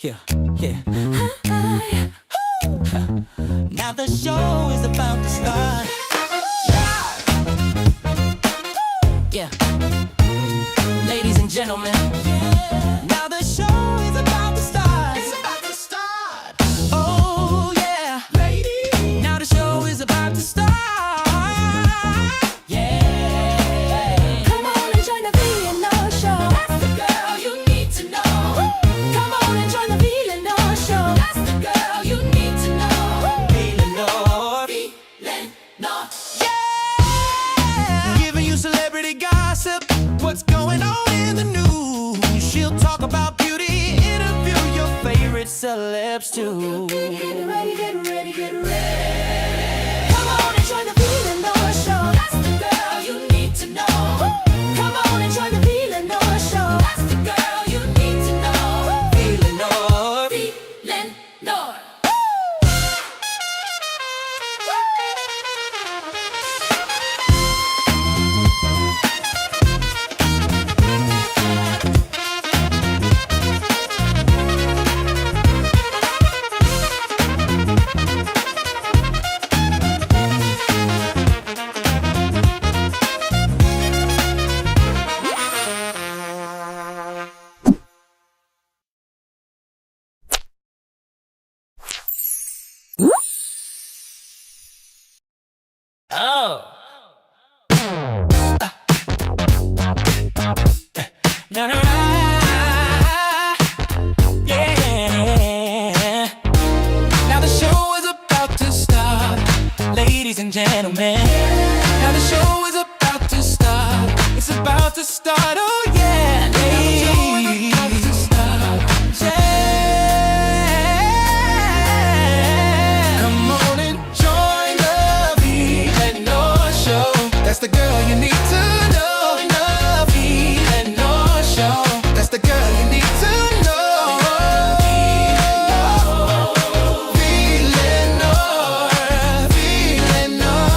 Yeah, yeah. Now the show is about to start. Yeah. Ladies and gentlemen, now the show is about to start. It's about to start. Oh yeah, ladies. Now the show is about to start. Yeah. Come on and join the VLenore show. That's the girl you need to know. Come on and join the VLenore show. That's the girl you need to know. VLenore, VLenore. yeah. Giving you celebrity gossip. What's going on in the news? She'll talk about beauty, interview your favorite celebs too. Get ready, get ready, get ready. Come on and join the VLenore show. That's the girl you need to know. Come on and join the VLenore show. That's the girl you need to know. VLenore, VLenore. oh. No, no, yeah. Now the show is about to start, ladies and gentlemen. Now the show is about to start. It's about to start. Oh yeah, ladies. Yeah. Come on and join the VLenore show. That's the girl you need to know. The VLenore show. That's the girl you need to know. VLenore, VLenore.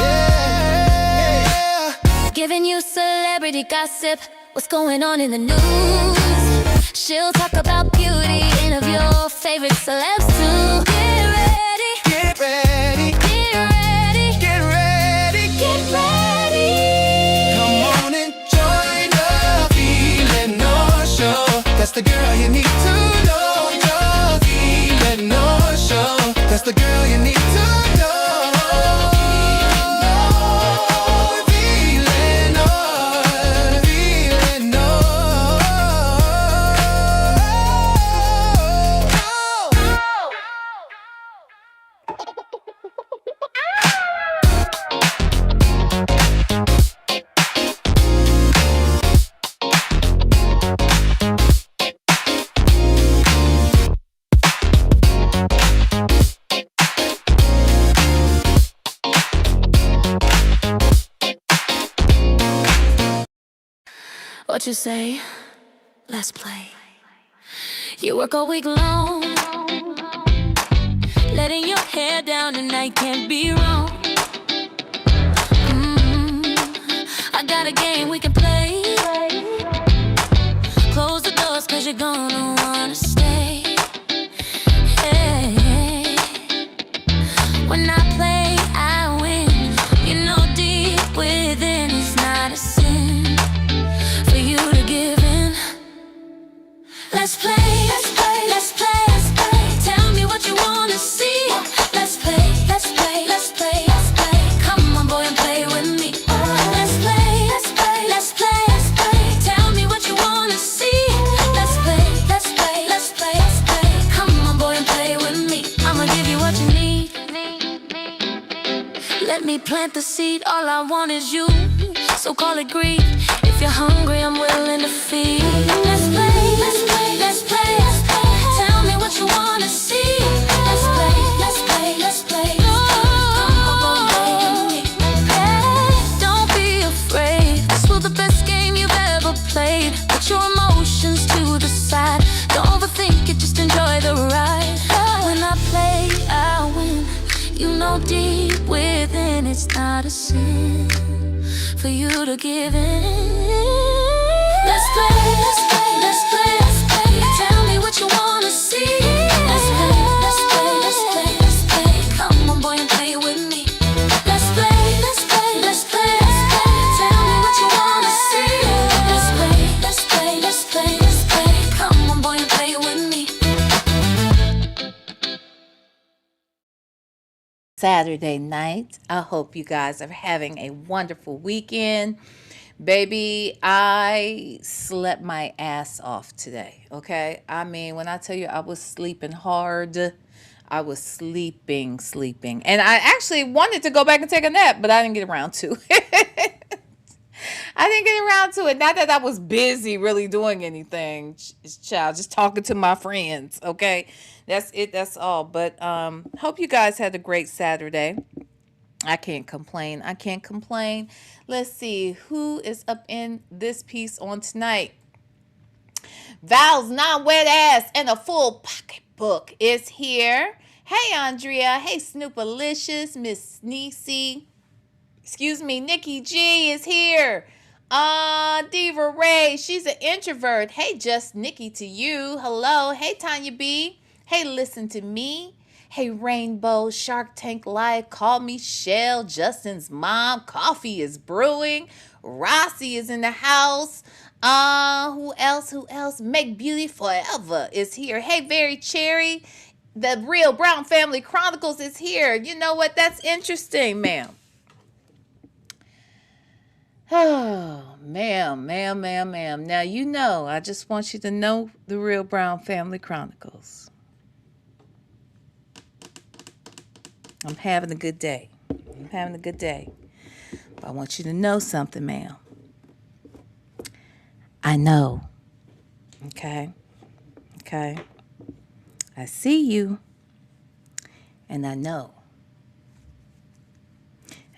Yeah. Giving you celebrity gossip. What's going on in the news? She'll talk about beauty, interview your favorite celebs too. Get ready, Get ready, get ready, get ready, get ready. Come on and join the VLenore show. That's the girl you need to know. The VLenore show. That's the girl you need to know. VLenore, What you say? Let's play. You work all week long, letting your hair down tonight can't be wrong. I got a game we can play. Close the doors cause you're gonna wanna stay. Hey. When I play, I win. You know deep within it's not a sin for you to give in. Let's play, let's play, let's play, let's play. Tell me what you wanna see. Let's play, let's play, let's play, let's play. Come on boy and play with me. Let's play, let's play, let's play, let's play. Tell me what you wanna see. Let's play, let's play, let's play, let's play. Come on boy and play with me. I'ma give you what you need. Let me plant the seed, all I want is you. So call it greed. If you're hungry, I'm willing to feed. Let's play, let's play, let's play, let's play. Tell me what you wanna see. Let's play, let's play, let's play. Don't be afraid. This was the best game you've ever played. Put your emotions to the side. Don't overthink it, just enjoy the ride. When I play, I win. You know deep within it's not a sin for you to give in. Let's play, let's play, let's play. Saturday night. I hope you guys are having a wonderful weekend. Baby, I slept my ass off today, okay? I mean, when I tell you I was sleeping hard, I was sleeping. And I actually wanted to go back and take a nap, but I didn't get around to it. I didn't get around to it. Not that I was busy really doing anything, child, just talking to my friends, okay? That's it, that's all. But hope you guys had a great Saturday. I can't complain. I can't complain. Let's see who is up in this piece on tonight. Val's non-wet ass and a full pocketbook is here. Hey, Andrea. Hey, Snoopalicious. Miss Niecy. Excuse me, Nikki G is here. Diva Ray, she's an introvert. Hey, just Nikki to you. Hello. Hey, Tanya B. Hey, listen to me. Hey, Rainbow, Shark Tank Live, call me Shell, Justin's mom. Coffee is brewing. Rossi is in the house. Who else? Make Beauty Forever is here. Hey, Very Cherry. The Real Brown Family Chronicles is here. You know what? That's interesting, ma'am. Oh, ma'am. Now, you know, I just want you to know the Real Brown Family Chronicles. I'm having a good day. But I want you to know something, ma'am. I know. Okay? I see you. And I know.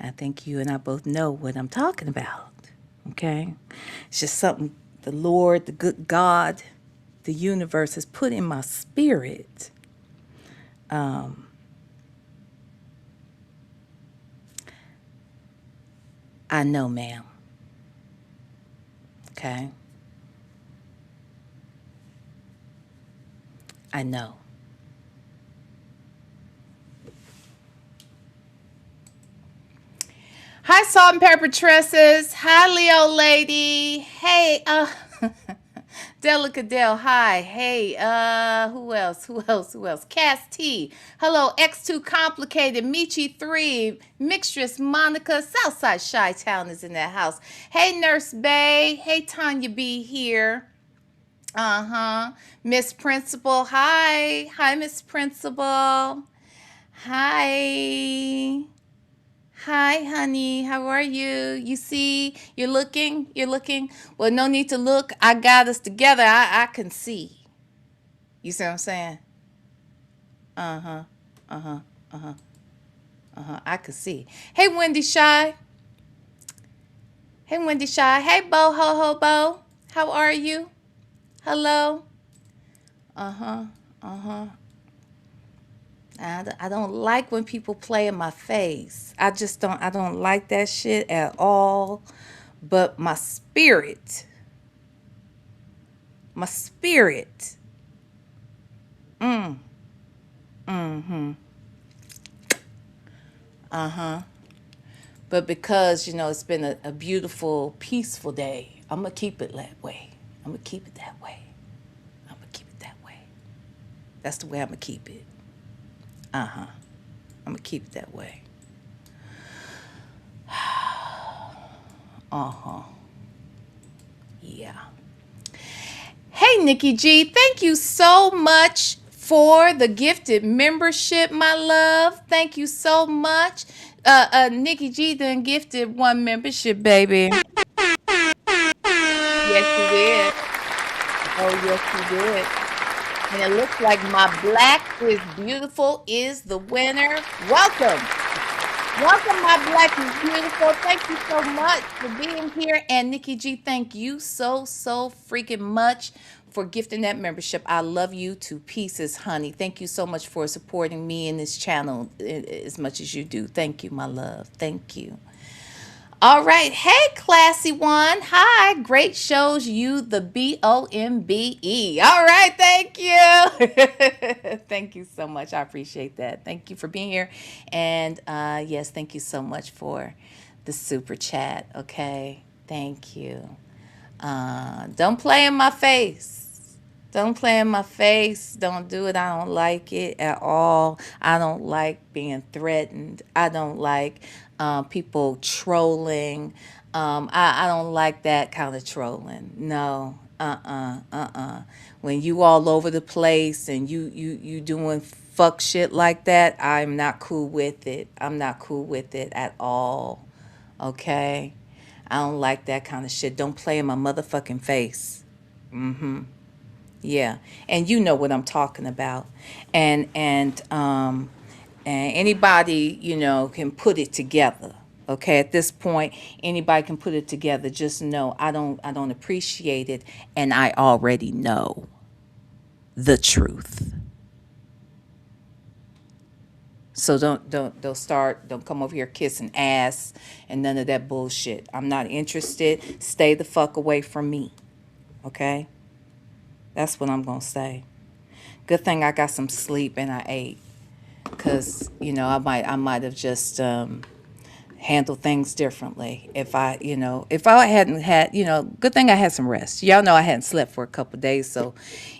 I think you and I both know what I'm talking about, okay? It's just something the Lord, the good God, the universe has put in my spirit. I know, ma'am, okay? I know. Hi, Salt and Pepper Tresses. Hi, Leo Lady. Hey, Delicadelle. Hi. Hey, who else? Cass T. Hello, X2 Complicated. Michi 3. Mistress Monica. Southside Chi-Town is in that house. Hey, Nurse Bay. Hey, Tanya B here. Miss Principal. Hi. Hi, Miss Principal. Hi. Hi, honey. How are you? You see, you're looking. Well, no need to look. I got us together. I can see. You see what I'm saying? I can see. Hey, Wendy Shy. Hey, Bo Ho Ho Bo. How are you? Hello. I don't like when people play in my face. I don't like that shit at all. But my spirit. But because, you know, it's been a beautiful, peaceful day, I'm going to keep it that way. That's the way I'm going to keep it. I'm going to keep it that way. Yeah. Hey, Nikki G, thank you so much for the gifted membership, my love. Thank you so much. Nikki G done gifted one membership, baby. Yes, you did. Oh, yes, you did. And it looks like my Black is Beautiful is the winner. Welcome, my Black is Beautiful. Thank you so much for being here. And Nikki G, thank you so freaking much for gifting that membership. I love you to pieces, honey. Thank you so much for supporting me in this channel as much as you do. Thank you, my love. Thank you. All right. Hey, classy one. Hi. Great shows, you the BOMBE. All right. Thank you. Thank you so much. I appreciate that. Thank you for being here. And yes, thank you so much for the super chat. Okay. Thank you. Don't play in my face. Don't play in my face. Don't do it. I don't like it at all. I don't like being threatened. I don't like people trolling. I don't like that kind of trolling. No. When you all over the place and you doing fuck shit like that, I'm not cool with it. I'm not cool with it at all. Okay? I don't like that kind of shit. Don't play in my motherfucking face. Yeah, and you know what I'm talking about, and anybody can put it together. Okay, at this point, anybody can put it together. Just know I don't appreciate it, and I already know the truth. So don't come over here kissing ass and none of that bullshit. I'm not interested. Stay the fuck away from me. Okay? That's what I'm gonna say. Good thing I got some sleep and I ate, cause I might have just handled things differently if I hadn't had. Good thing I had some rest. Y'all know I hadn't slept for a couple of days, so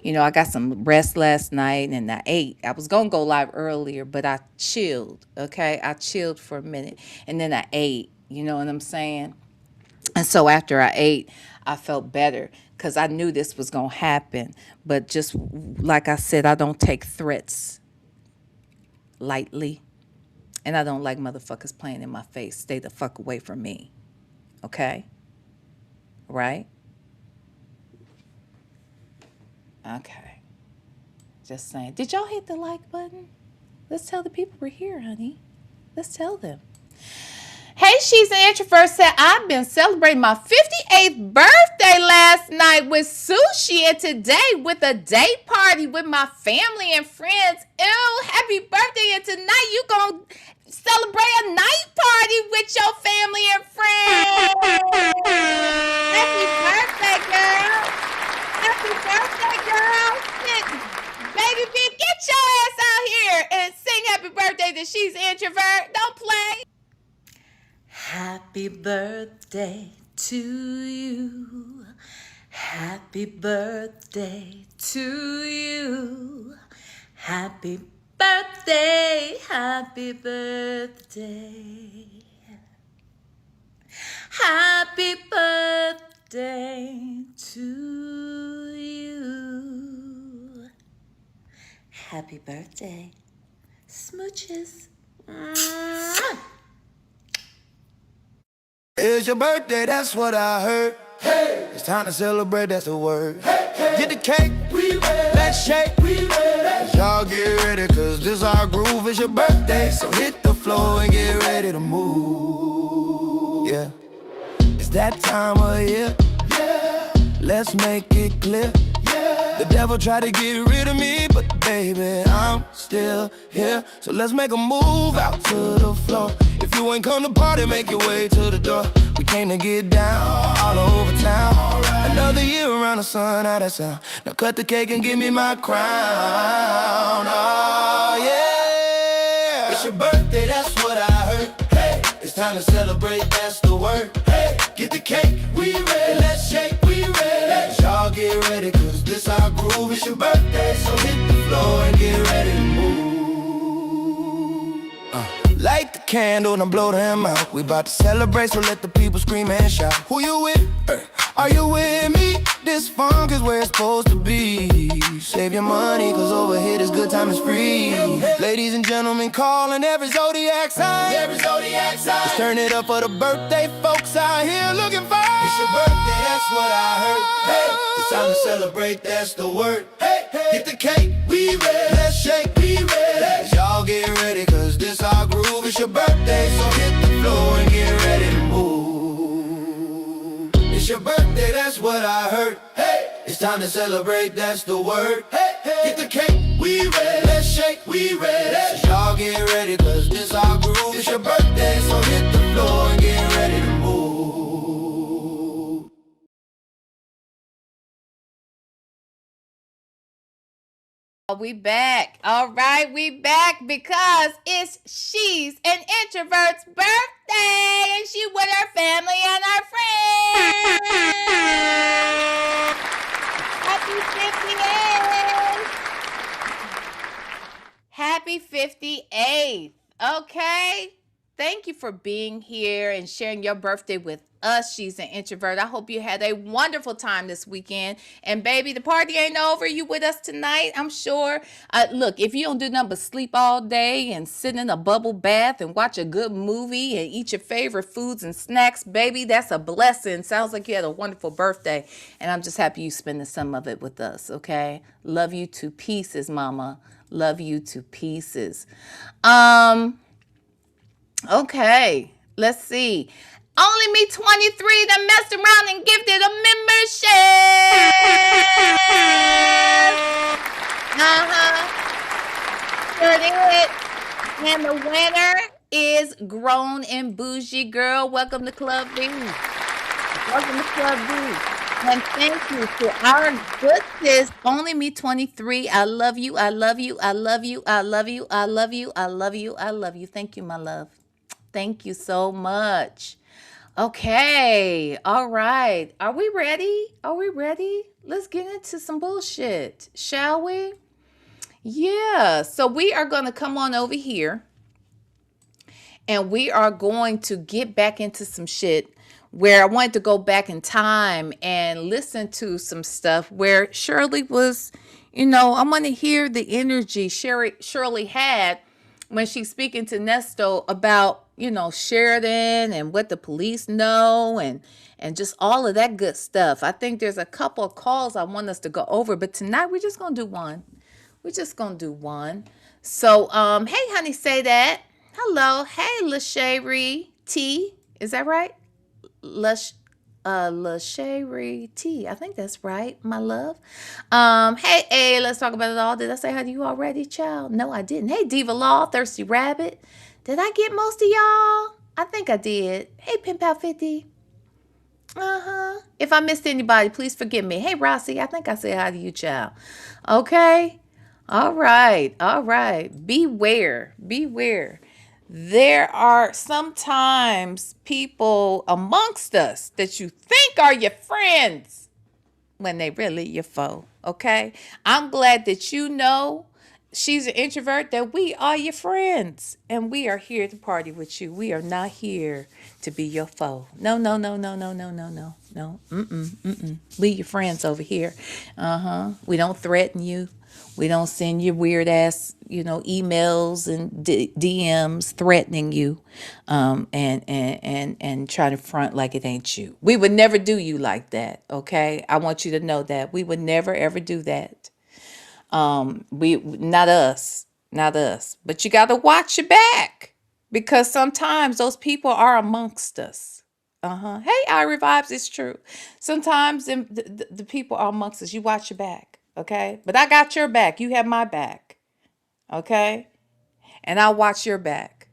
I got some rest last night and I ate. I was gonna go live earlier, but I chilled. Okay, I chilled for a minute and then I ate. You know what I'm saying? And so after I ate, I felt better because I knew this was going to happen. But just like I said, I don't take threats lightly. And I don't like motherfuckers playing in my face. Stay the fuck away from me. Okay? Right? Okay. Just saying. Did y'all hit the like button? Let's tell the people we're here, honey. Let's tell them. Hey, she's an introvert said, I've been celebrating my 58th birthday last night with sushi and today with a day party with my family and friends. Ew, happy birthday. And tonight you gonna celebrate a night party with your family and friends. Happy birthday, girl. Happy birthday, girl. Shit. Baby B, get your ass out here and sing happy birthday to She's an Introvert. Don't play. Happy birthday to you. Happy birthday to you. Happy birthday, happy birthday. Happy birthday to you. Happy birthday. Smooches. Mwah. It's your birthday, that's what I heard. Hey, it's time to celebrate, that's the word. Hey, hey. Get the cake, we ready. Let's shake, we ready. Y'all get ready, cause this our groove. It's your birthday, so hit the floor and get ready to move. Yeah, it's that time of year. Yeah, let's make it clear. Yeah, the devil tried to get rid of me, but baby, I'm still here. So let's make a move out to the floor. If you ain't come to party, make your way to the door. We came to get down all over town. Right. Another year around the sun, how that sound? Now cut the cake and give me my crown. Oh yeah, it's your birthday, that's what I heard. Hey, it's time to celebrate, that's the word. Hey, get the cake, we ready. Let's shake, we ready. Y'all get ready, cause this our groove. It's your birthday, so hit the floor and get ready to move. Light the candle and blow them out. We bout to celebrate, so let the people scream and shout. Who you with? Are you with me? This funk is where it's supposed to be. Save your money, cause over here this good time is free. Ladies and gentlemen, calling every zodiac sign. Let's turn it up for the birthday folks out here looking fine. It's your birthday, that's what I heard. Hey, it's time to celebrate, that's the word. Hey, get the cake, we ready. Let's shake, we ready. Y'all get ready, cause this our groove. It's your birthday, so hit the floor and get ready to move. It's your birthday, that's what I heard. Hey, it's time to celebrate, that's the word. Hey, get the cake, we ready. Let's shake, we ready. So y'all get ready, cause this our groove. It's your birthday, so hit the floor and get ready to move. We back. All right, we back because it's She's an Introvert's birthday and she with her family and her friends. Happy 58. Happy 58th. Okay. Thank you for being here and sharing your birthday with us. She's an introvert. I hope you had a wonderful time this weekend. And baby, the party ain't over. You with us tonight, I'm sure. Look, if you don't do nothing but sleep all day and sit in a bubble bath and watch a good movie and eat your favorite foods and snacks, baby, that's a blessing. Sounds like you had a wonderful birthday. And I'm just happy you spending some of it with us, okay? Love you to pieces, mama. Love you to pieces. Okay, let's see. Only Me 23 that messed around and gifted a membership. Sure did. And the winner is Grown and Bougie Girl. Welcome to Club B. Welcome to Club B. And thank you to our good sis, Only Me 23. I love you. I love you. I love you. I love you. I love you. I love you. I love you. Thank you, my love. Thank you so much. Okay. All right. Are we ready? Are we ready? Let's get into some bullshit, shall we? Yeah. So we are going to come on over here and we are going to get back into some shit where I wanted to go back in time and listen to some stuff where Shirley was, I want to hear the energy Shirley had when she's speaking to Nesto about, Sheridan and what the police know and just all of that good stuff. I think there's a couple of calls I want us to go over, but tonight we're just going to do one. We're just going to do one. So, hey, honey, say that. Hello. Hey, LaSherry T. Is that right? LaSherry T. I think that's right, my love. Hey, let's talk about it all. Did I say hi to you already, child? No, I didn't. Hey, Diva Law, Thirsty Rabbit. Did I get most of y'all? I think I did. Hey, Pimp Out 50. If I missed anybody, please forgive me. Hey, Rossi, I think I said hi to you, child. Okay. All right. Beware. There are sometimes people amongst us that you think are your friends when they really your foe, okay? I'm glad that you know she's an introvert, that we are your friends, and we are here to party with you. We are not here to be your foe. No. We your friends over here. We don't threaten you. We don't send you weird ass, emails and DMs threatening you, and try to front like it ain't you. We would never do you like that. Okay, I want you to know that we would never ever do that. We not us. But you got to watch your back because sometimes those people are amongst us. Hey, Ira Vibes, it's true. Sometimes the people are amongst us. You watch your back. Okay, but I got your back. You have my back. Okay, and I'll watch your back.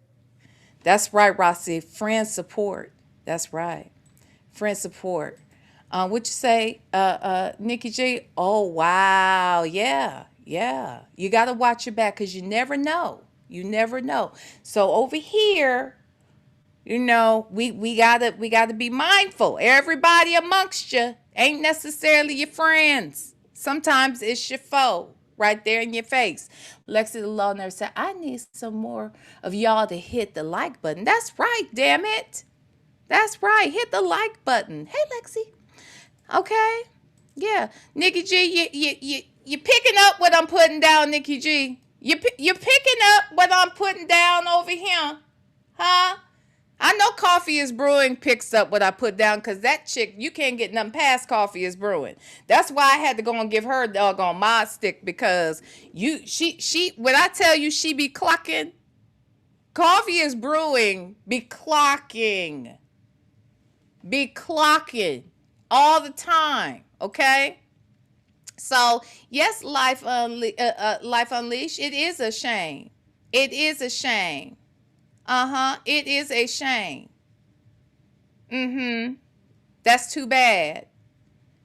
That's right, Rossi. Friend support. That's right. Friend support. What you say, Nikki G? Oh, wow. Yeah. You got to watch your back because you never know. So over here, we gotta be mindful. Everybody amongst you ain't necessarily your friends. Sometimes it's your foe right there in your face. Lexi the Law Nurse said, I need some more of y'all to hit the like button. That's right, damn it. That's right. Hit the like button. Hey, Lexi. Okay. Yeah. Nikki G, you picking up what I'm putting down, Nikki G. You're picking up what I'm putting down over here. Huh? I know Coffee is Brewing picks up what I put down because that chick, you can't get nothing past Coffee is Brewing. That's why I had to go and give her a doggone mod stick because she when I tell you she be clocking, Coffee is Brewing be clocking all the time, okay? So, yes, Life Unleashed, it is a shame. It is a shame. It is a shame. That's too bad.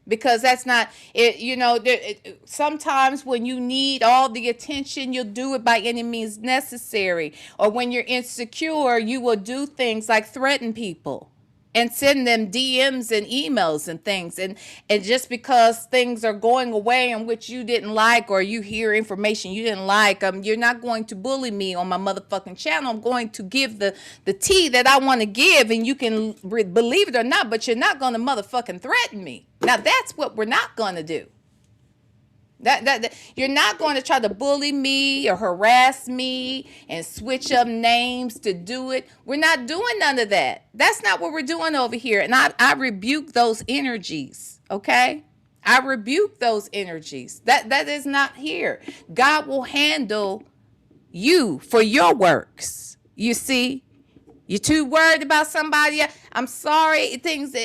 Because that's not it. Sometimes when you need all the attention, you'll do it by any means necessary. Or when you're insecure, you will do things like threaten people. and send them DMs and emails and things. And just because things are going away in which you didn't like, or you hear information you didn't like, you're not going to bully me on my motherfucking channel. I'm going to give the tea that I want to give, and you can believe it or not, but you're not going to motherfucking threaten me. Now that's what we're not going to do. That you're not going to try to bully me or harass me and switch up names to do it. We're not doing none of that. That's not what we're doing over here. And I rebuke those energies, okay? I rebuke those energies. That is not here. God will handle you for your works. You see? You're too worried about somebody else. I'm sorry. Things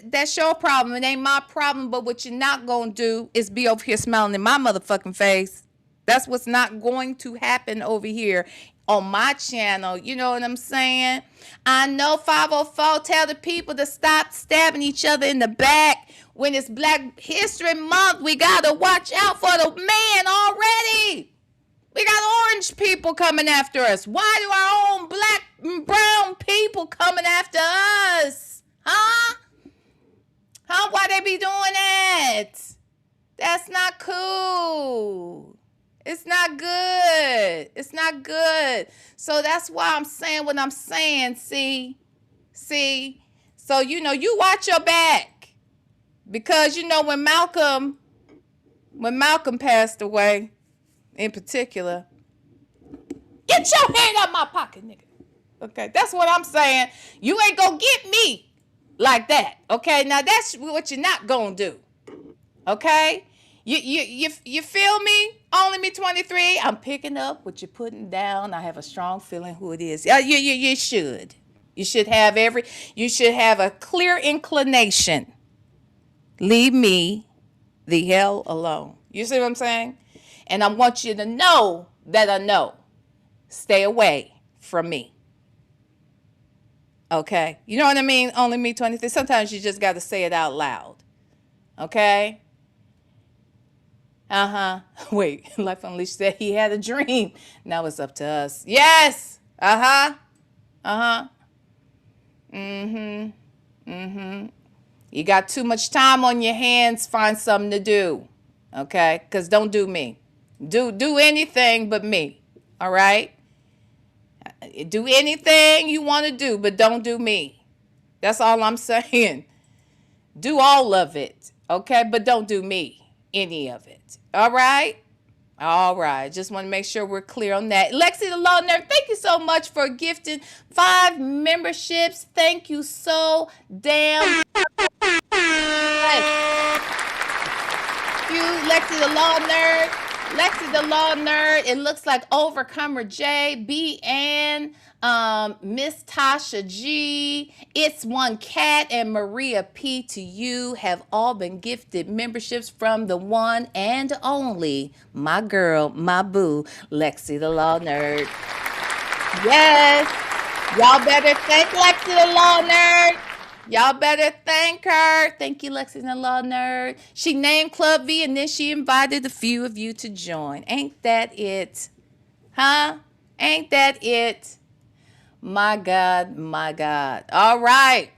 that's your problem. It ain't my problem. But what you're not going to do is be over here smiling in my motherfucking face. That's what's not going to happen over here on my channel. You know what I'm saying? I know 504 tell the people to stop stabbing each other in the back. When it's Black History Month, we got to watch out for the man already. We got orange people coming after us. Why do our own black and brown people coming after us? Huh? Why they be doing that? That's not cool. It's not good. It's not good. So that's why I'm saying what I'm saying. See? So, you watch your back. Because, when Malcolm passed away, in particular, get your hand out my pocket, nigga. Okay, that's what I'm saying. You ain't gonna get me like that. Okay, now that's what you're not gonna do. Okay, you feel me? Only me 23. I'm picking up what you're putting down. I have a strong feeling who it is. You should. You should have a clear inclination. Leave me the hell alone. You see what I'm saying? And I want you to know that I know. Stay away from me. Okay? You know what I mean? Only me 23. Sometimes you just got to say it out loud. Okay? Wait, Life Unleashed said he had a dream. Now it's up to us. Yes! You got too much time on your hands. Find something to do. Okay? Because don't do me. Do anything but me. All right? Do anything you want to do, but don't do me. That's all I'm saying. Do all of it. Okay? But don't do me. Any of it. All right? All right. Just want to make sure we're clear on that. Lexi the Law Nerd, thank you so much for gifting 5 memberships. Thank you so damn much. You, Lexi the Law Nerd. Lexi the Law Nerd. It looks like Overcomer J, B, N, Miss Tasha G, It's One Cat, and Maria P to you have all been gifted memberships from the one and only, my girl, my boo, Lexi the Law Nerd. Yes. Y'all better thank Lexi the Law Nerd. Y'all better thank her. Thank you, Lexi the Law Nerd. She named Club V, and then she invited a few of you to join. Ain't that it? Huh? Ain't that it? My God, my God. All right.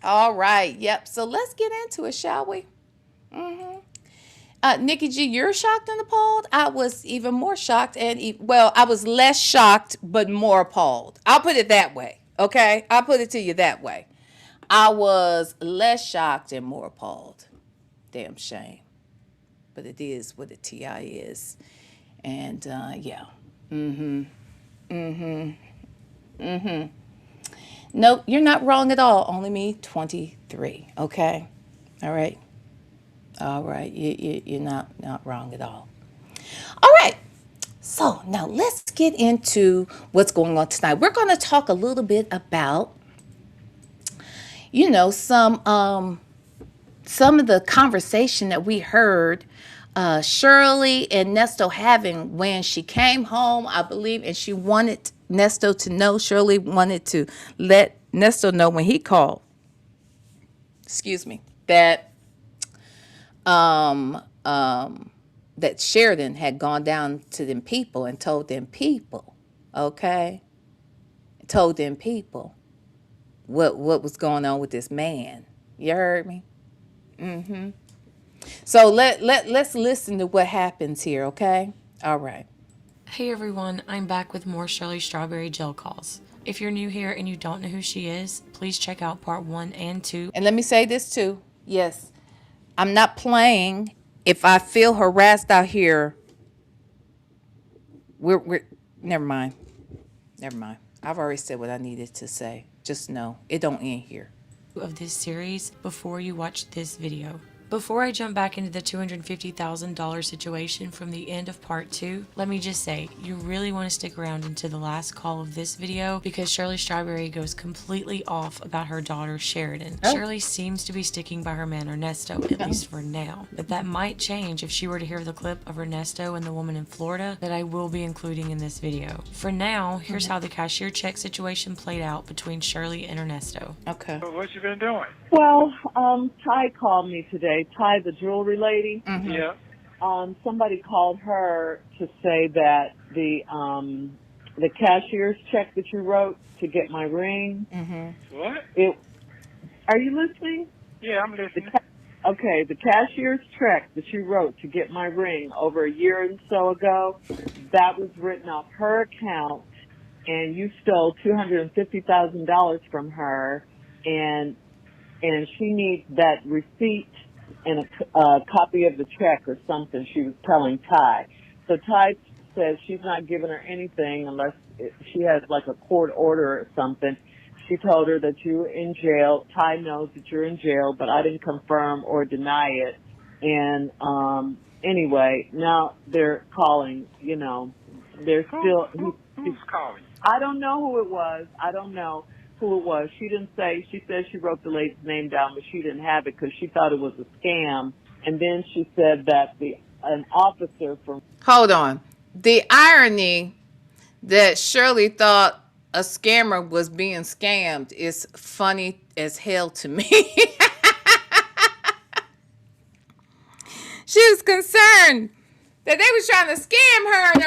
All right. Yep. So let's get into it, shall we? Nikki G, you're shocked and appalled? I was even more shocked I was less shocked but more appalled. I'll put it that way. Okay? I'll put it to you that way. I was less shocked and more appalled. Damn shame. But it is what a TI is. And, yeah. Nope, you're not wrong at all. Only me, 23. Okay? All right? All right. You're not wrong at all. All right. So, now let's get into what's going on tonight. We're going to talk a little bit about some of the conversation that we heard Shirley and Nesto having when she came home, I believe, and she wanted Nesto to know. Shirley wanted to let Nesto know when he called. That that Sheridan had gone down to them people and told them people, okay? Told them people, what was going on with this man. You heard me? So let's listen to what happens here, okay? All right. Hey everyone, I'm back with more Shirley Strawberry jail calls. If you're new here and you don't know who she is, please check out part 1 and 2. And let me say this too. Yes, I'm not playing. If I feel harassed out here, we're never mind. Never mind. I've already said what I needed to say. Just know it don't end here. Of this series before you watch this video. Before I jump back into the $250,000 situation from the end of part 2, let me just say, you really want to stick around into the last call of this video because Shirley Strawberry goes completely off about her daughter Sheridan. Shirley seems to be sticking by her man Ernesto, at least for now. But that might change if she were to hear the clip of Ernesto and the woman in Florida that I will be including in this video. For now, here's how the cashier check situation played out between Shirley and Ernesto. Okay. So what you been doing? Well, Ty called me today. Ty, the jewelry lady. Yeah. Somebody called her to say that the cashier's check that you wrote to get my ring. What? Are you listening? Yeah, I'm listening. Okay, the cashier's check that you wrote to get my ring over a year and so ago, that was written off her account, and you stole $250,000 from her, and she needs that receipt and a copy of the check or something, she was telling Ty. So Ty says she's not giving her anything unless she has like a court order or something. She told her that you're in jail. Ty knows that you're in jail, but I didn't confirm or deny it. And anyway, now they're calling, they're still... Who's calling? I don't know who it was. She didn't say. She said she wrote the lady's name down, but she didn't have it because she thought it was a scam. And then she said that an officer from... Hold on. The irony that Shirley thought a scammer was being scammed is funny as hell to me. She was concerned that they was trying to scam her and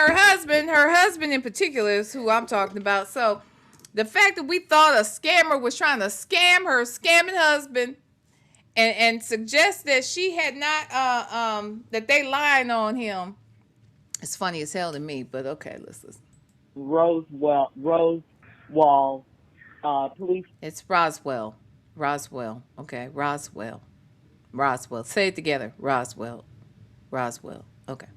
her husband in particular is who I'm talking about. So the fact that we thought a scammer was trying to scam her scamming husband and suggest that she had not, that they lying on him, it's funny as hell to me, but okay, let's listen. Rosewall, police. It's Roswell. Okay, Roswell. Say it together. Roswell. Okay.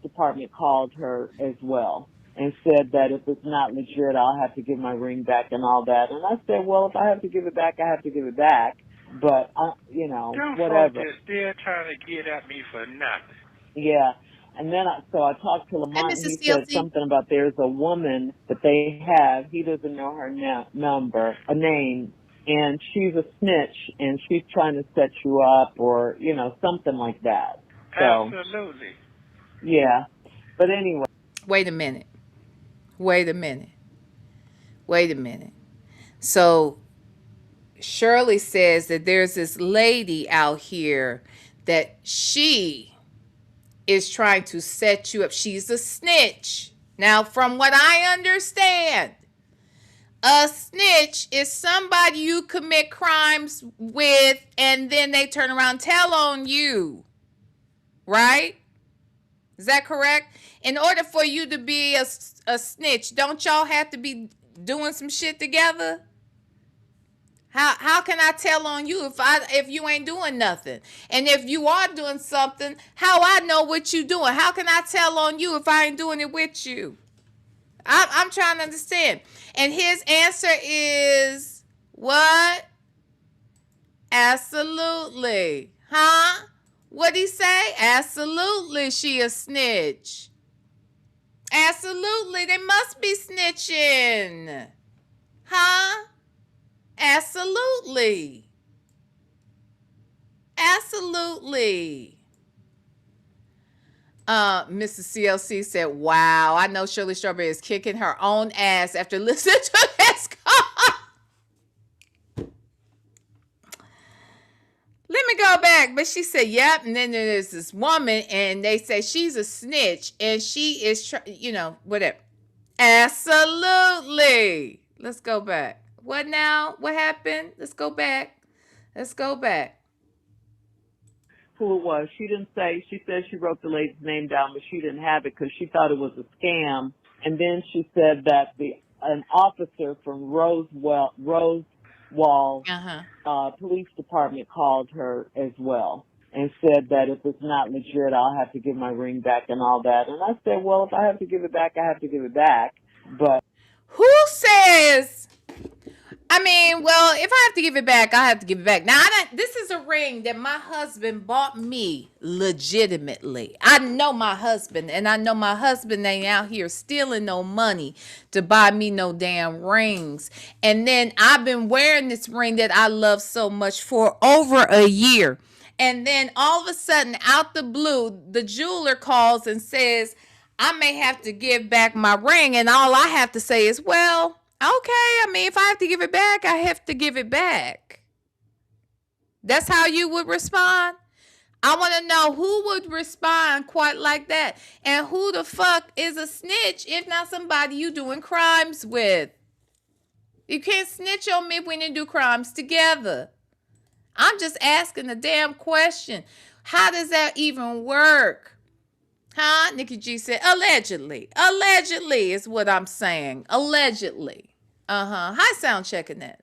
Department called her as well and said that if it's not legit, I'll have to give my ring back and all that. And I said, well, if I have to give it back, I have to give it back. But, Them whatever. folks is still trying to get at me for nothing. Yeah. And then I talked to Lamont, and he said something about there's a woman that they have. He doesn't know her name, and she's a snitch, and she's trying to set you up or, something like that. So, absolutely. Yeah. But anyway. Wait a minute. So Shirley says that there's this lady out here that she is trying to set you up. She's a snitch. Now, from what I understand, a snitch is somebody you commit crimes with and then they turn around and tell on you. Right? Is that correct? In order for you to be a snitch, don't y'all have to be doing some shit together? How can I tell on you if you ain't doing nothing? And if you are doing something, how I know what you doing? How can I tell on you if I ain't doing it with you? I'm trying to understand. And his answer is what? Absolutely. Huh? What'd he say? Absolutely, she a snitch. Absolutely, they must be snitching. Huh? Absolutely. Mrs. CLC said, wow, I know Shirley Strawberry is kicking her own ass after listening to this call. Let me go back. But she said, yep. And then there's this woman and they say she's a snitch and she is, whatever. Absolutely. Let's go back. What now? What happened? Let's go back. Let's go back. Who it was. She didn't say. She said she wrote the lady's name down, but she didn't have it because she thought it was a scam. And then she said that an officer from Rosewall police department called her as well and said that if it's not legit, I'll have to give my ring back and all that. And I said, well, if I have to give it back, I have to give it back. But who says? I mean, well, if I have to give it back, I have to give it back. Now, this is a ring that my husband bought me legitimately. I know my husband, and I know my husband ain't out here stealing no money to buy me no damn rings. And then I've been wearing this ring that I love so much for over a year. And then all of a sudden, out the blue, the jeweler calls and says, I may have to give back my ring. And all I have to say is, well, okay, I mean, if I have to give it back, I have to give it back. That's how you would respond? I want to know who would respond quite like that. And who the fuck is a snitch if not somebody you doing crimes with? You can't snitch on me when you do crimes together. I'm just asking the damn question. How does that even work? Huh? Nikki G said, allegedly. Allegedly is what I'm saying. Allegedly. Hi, sound checking that.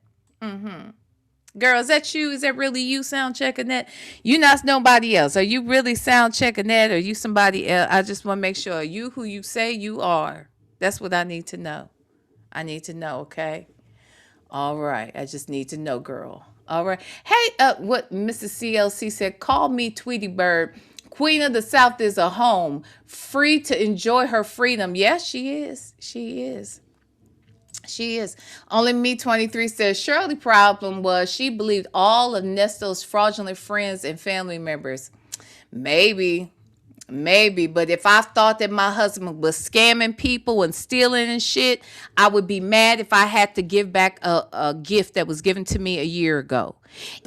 Girl, is that you? Is that really you sound checking that? You not nobody else. Are you really sound checking that? Or are you somebody else? I just want to make sure. Are you who you say you are? That's what I need to know. I need to know, okay? All right. I just need to know, girl. All right. Hey, what Mrs. CLC said, call me Tweety Bird. Queen of the South is a home, free to enjoy her freedom. Yes, she is. She is. She is. Only Me 23 says Shirley problem was she believed all of Nesto's fraudulent friends and family members. Maybe, but if I thought that my husband was scamming people and stealing and shit, I would be mad if I had to give back a gift that was given to me a year ago.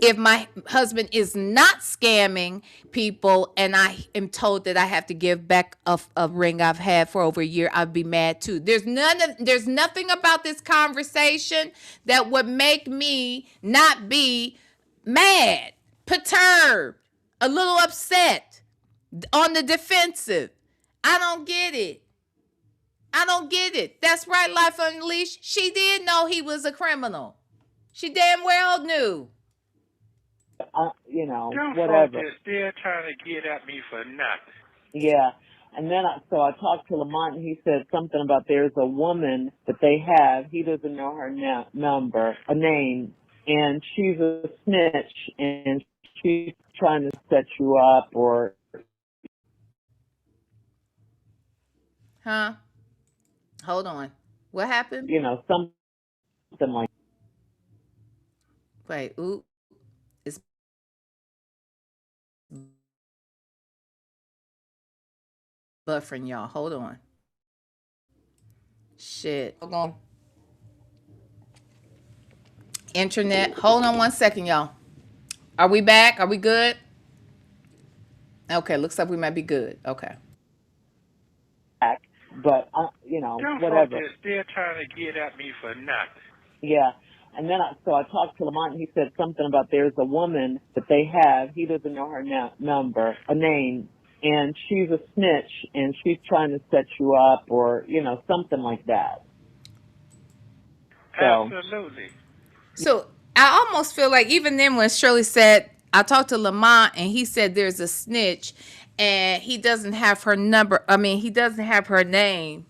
If my husband is not scamming people and I am told that I have to give back a ring I've had for over a year, I'd be mad too. There's nothing about this conversation that would make me not be mad, perturbed, a little upset, on the defensive. I don't get it. That's right, Life Unleashed. She did know he was a criminal. She damn well knew. Them whatever. folks is still trying to get at me for nothing. Yeah. And then I talked to Lamont and he said something about there's a woman that they have. He doesn't know her name, and she's a snitch and she's trying to set you up or. Huh? Hold on. What happened? Something like. Wait, ooh. It's buffering, y'all. Hold on. Shit. Hold on. Internet. Hold on one second, y'all. Are we back? Are we good? Okay, looks like we might be good. Okay. But, Them whatever. folks is still trying to get at me for nothing. Yeah. And then I talked to Lamont and he said something about there's a woman that they have. He doesn't know her name, and she's a snitch and she's trying to set you up or, something like that. So. Absolutely. So I almost feel like even then when Shirley said, I talked to Lamont and he said there's a snitch and he doesn't have her number. I mean, he doesn't have her name.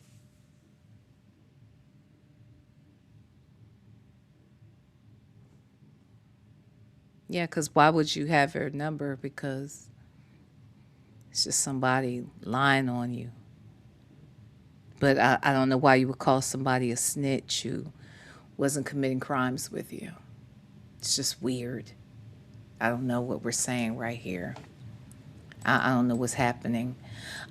Yeah, because why would you have her number? Because it's just somebody lying on you. But I don't know why you would call somebody a snitch who wasn't committing crimes with you. It's just weird. I don't know what we're saying right here. I don't know what's happening.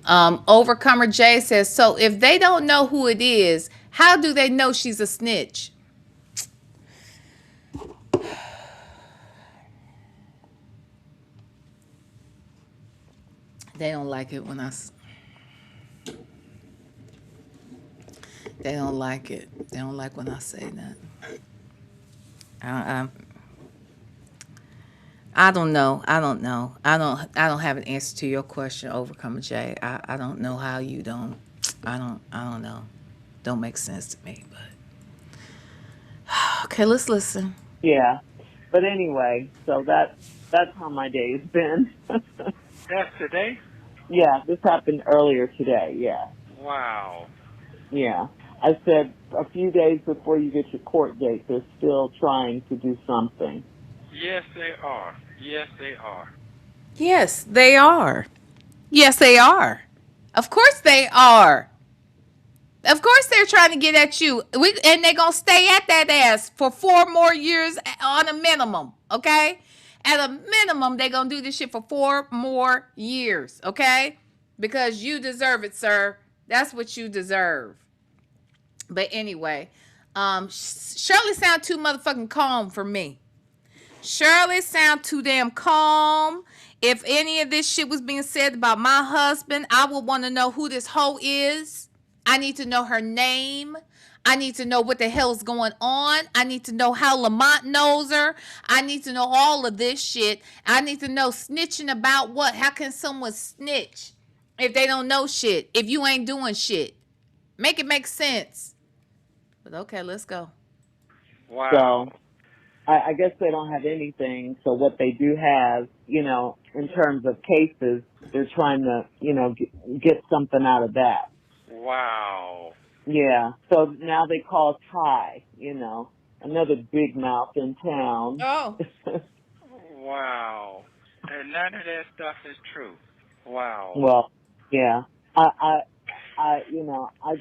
Overcomer J says, so if they don't know who it is, how do they know she's a snitch? They don't like it when they don't like it. They don't like when I say that. I, I don't know. I don't know. I don't have an answer to your question, Overcomer J. I don't know how you don't. I don't know. Don't make sense to me. But okay, let's listen. Yeah. But anyway, so that's how my day's been. That's today? Yeah, this happened earlier today. Yeah. Wow. Yeah. I said a few days before you get your court date, they're still trying to do something. Yes, they are. Yes, they are. Yes, they are. Yes, they are. Of course they are. Of course they're trying to get at you. And they're going to stay at that ass for 4 more years on a minimum, okay? At a minimum, they're going to do this shit for 4 more years, okay? Because you deserve it, sir. That's what you deserve. But anyway, Shirley sound too motherfucking calm for me. Shirley sound too damn calm. If any of this shit was being said about my husband, I would want to know who this hoe is. I need to know her name. I need to know what the hell's going on. I need to know how Lamont knows her. I need to know all of this shit. I need to know snitching about what. How can someone snitch if they don't know shit? If you ain't doing shit. Make it make sense. But okay, let's go. Wow. So I guess they don't have anything. So what they do have, in terms of cases, they're trying to, get something out of that. Wow. Yeah. So now they call Ty, another big mouth in town. Oh. Wow. And none of that stuff is true. Wow. Well, yeah. I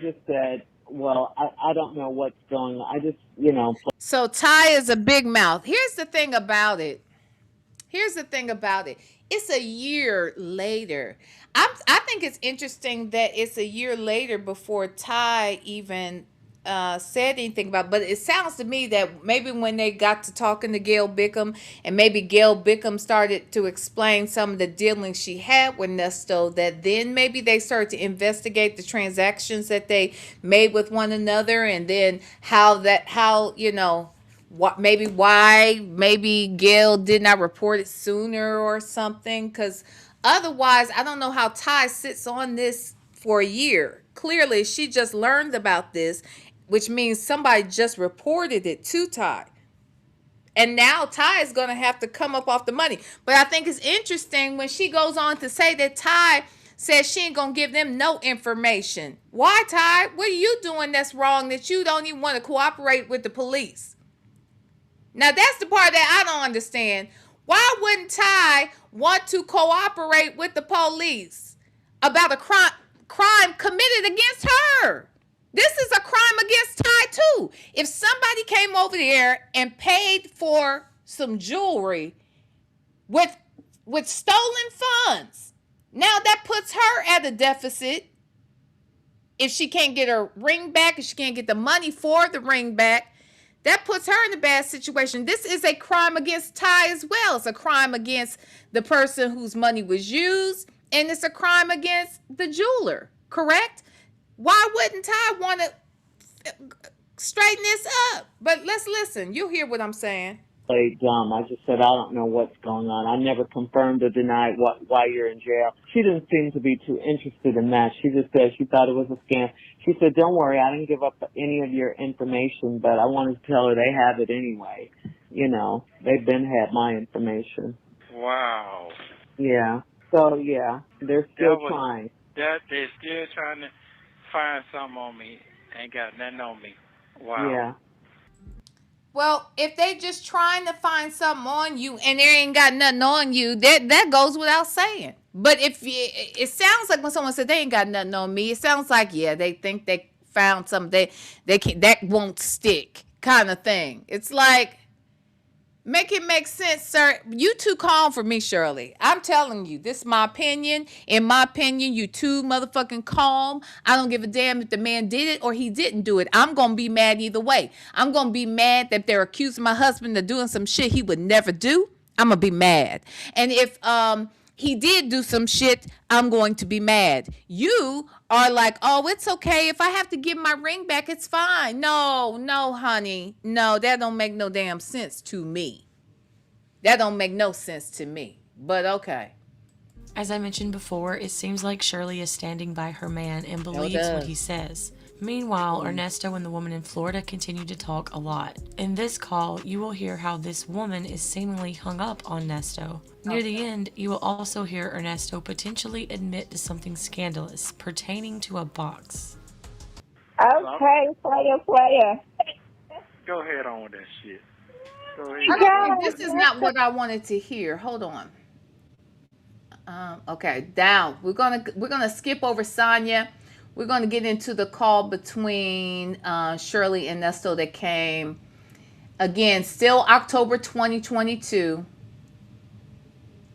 just said, well, I don't know what's going on. I just, So Ty is a big mouth. Here's the thing about it. It's a year later. I think it's interesting that it's a year later before Ty even said anything about it. But it sounds to me that maybe when they got to talking to Gail Bickham, and maybe Gail Bickham started to explain some of the dealings she had with Nesto, that then maybe they started to investigate the transactions that they made with one another, and then maybe Gail did not report it sooner or something. Because otherwise, I don't know how Ty sits on this for a year. Clearly, she just learned about this, which means somebody just reported it to Ty. And now Ty is going to have to come up off the money. But I think it's interesting when she goes on to say that Ty says she ain't going to give them no information. Why, Ty? What are you doing that's wrong that you don't even want to cooperate with the police? Now, that's the part that I don't understand. Why wouldn't Ty want to cooperate with the police about a crime committed against her? This is a crime against Ty, too. If somebody came over there and paid for some jewelry with stolen funds, now that puts her at a deficit. If she can't get her ring back, if she can't get the money for the ring back, that puts her in a bad situation. This is a crime against Ty as well. It's a crime against the person whose money was used, and it's a crime against the jeweler, correct? Why wouldn't Ty want to straighten this up? But let's listen. You'll hear what I'm saying. Played dumb. I just said, I don't know what's going on. I never confirmed or denied why you're in jail. She didn't seem to be too interested in that. She just said she thought it was a scam. She said, don't worry, I didn't give up any of your information, but I wanted to tell her they have it anyway. They've had my information. Wow. Yeah. So, yeah, they're still trying. They're still trying to find something on me. Ain't got nothing on me. Wow. Yeah. Well, if they just trying to find something on you and there ain't got nothing on you, that goes without saying. But if it sounds like when someone said they ain't got nothing on me, it sounds like, yeah, they think they found something they can, that won't stick kind of thing. It's like, make it make sense, sir. You too calm for me, Shirley. I'm telling you, this is my opinion. In my opinion, you too motherfucking calm. I don't give a damn if the man did it or he didn't do it. I'm going to be mad either way. I'm going to be mad that they're accusing my husband of doing some shit he would never do. I'm going to be mad. And if he did do some shit, I'm going to be mad. You are like, oh, it's okay. If I have to give my ring back, it's fine. No, no, honey. No, that don't make no damn sense to me. That don't make no sense to me. But okay. As I mentioned before, it seems like Shirley is standing by her man and believes what he says. Meanwhile, Ernesto and the woman in Florida continue to talk a lot. In this call, you will hear how this woman is seemingly hung up on Nesto. Near the end, you will also hear Ernesto potentially admit to something scandalous pertaining to a box. Okay, player. Go ahead on with that shit. Go ahead. I don't think this is not what I wanted to hear. Hold on. Okay, down. We're gonna skip over Sonya. We're gonna get into the call between Shirley and Nesto that came again, still October 2022.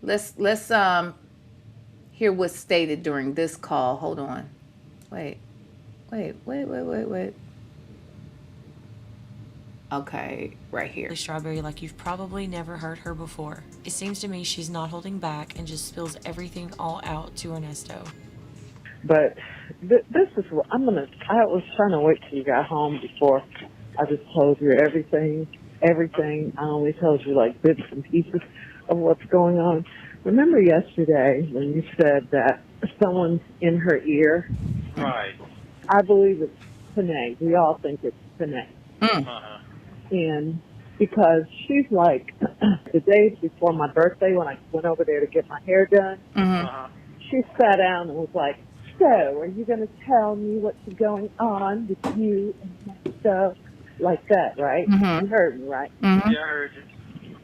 Let's hear what's stated during this call. Hold on. Wait. Okay, right here. Shirley Strawberry like you've probably never heard her before. It seems to me she's not holding back and just spills everything all out to Ernesto. But this is what I was trying to wait till you got home before I just told you everything. I only told you like bits and pieces of what's going on. Remember yesterday when you said that someone's in her ear? Right. I believe it's Panay. We all think it's Panay. Uh-huh. And because she's like, the days before my birthday when I went over there to get my hair done, Uh-huh. she sat down and was like, so are you going to tell me what's going on with you and my stuff? Like that, right? You heard me, right? Yeah, I heard you.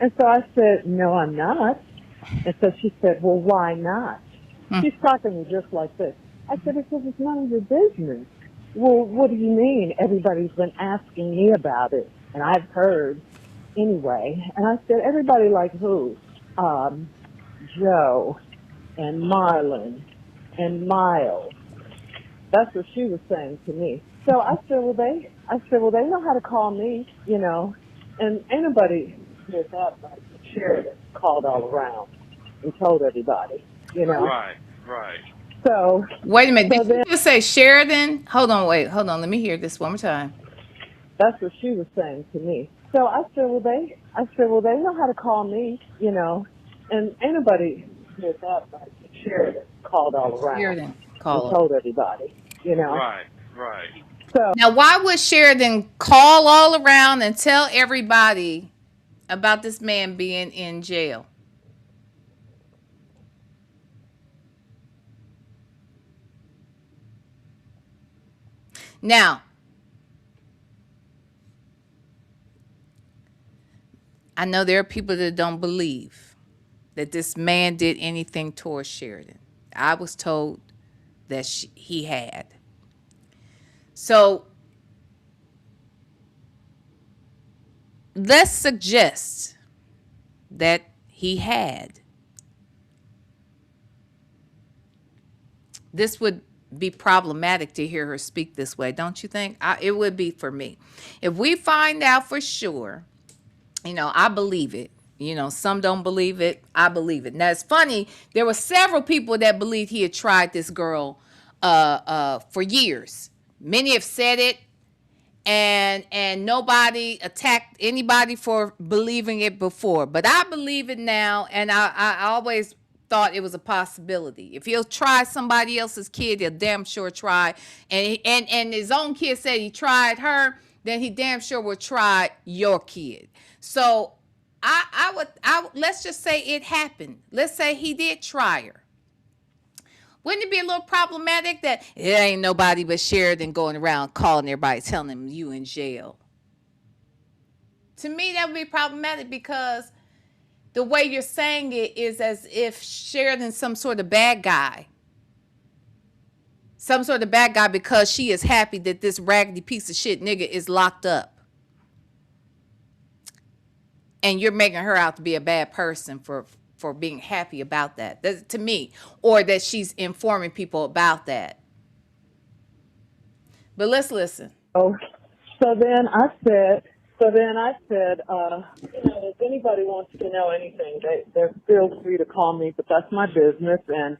And so I said, no, I'm not. And so she said, well, why not? She's talking to me just like this. I said, because it's none of your business. Well, what do you mean? Everybody's been asking me about it. And I've heard anyway. And I said, everybody like who? Joe and Marlon and Miles. That's what she was saying to me. So I said, well, they know how to call me, you know. And anybody with that, like Sheridan, called all around and told everybody, you know. Right. So Wait a minute. So Did you just say Sheridan? Hold on. Let me hear this one more time. that's what she was saying to me. So I said, well, they know how to call me, you know. And anybody with that, like Sheridan, called all around Sheridan and call. told everybody, you know. Right. So Now, why would Sheridan call all around and tell everybody about this man being in jail? Now, I know there are people that don't believe that this man did anything towards Sheridan. I was told that he had. So, let's suggest that he had. This would be problematic to hear her speak this way, don't you think? It would be for me. If we find out for sure, you know, I believe it. You know, some don't believe it. I believe it. Now, it's funny. There were several people that believed he had tried this girl for years. Many have said it, and nobody attacked anybody for believing it before. But I believe it now, and I always thought it was a possibility. If he'll try somebody else's kid, he'll damn sure try. And his own kid said he tried her, then he damn sure will try your kid. So I would let's just say it happened. Let's say he did try her. Wouldn't it be a little problematic that it ain't nobody but Sheridan going around calling everybody, telling them you in jail? To me, that would be problematic because the way you're saying it is as if Sheridan's some sort of bad guy. Some sort of bad guy because she is happy that this raggedy piece of shit nigga is locked up. And you're making her out to be a bad person for being happy about that. That's to me. Or that she's informing people about that. But let's listen. then I said, So then I said, if anybody wants to know anything, they feel free to call me, but that's my business, and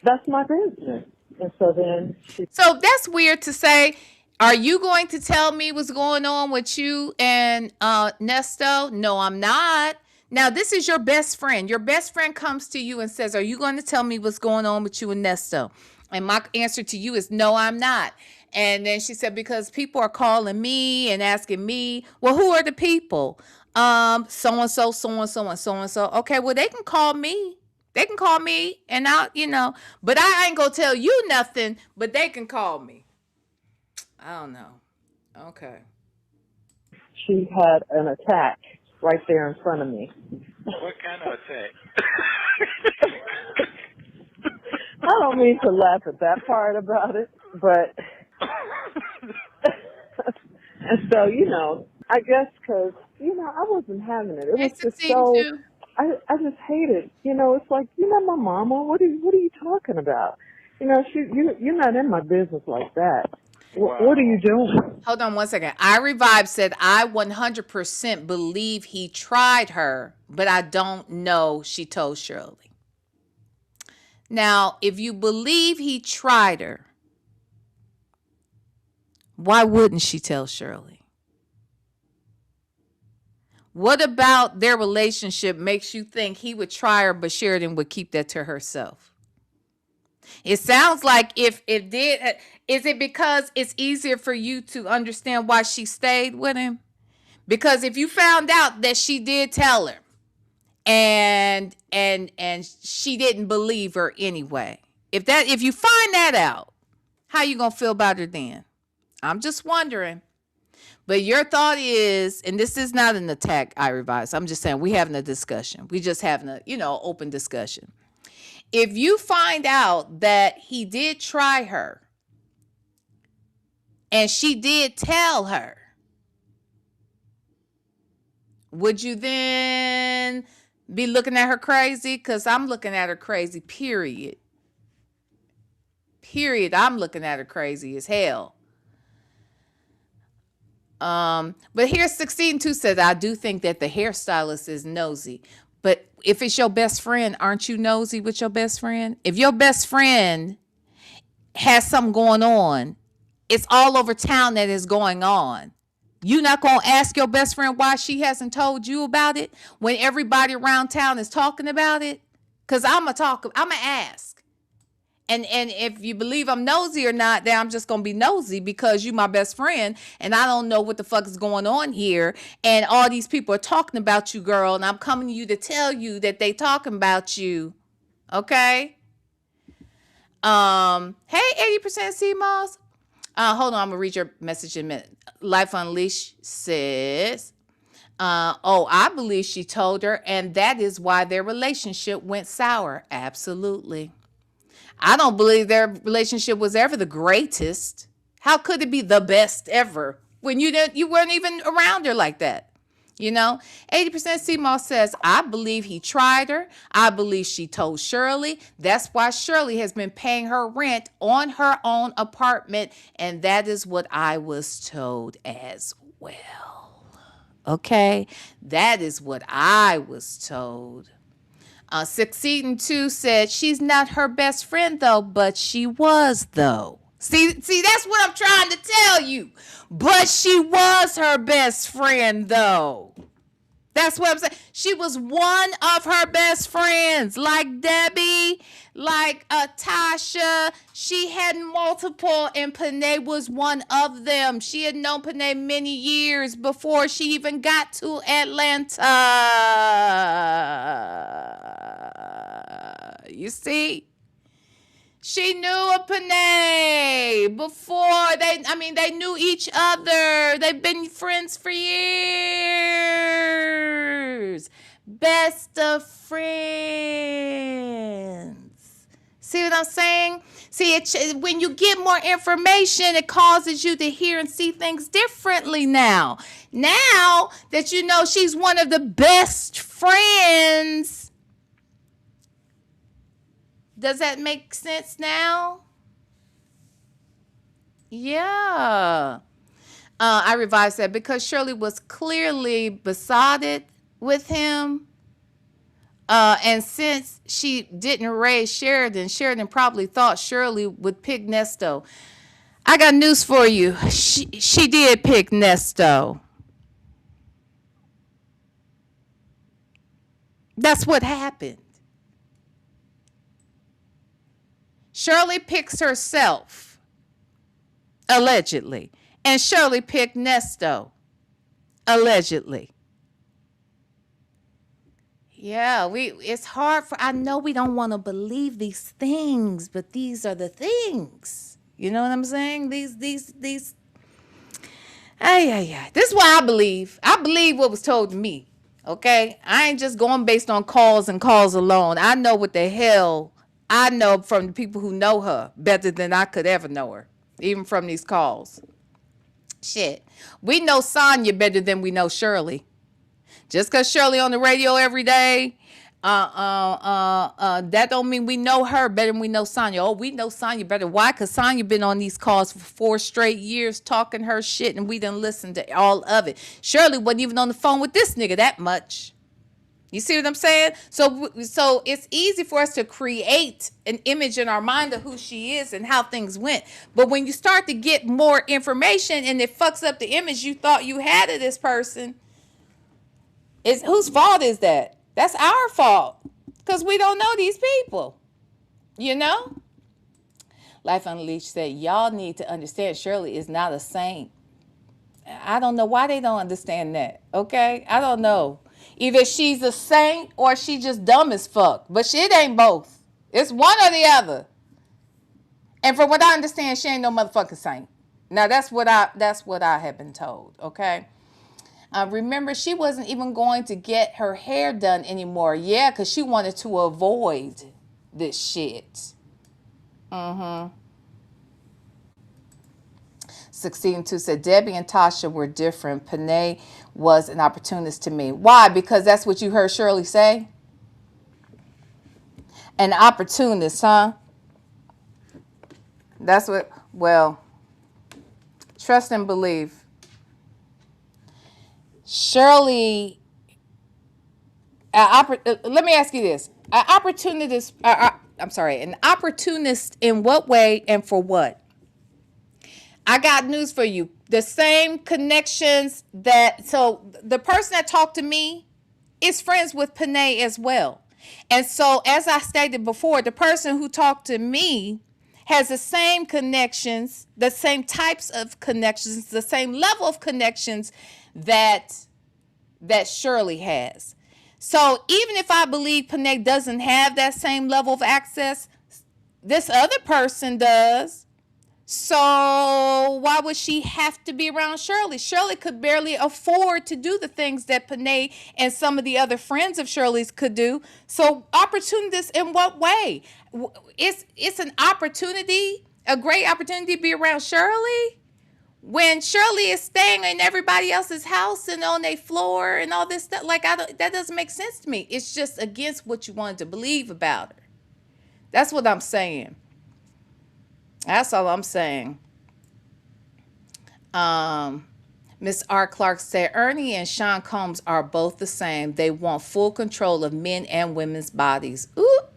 that's my business. And so then So that's weird to say. Are you going to tell me what's going on with you and Nesto? No, I'm not. Now, this is your best friend. Your best friend comes to you and says, are you going to tell me what's going on with you and Nesto? And my answer to you is, no, I'm not. And then she said, because people are calling me and asking me, well, who are the people? So-and-so, so-and-so, and so-and-so. Okay, well, they can call me. They can call me and but I ain't going to tell you nothing, but they can call me. I don't know. Okay. she had an attack right there in front of me. What kind of attack? I don't mean to laugh at that part about it, but and so I guess because I wasn't having it. It was just so. I just hate it. It's like my mama. What are you talking about? You're not in my business like that. Wow. What are you doing? Hold on one second. I Revive said, I 100% believe he tried her, but I don't know she told Shirley. Now, if you believe he tried her, why wouldn't she tell Shirley? What about their relationship makes you think he would try her, but Sheridan would keep that to herself? It sounds like if it did, is it because it's easier for you to understand why she stayed with him? Because if you found out that she did tell her and she didn't believe her anyway, if you find that out, how you gonna feel about her then? I'm just wondering. But your thought is, and this is not an attack, I Revise. I'm just saying we having a discussion. We just having a open discussion. If you find out that he did try her and she did tell her, would you then be looking at her crazy? Because I'm looking at her crazy, period. Period. I'm looking at her crazy as hell. But here 16-2 says, I do think that the hairstylist is nosy. But if it's your best friend, aren't you nosy with your best friend? If your best friend has something going on, it's all over town that is going on. You not going to ask your best friend why she hasn't told you about it when everybody around town is talking about it? Because I'm going to ask. And if you believe I'm nosy or not, then I'm just going to be nosy because you my best friend and I don't know what the fuck is going on here. And all these people are talking about you, girl. And I'm coming to you to tell you that they talking about you. Okay? Hey, 80% CMOS. Hold on, I'm going to read your message in a minute. Life Unleashed says, I believe she told her, and that is why their relationship went sour. Absolutely. I don't believe their relationship was ever the greatest. How could it be the best ever when you weren't even around her like that? 80% CMOS says, I believe he tried her. I believe she told Shirley. That's why Shirley has been paying her rent on her own apartment. And that is what I was told as well. Okay? That is what I was told. Succeeding 2 said, she's not her best friend, though, but she was, though. See, that's what I'm trying to tell you. But she was her best friend, though. That's what I'm saying. She was one of her best friends, like Debbie, like Tasha. She had multiple, and Panay was one of them. She had known Panay many years before she even got to Atlanta. You see? She knew of Panay before they knew each other. They've been friends for years. Best of friends. See what I'm saying? See, when you get more information, it causes you to hear and see things differently now. Now that you know she's one of the best friends, does that make sense now? Yeah. I revised that because Shirley was clearly besotted with him. And since she didn't raise Sheridan probably thought Shirley would pick Nesto. I got news for you. She did pick Nesto. That's what happened. Shirley picks herself, allegedly, and Shirley picked Nesto, allegedly. Yeah, it's hard for, I know we don't want to believe these things, but these are the things. You know what I'm saying? These This is what I believe. I believe what was told to me. Okay? I ain't just going based on calls and calls alone. I know what the hell I know from the people who know her better than I could ever know her, even from these calls. Shit. We know Sonya better than we know Shirley. Just because Shirley on the radio every day, that don't mean we know her better than we know Sonya. Oh, we know Sonya better. Why? Because Sonya been on these calls for 4 straight years talking her shit, and we done listened to all of it. Shirley wasn't even on the phone with this nigga that much. You see what I'm saying? So it's easy for us to create an image in our mind of who she is and how things went. But when you start to get more information and it fucks up the image you thought you had of this person, whose fault is that? That's our fault, because we don't know these people, you know? Life Unleashed said, y'all need to understand Shirley is not a saint. I don't know why they don't understand that, okay? I don't know. Either she's a saint or she just dumb as fuck, but it ain't both. It's one or the other. And from what I understand, she ain't no motherfucking saint. Now, that's what I have been told, okay? Remember, she wasn't even going to get her hair done anymore. Yeah, because she wanted to avoid this shit. 16-2 said, Debbie and Tasha were different. Panay was an opportunist to me. Why? Because that's what you heard Shirley say? An opportunist, huh? That's what, well, trust and believe. Shirley, let me ask you this. An opportunist in what way and for what? I got news for you. The same connections so the person that talked to me is friends with Panay as well. And so, as I stated before, the person who talked to me has the same connections, the same types of connections, the same level of connections that Shirley has. So even if I believe Panay doesn't have that same level of access, this other person does. So why would she have to be around Shirley? Shirley could barely afford to do the things that Panay and some of the other friends of Shirley's could do. So opportunities in what way? It's an opportunity, a great opportunity to be around Shirley when Shirley is staying in everybody else's house and on their floor and all this stuff. Like, that doesn't make sense to me. It's just against what you wanted to believe about her. That's what I'm saying. That's all I'm saying. Miss R. Clark said, Ernie and Sean Combs are both the same. They want full control of men and women's bodies. Oop,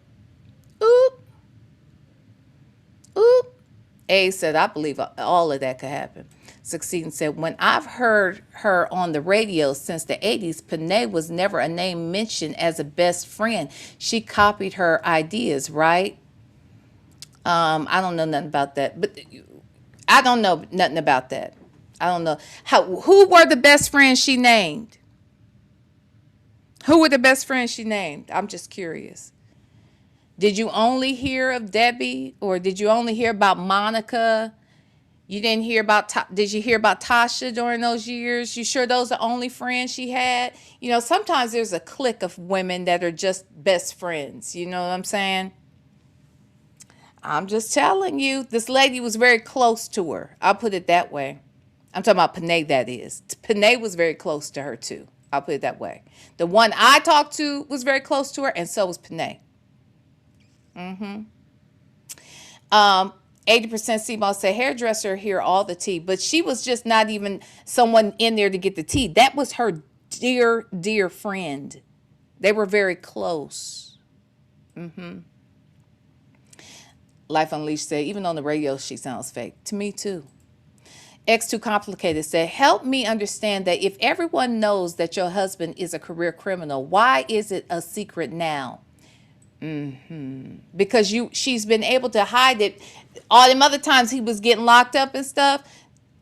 oop, oop. A said, I believe all of that could happen. Succeeding said, when I've heard her on the radio since the 80s, Panay was never a name mentioned as a best friend. She copied her ideas, right? I don't know nothing about that, but I don't know nothing about that. I don't know who were the best friends she named. Who were the best friends she named? I'm just curious. Did you only hear of Debbie, or did you only hear about Monica? You didn't hear about, did you hear about Tasha during those years? You sure those are the only friends she had? You know, sometimes there's a clique of women that are just best friends. You know what I'm saying? I'm just telling you, this lady was very close to her. I'll put it that way. I'm talking about Panay, that is. Panay was very close to her, too. I'll put it that way. The one I talked to was very close to her, and so was Panay. 80% CMO said hairdresser hear all the tea, but she was just not even someone in there to get the tea. That was her dear, dear friend. They were very close. Life Unleashed said, even on the radio, she sounds fake. To me, too. X2 Complicated said, help me understand that if everyone knows that your husband is a career criminal, why is it a secret now? Because she's been able to hide it. All them other times he was getting locked up and stuff,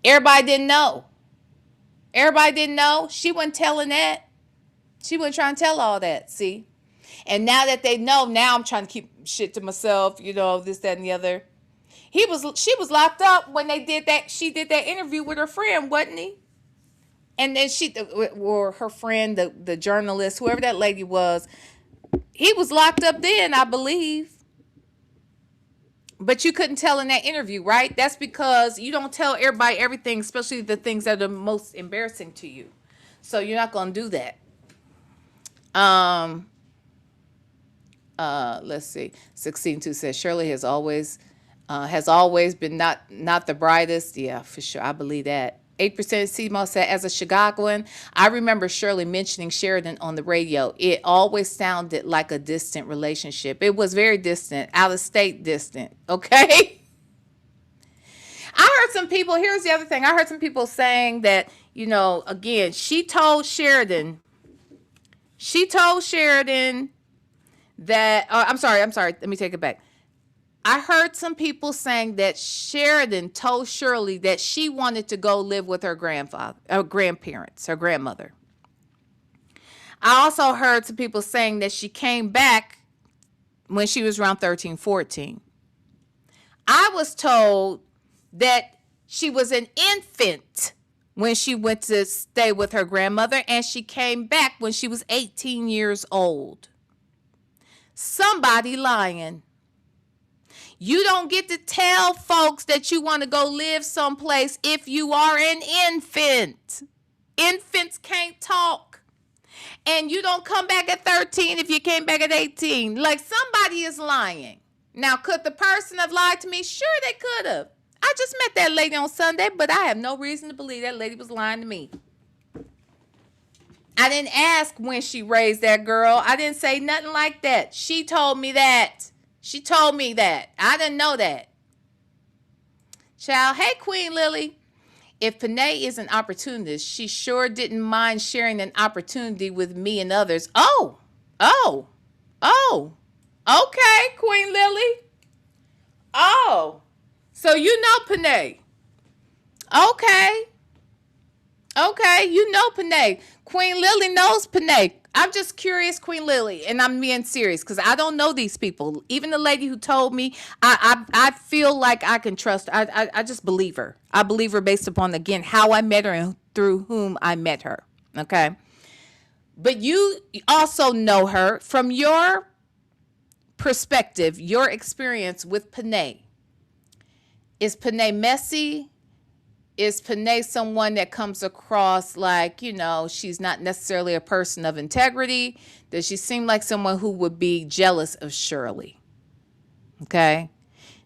everybody didn't know. Everybody didn't know. She wasn't telling that. She wasn't trying to tell all that, see? And now that they know, now I'm trying to keep shit to myself, this, that, and the other. She was locked up when they did that. She did that interview with her friend, wasn't he? And then or her friend, the journalist, whoever that lady was, he was locked up then, I believe. But you couldn't tell in that interview, right? That's because you don't tell everybody everything, especially the things that are most embarrassing to you. So you're not going to do that. Let's see. 16-2 says Shirley has always been not the brightest. Yeah, for sure. I believe that. 8% CMO said, as a Chicagoan, I remember Shirley mentioning Sheridan on the radio. It always sounded like a distant relationship. It was very distant, out of state distant. Okay. I heard some people, here's the other thing. I heard some people saying that, again, she told Sheridan that, I'm sorry. Let me take it back. I heard some people saying that Sheridan told Shirley that she wanted to go live with her grandparents, her grandmother. I also heard some people saying that she came back when she was around 13, 14. I was told that she was an infant when she went to stay with her grandmother, and she came back when she was 18 years old. Somebody lying. You don't get to tell folks that you want to go live someplace if you are an infant. Infants can't talk. And you don't come back at 13 if you came back at 18. Like, somebody is lying. Now, could the person have lied to me? Sure, they could have. I just met that lady on Sunday, but I have no reason to believe that lady was lying to me. I didn't ask when she raised that girl. I didn't say nothing like that. She told me that. She told me that. I didn't know that. Child, hey, Queen Lily. If Panay is an opportunist, she sure didn't mind sharing an opportunity with me and others. Oh, okay, Queen Lily. Oh, so you know Panay. Okay, you know Panay. Queen Lily knows Panay. I'm just curious, Queen Lily, and I'm being serious because I don't know these people. Even the lady who told me, I feel like I can trust. I just believe her. I believe her based upon, again, how I met her and through whom I met her. Okay. But you also know her from your perspective, your experience with Panay. Is Panay messy? Is Panay someone that comes across like, she's not necessarily a person of integrity? Does she seem like someone who would be jealous of Shirley? Okay.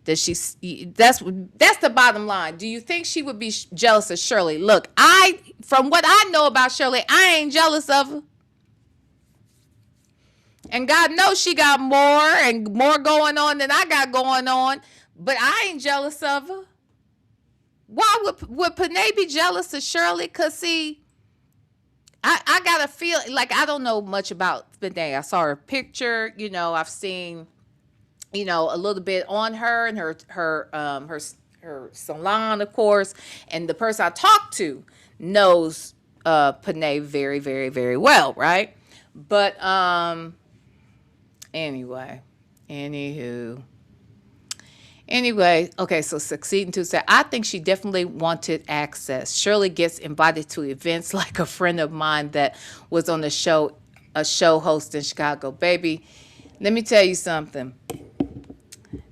That's the bottom line. Do you think she would be jealous of Shirley? Look, from what I know about Shirley, I ain't jealous of her. And God knows she got more going on than I got going on, but I ain't jealous of her. Why would Panay be jealous of Shirley? Because, see, I got to feel like I don't know much about Panay. I saw her picture. I've seen, a little bit on her and her salon, of course. And the person I talked to knows Panay very, very, very well, right? But anyway, okay, so Succeeding to say, I think she definitely wanted access. Shirley gets invited to events like a friend of mine that was on a show host in Chicago. Baby, let me tell you something.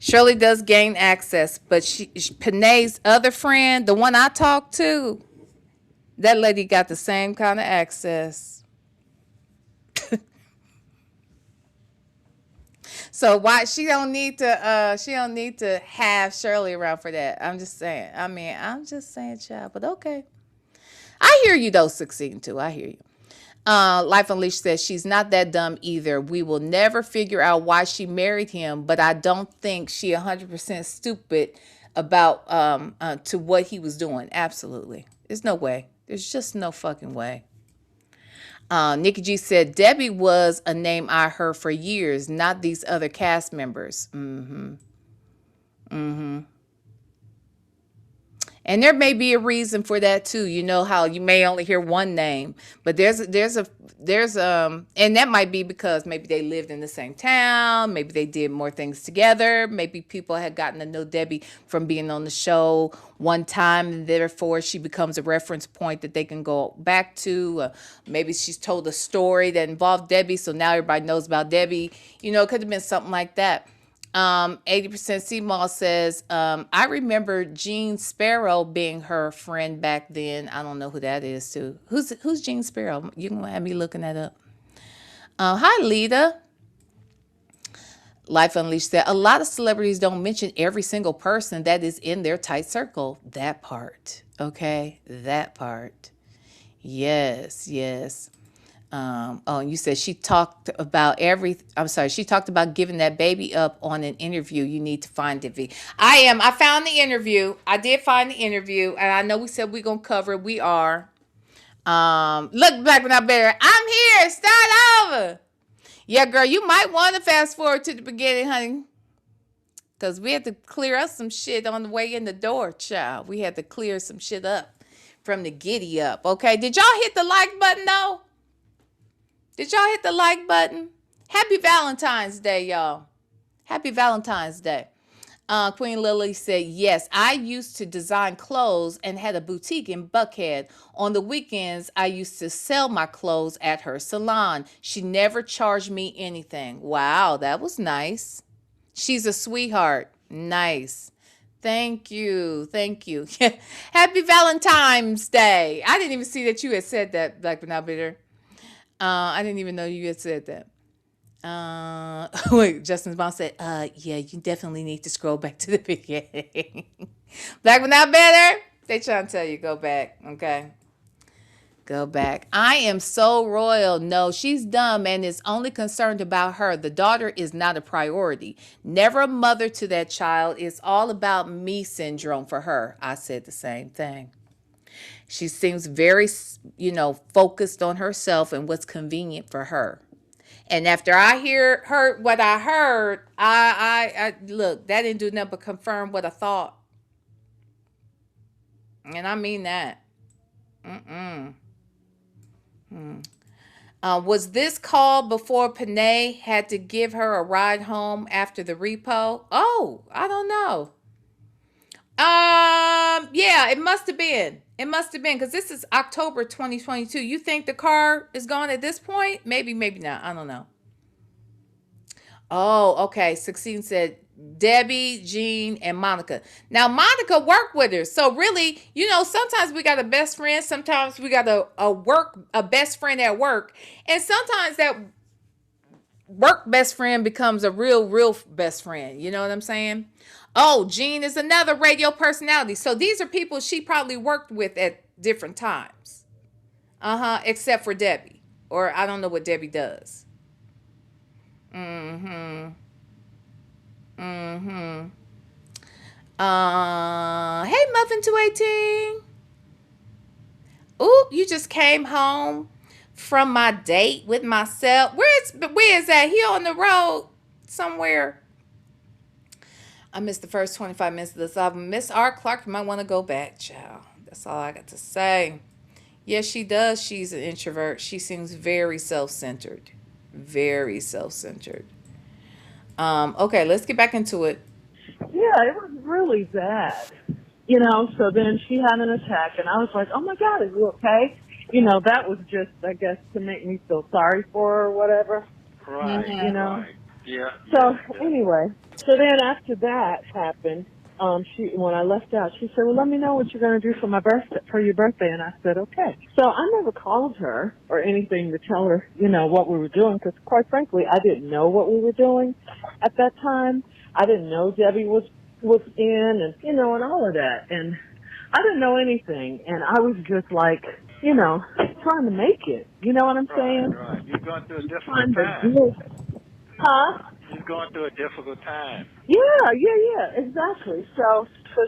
Shirley does gain access, but Panay's other friend, the one I talked to, that lady got the same kind of access. So why she don't need to have Shirley around for that. I'm just saying. I mean, I'm just saying, child. But okay. I hear you though, 16 too. I hear you. Life Unleashed says she's not that dumb either. We will never figure out why she married him, but I don't think she 100% stupid about to what he was doing. Absolutely. There's no way. There's just no fucking way. Nikki G said, Debbie was a name I heard for years, not these other cast members. And there may be a reason for that too. You know how you may only hear one name, but there's and that might be because maybe they lived in the same town, maybe they did more things together, maybe people had gotten to know Debbie from being on the show one time, and therefore she becomes a reference point that they can go back to. Maybe she's told a story that involved Debbie, so now everybody knows about Debbie. You know, it could have been something like that. 80% C-Mall says, I remember Jean Sparrow being her friend back then. I don't know who that is too. Who's Jean Sparrow? You can have me looking that up. Hi, Lita. Life Unleashed said, a lot of celebrities don't mention every single person that is in their tight circle. That part. Okay. That part. Yes. You said she talked about she talked about giving that baby up on an interview. You need to find it. I found the interview. I did find the interview, and I know we said we're going to cover it. We are. Look back when I better. I'm here. Start over. Yeah, girl, you might want to fast forward to the beginning, honey. Because we had to clear up some shit on the way in the door, child. We had to clear some shit up from the giddy up, okay? Did y'all hit the like button, though? Did y'all hit the like button? Happy Valentine's Day, y'all. Happy Valentine's Day. Queen Lily said, yes, I used to design clothes and had a boutique in Buckhead. On the weekends, I used to sell my clothes at her salon. She never charged me anything. Wow, that was nice. She's a sweetheart. Nice. Thank you. Happy Valentine's Day. I didn't even see that you had said that, Black but Not Bitter. I didn't even know you had said that. Wait, Justin's mom said, yeah, you definitely need to scroll back to the beginning. Black but Not Better. They trying to tell you, go back, okay? Go back. I am so royal. No, she's dumb and is only concerned about her. The daughter is not a priority. Never a mother to that child. It's all about me syndrome for her. I said the same thing. She seems very, focused on herself and what's convenient for her. And after I heard what I heard, I look, that didn't do nothing but confirm what I thought. And I mean that. Was this called before Panay had to give her a ride home after the repo? Oh, I don't know. Yeah, it must have been. Because this is October 2022. You think the car is gone at this point? Maybe not. I don't know. Oh, okay. 16 said Debbie, Jean, and Monica. Now, Monica worked with her. So really, sometimes we got a best friend. Sometimes we got a best friend at work. And sometimes that work best friend becomes a real best friend. You know what I'm saying? Oh, Jean is another radio personality. So these are people she probably worked with at different times. Except for Debbie. Or I don't know what Debbie does. Hey, Muffin 218. Ooh, you just came home from my date with myself. Where is that? He on the road somewhere. I missed the first 25 minutes of this album. Miss R. Clark, you might want to go back, child. That's all I got to say. Yes, she does. She's an introvert. She seems very self-centered. Very self-centered. Okay, let's get back into it. Yeah, it was really bad. So then she had an attack, and I was like, oh, my God, is you okay? That was just, I guess, to make me feel sorry for her or whatever. Right, Right. Yeah. So anyway, then after that happened, when I left out, she said, well, let me know what you're going to do for your birthday. And I said, okay. So I never called her or anything to tell her, what we were doing, because quite frankly, I didn't know what we were doing at that time. I didn't know Debbie was in and, and all of that. And I didn't know anything. And I was just like, trying to make it. You know what I'm saying? Right. You're going through a difficult Trying time. to Huh? You're going through a difficult time. Yeah, exactly. So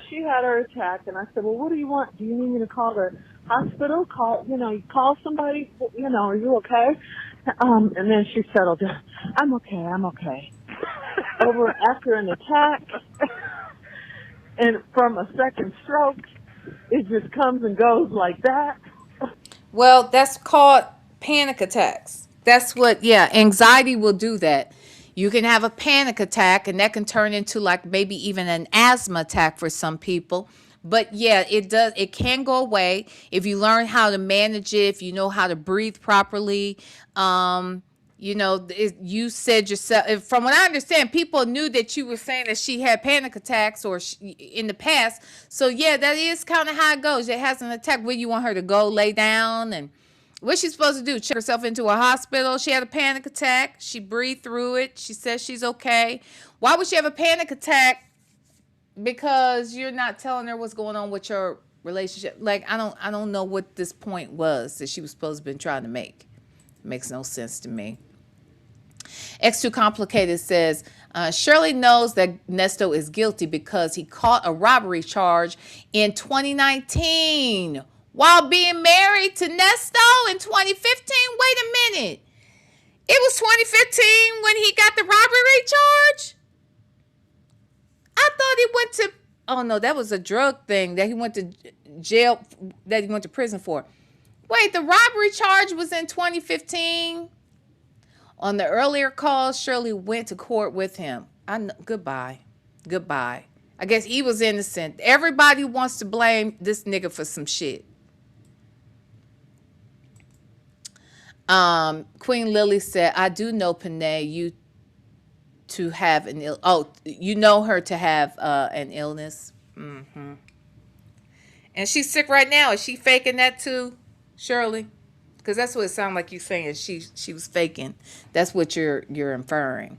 she had her attack, and I said, well, what do you want? Do you need me to call the hospital? You call somebody, are you okay? And then she settled down. I'm okay. After an attack, and from a second stroke, it just comes and goes like that. Well, that's called panic attacks. That's what, anxiety will do that. You can have a panic attack, and that can turn into like maybe even an asthma attack for some people. But yeah, it can go away if you learn how to manage it, if you know how to breathe properly. You said yourself, from what I understand, people knew that you were saying that she had panic attacks in the past. So yeah, that is kind of how it goes. It has an attack. Where you want her to go lay down, and what's she supposed to do? Check herself into a hospital? She had a panic attack. She breathed through it. She says she's okay. Why would she have a panic attack? Because you're not telling her what's going on with your relationship. Like, I don't know what this point was that she was supposed to have been trying to make. It makes no sense to me. X2 Complicated says, Shirley knows that Nesto is guilty because he caught a robbery charge in 2019 while being married to Nesto in 2015. Wait a minute. It was 2015 when he got the robbery charge? I thought he went to, oh no, that was a drug thing that he went to jail, that he went to prison for. Wait, the robbery charge was in 2015? On the earlier calls, Shirley went to court with him. Goodbye. I guess he was innocent. Everybody wants to blame this nigga for some shit. Queen Lily said, I do know Panay, you have you know her to have an illness. Mm-hmm. And she's sick right now. Is she faking that too, Shirley? Because that's what it sounded like you saying. She was faking. That's what you're inferring.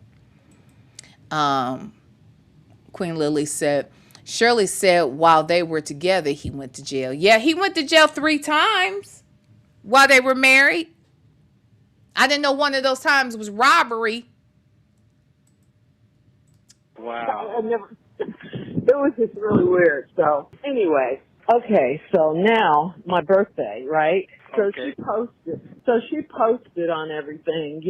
Queen Lily said, Shirley said while they were together, he went to jail. Yeah, he went to jail 3 times while they were married. I didn't know one of those times was robbery. Wow. It was just really weird. So anyway, okay, so now my birthday, right? So okay. She posted on everything,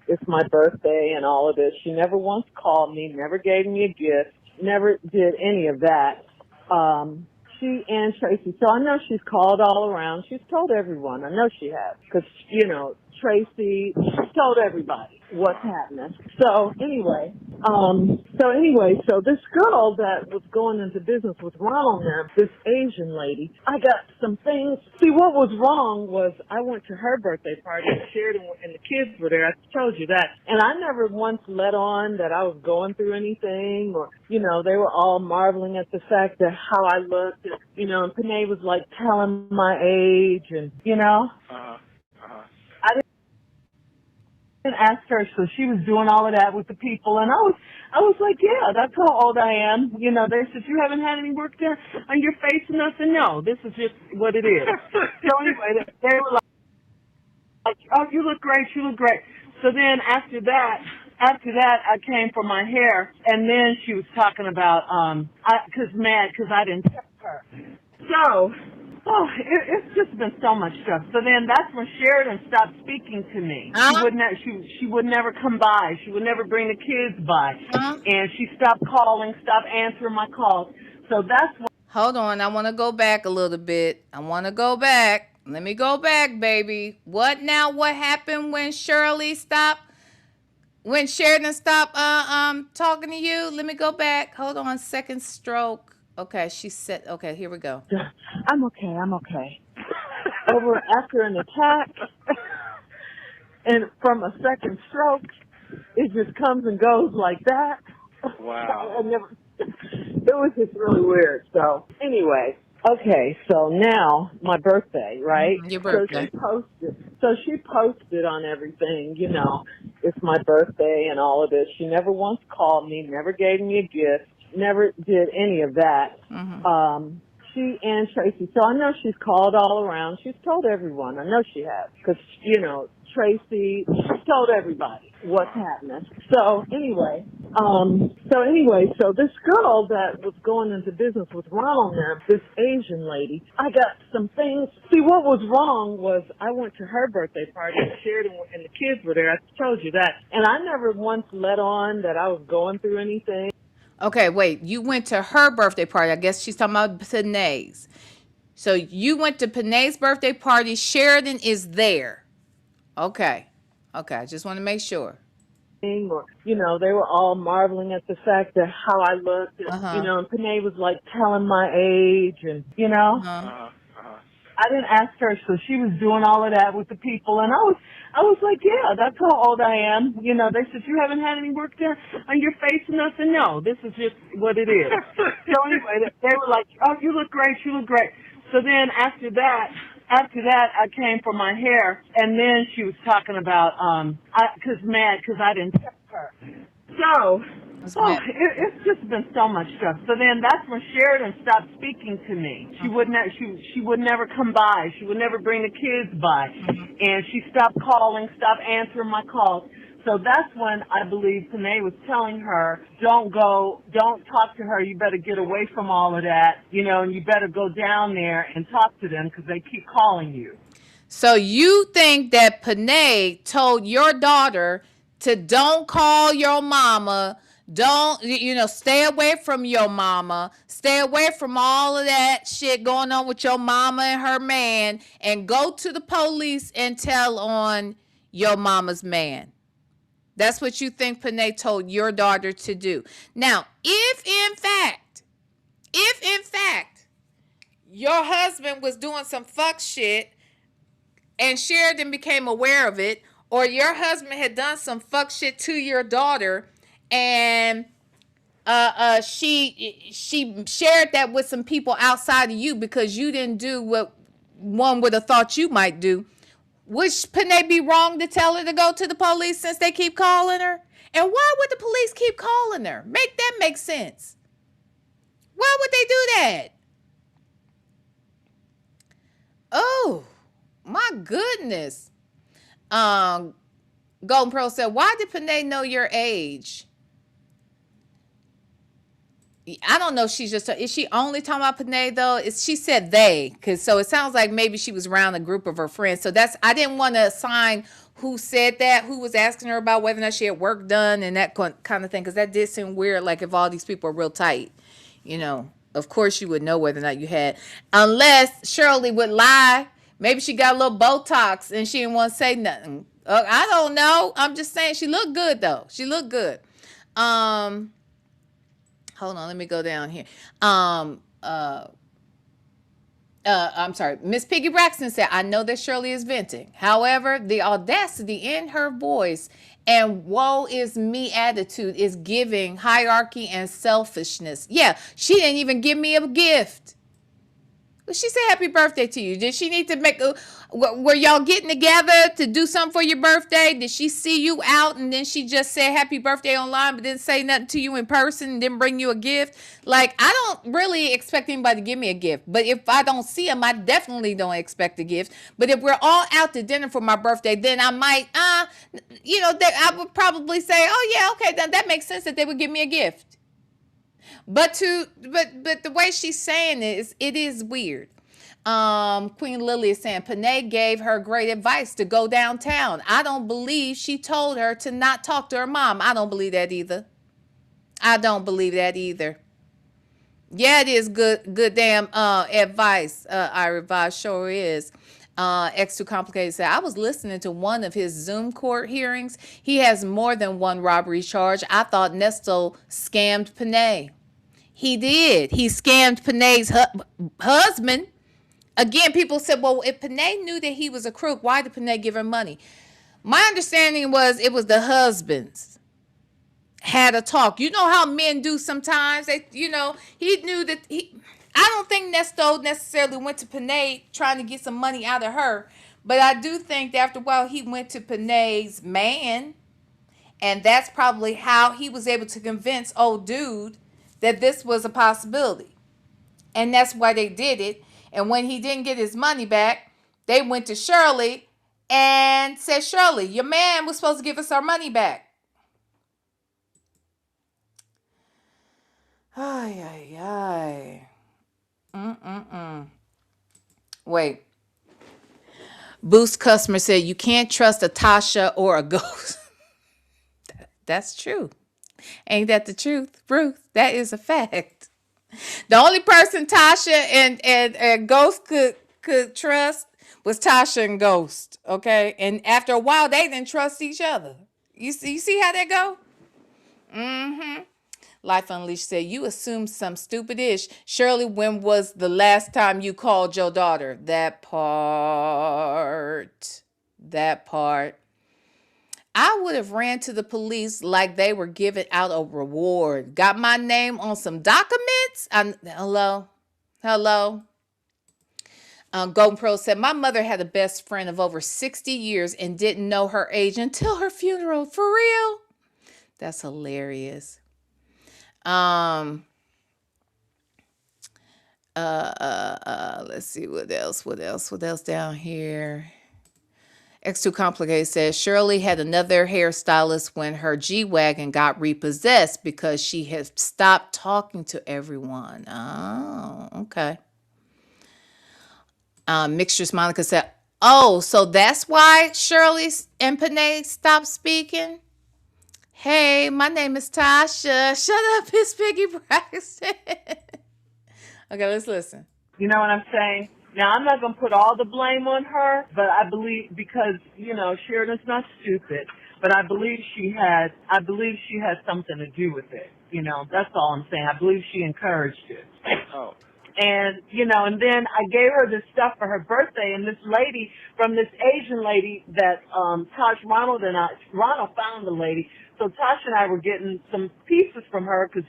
it's my birthday and all of this. She never once called me, never gave me a gift, never did any of that. She and Tracy, so I know she's called all around. She's told everyone. I know she has. Because, Tracy, she's told everybody what's happening. So anyway, so this girl that was going into business with Ronald now, this Asian lady, I got some things. See, what was wrong was I went to her birthday party and Sheridan and the kids were there. I told you that. And I never once let on that I was going through anything or, they were all marveling at the fact that how I looked, and Panay was like telling my age and, I didn't ask her, so she was doing all of that with the people, and I was like, yeah, that's how old I am. They said, you haven't had any work done on your face or nothing? No, this is just what it is. So anyway, they were like, oh, you look great. So then after that, I came for my hair, and then she was talking about, because I didn't tip her. So, it's just been so much stuff. So then that's when Sheridan stopped speaking to me. She would never come by. She would never bring the kids by. And she stopped calling, stopped answering my calls. So that's when. Hold on. I want to go back a little bit. Let me go back, baby. What now? What happened when Shirley stopped? When Sheridan stopped talking to you? Let me go back. Hold on. Second stroke. Okay, she said, okay, here we go. I'm okay. After an attack, and from a second stroke, it just comes and goes like that. Wow. it was just really weird. So anyway, okay, so now my birthday, right? Your birthday. So she posted on everything, you know, it's my birthday and all of this. She never once called me, never gave me a gift, never did any of that. She and Tracy, so I know she's called all around. She's told everyone. I know she has, because, you know, Tracy, she told everybody what's happening. So anyway, so this girl that was going into business with Ronald there, this Asian lady, I got some things. See, what was wrong was I went to her birthday party and Sheridan and the kids were there. I told you that. And I never once let on that I was going through anything. Okay, wait. You went to her birthday party. I guess she's talking about Panay's. So you went to Panay's birthday party. Sheridan is there. Okay. I just want to make sure. Or, you know, they were all marveling at the fact that how I looked. And, you know, and Panay was like telling my age and, you know. I didn't ask her, so she was doing all of that with the people. And I was like, yeah, that's how old I am. You know, they said, you haven't had any work done on your face and nothing? No, this is just what it is. So anyway, they were like, oh, you look great. So then after that, I came for my hair, and then she was talking about, cause I didn't tip her. So, it's just been so much stuff. So then that's when Sheridan stopped speaking to me. She would never come by. She would never bring the kids by. And she stopped calling, stopped answering my calls. So that's when I believe Panay was telling her, don't talk to her. You better get away from all of that, you know, and you better go down there and talk to them because they keep calling you. So you think that Panay told your daughter to don't call your mama, don't, you know, stay away from your mama, stay away from all of that shit going on with your mama and her man, and go to the police and tell on your mama's man. That's what you think Panay told your daughter to do. Now, if in fact, your husband was doing some fuck shit and Sheridan became aware of it, or your husband had done some fuck shit to your daughter and she shared that with some people outside of you because you didn't do what one would have thought you might do, would Panay be wrong to tell her to go to the police since they keep calling her? And why would the police keep calling her? Make that make sense. Why would they do that? Oh, my goodness. Golden Pearl said, why did Panay know your age? I don't know. Is she only talking about Panay though? She said they, so it sounds like maybe she was around a group of her friends. So I didn't want to assign who said that, who was asking her about whether or not she had work done and that kind of thing. Cause that did seem weird. Like if all these people are real tight, you know, of course you would know whether or not you had, unless Shirley would lie. Maybe she got a little Botox and she didn't want to say nothing. I don't know. I'm just saying she looked good though. She looked good. Hold on, let me go down here. I'm sorry. Miss Piggy Braxton said, I know that Shirley is venting. However, the audacity in her voice and woe is me attitude is giving hierarchy and selfishness. Yeah, she didn't even give me a gift. She said happy birthday to you. Did she need to were y'all getting together to do something for your birthday? Did she see you out and then she just said happy birthday online but didn't say nothing to you in person and didn't bring you a gift? Like, I don't really expect anybody to give me a gift. But if I don't see them, I definitely don't expect a gift. But if we're all out to dinner for my birthday, then I might, I would probably say, oh yeah, okay, then that makes sense that they would give me a gift. But the way she's saying it is weird. Queen Lily is saying Panay gave her great advice to go downtown. I don't believe she told her to not talk to her mom. I don't believe that either. Yeah, it is good damn advice. Ira Voss sure is. X2 Complicated said, I was listening to one of his Zoom court hearings. He has more than one robbery charge. I thought Nesto scammed Panay. He did. He scammed Panay's husband. Again, people said, well, if Panay knew that he was a crook, why did Panay give her money? My understanding was it was the husband's. had a talk. You know how men do sometimes. They, he knew that I don't think Nesto necessarily went to Panay trying to get some money out of her, but I do think that after a while he went to Panay's man, and that's probably how he was able to convince old dude that this was a possibility, and that's why they did it. And when he didn't get his money back, they went to Shirley and said, Shirley, your man was supposed to give us our money back. Ay, ay, ay. Wait. Boost customer said you can't trust a Tasha or a ghost. That's true. Ain't that the truth, Ruth? That is a fact. The only person Tasha and Ghost could trust was Tasha and Ghost. Okay, and after a while they didn't trust each other. You see how that go? Life Unleashed said, you assume some stupid ish. Shirley, when was the last time you called your daughter? That part. I would have ran to the police like they were giving out a reward. Got my name on some documents? Hello? Golden Pro said, my mother had a best friend of over 60 years and didn't know her age until her funeral. For real? That's hilarious. Let's see what else down here. X2 Complicated says Shirley had another hairstylist when her G-Wagon got repossessed because she had stopped talking to everyone. Oh, okay. Mistress Monica said, oh, so that's why Shirley and Panay stopped speaking? Hey, my name is Tasha. Shut up, it's Piggy Braxton. Okay, let's listen. You know what I'm saying? Now, I'm not going to put all the blame on her, but I believe because, Sheridan's not stupid, but I believe she had something to do with it. That's all I'm saying. I believe she encouraged it. Oh. And, and then I gave her this stuff for her birthday, and this lady, from this Asian lady that Ronald found the lady. So Tasha and I were getting some pieces from her because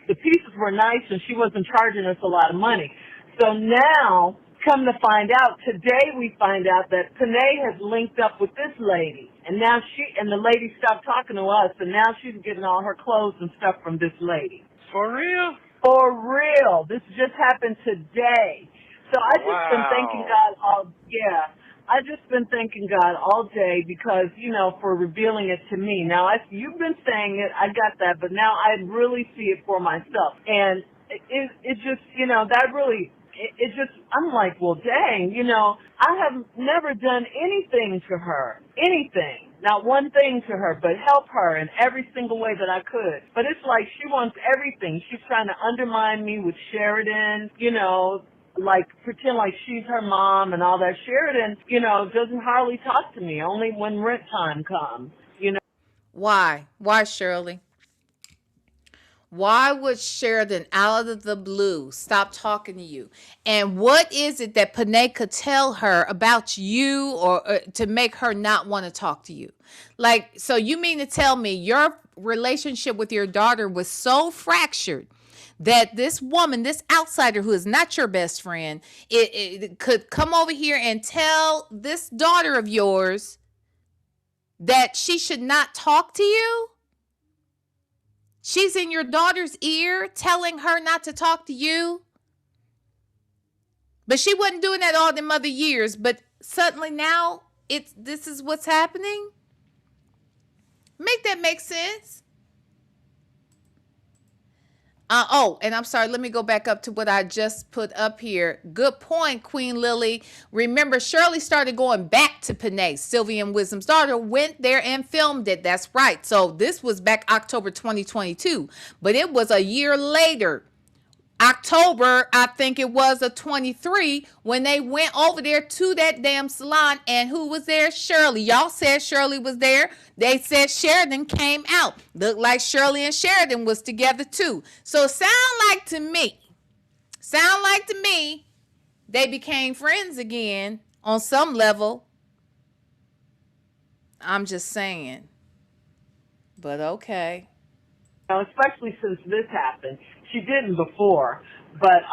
the pieces were nice and she wasn't charging us a lot of money. So now, come to find out, today we find out that Panay has linked up with this lady. And now the lady stopped talking to us, and now she's getting all her clothes and stuff from this lady. For real? For real. This just happened today. So I just been thanking God I just been thanking God all day because, for revealing it to me. Now, you've been saying it, I got that, but now I really see it for myself. And it just, that really, I'm like, well, dang, I have never done anything to her. Anything. Not one thing to her, but help her in every single way that I could. But it's like she wants everything. She's trying to undermine me with Sheridan, like pretend like she's her mom and all that. Sheridan, doesn't hardly talk to me, only when rent time comes, Why? Why, Shirley? Why would Sheridan out of the blue stop talking to you? And what is it that Panay could tell her about you or to make her not want to talk to you? Like, so you mean to tell me your relationship with your daughter was so fractured that this woman, this outsider who is not your best friend, it could come over here and tell this daughter of yours that she should not talk to you? She's in your daughter's ear telling her not to talk to you? But she wasn't doing that all them other years, but suddenly now this is what's happening? Make that make sense? And I'm sorry, let me go back up to what I just put up here. Good point, Queen Lily. Remember, Shirley started going back to Panay. Sylvia and Wisdom's daughter went there and filmed it. That's right. So this was back October 2022. But it was a year later, October, I think it was, of 23, when they went over there to that damn salon. And who was there? Shirley. Y'all said Shirley was there. They said Sheridan came out. Looked like Shirley and Sheridan was together too. So sound like to me, they became friends again on some level. I'm just saying. But okay. especially since this happened. She didn't before, but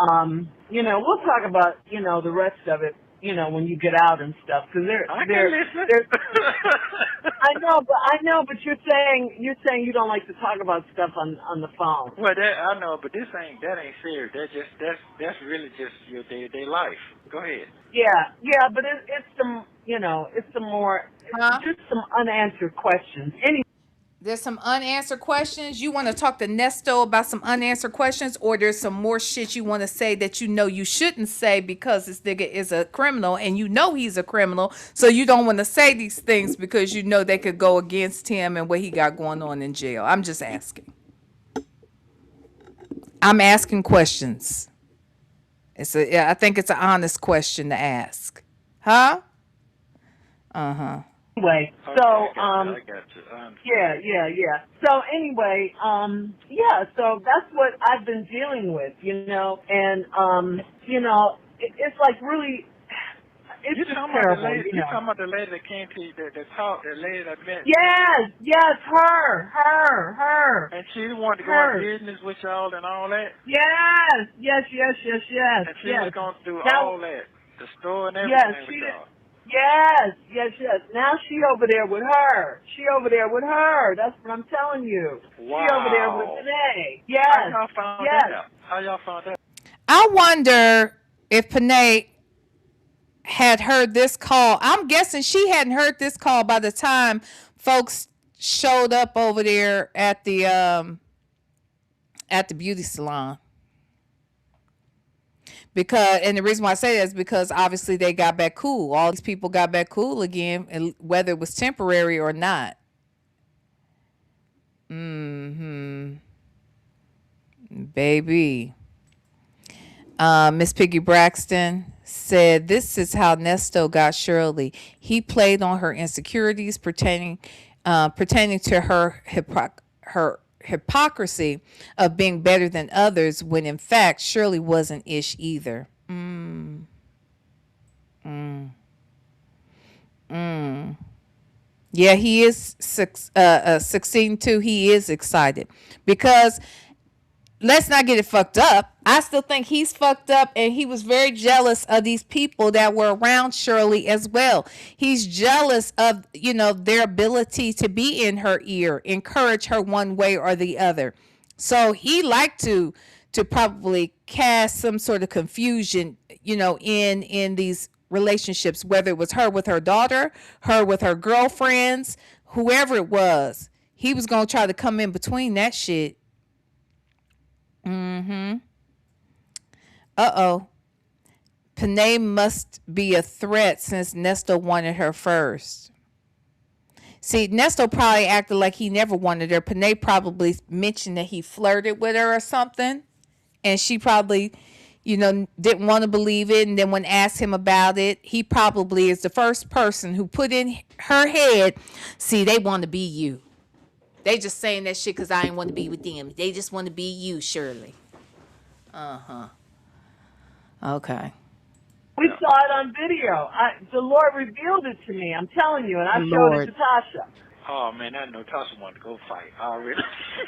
we'll talk about the rest of it. When you get out and stuff, because I can listen. I know, but you're saying you don't like to talk about stuff on the phone. Well, I know, but that ain't serious. That's really just your day life. Go ahead. Yeah, but it's some more just some unanswered questions. There's some unanswered questions. You want to talk to Nesto about some unanswered questions, or there's some more shit you want to say that you shouldn't say because this nigga is a criminal and he's a criminal, so you don't want to say these things because they could go against him and what he got going on in jail. I'm just asking. I'm asking questions. I think it's an honest question to ask. Huh? Uh-huh. Anyway, so I got you. yeah. So anyway, so that's what I've been dealing with, and it's like really, it's just terrible. You talking about the lady that came to you, the lady that met? Yes, her. And she wanted to go on business with y'all and all that. Yes. And she was going to do all that, the store and everything with y'all. Yes. Now she over there with her. That's what I'm telling you. Wow. She over there with Panay. Yes. How y'all found that? I wonder if Panay had heard this call. I'm guessing she hadn't heard this call by the time folks showed up over there at the beauty salon. And the reason why I say that is because obviously they got back cool. All these people got back cool again, and whether it was temporary or not. Baby. Miss Piggy Braxton said, this is how Nesto got Shirley. He played on her insecurities pertaining to her hypocrisy of being better than others, when in fact Shirley wasn't ish either. Yeah, he is succeeding too. He is excited because let's not get it fucked up. I still think he's fucked up, and he was very jealous of these people that were around Shirley as well. He's jealous of, their ability to be in her ear, encourage her one way or the other. So he liked to probably cast some sort of confusion, in these relationships, whether it was her with her daughter, her with her girlfriends, whoever it was. He was going to try to come in between that shit. Panay must be a threat since Nesto wanted her first. See, Nesto probably acted like he never wanted her. Panay probably mentioned that he flirted with her or something, and she probably, didn't want to believe it. And then when asked him about it, he probably is the first person who put in her head, see, they want to be you. They just saying that shit because I ain't want to be with them. They just want to be you, Shirley. Okay. We saw it on video. The Lord revealed it to me. I'm telling you, and I showed it to Tasha. Oh man, I know Tasha wanted to go fight already.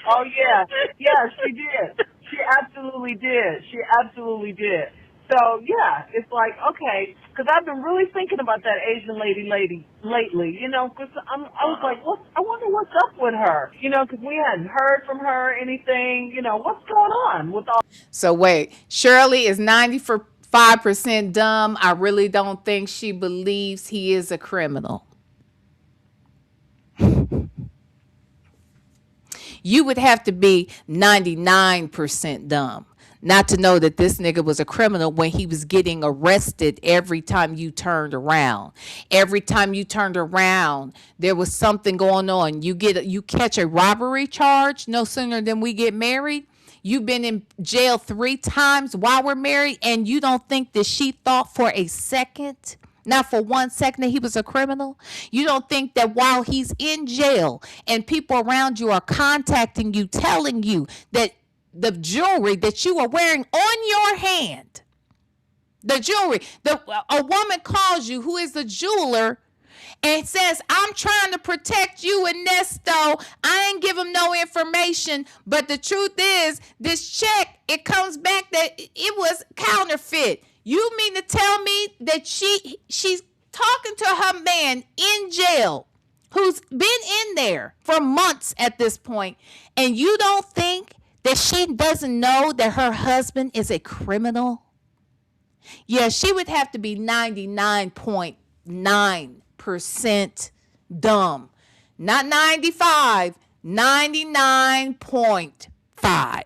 Oh yeah, she did. She absolutely did. So yeah, it's like okay, because I've been really thinking about that Asian lady lately. Because I was like, I wonder what's up with her. Because we hadn't heard from her anything. What's going on with all? So wait, Shirley is 95% dumb. I really don't think she believes he is a criminal. You would have to be 99% dumb not to know that this nigga was a criminal when he was getting arrested every time you turned around. Every time you turned around, there was something going on. You catch a robbery charge no sooner than we get married. You've been in jail 3 times while we're married, and you don't think that she thought for a second, not for 1 second, that he was a criminal? You don't think that while he's in jail and people around you are contacting you, telling you that the jewelry that you are wearing on your hand, a woman calls you who is a jeweler and says, I'm trying to protect you and Nesto. I ain't give him no information. But the truth is, this check, it comes back that it was counterfeit. You mean to tell me that she's talking to her man in jail who's been in there for months at this point, and you don't think that she doesn't know that her husband is a criminal? Yeah, she would have to be 99.9% dumb. Not 95, 99.5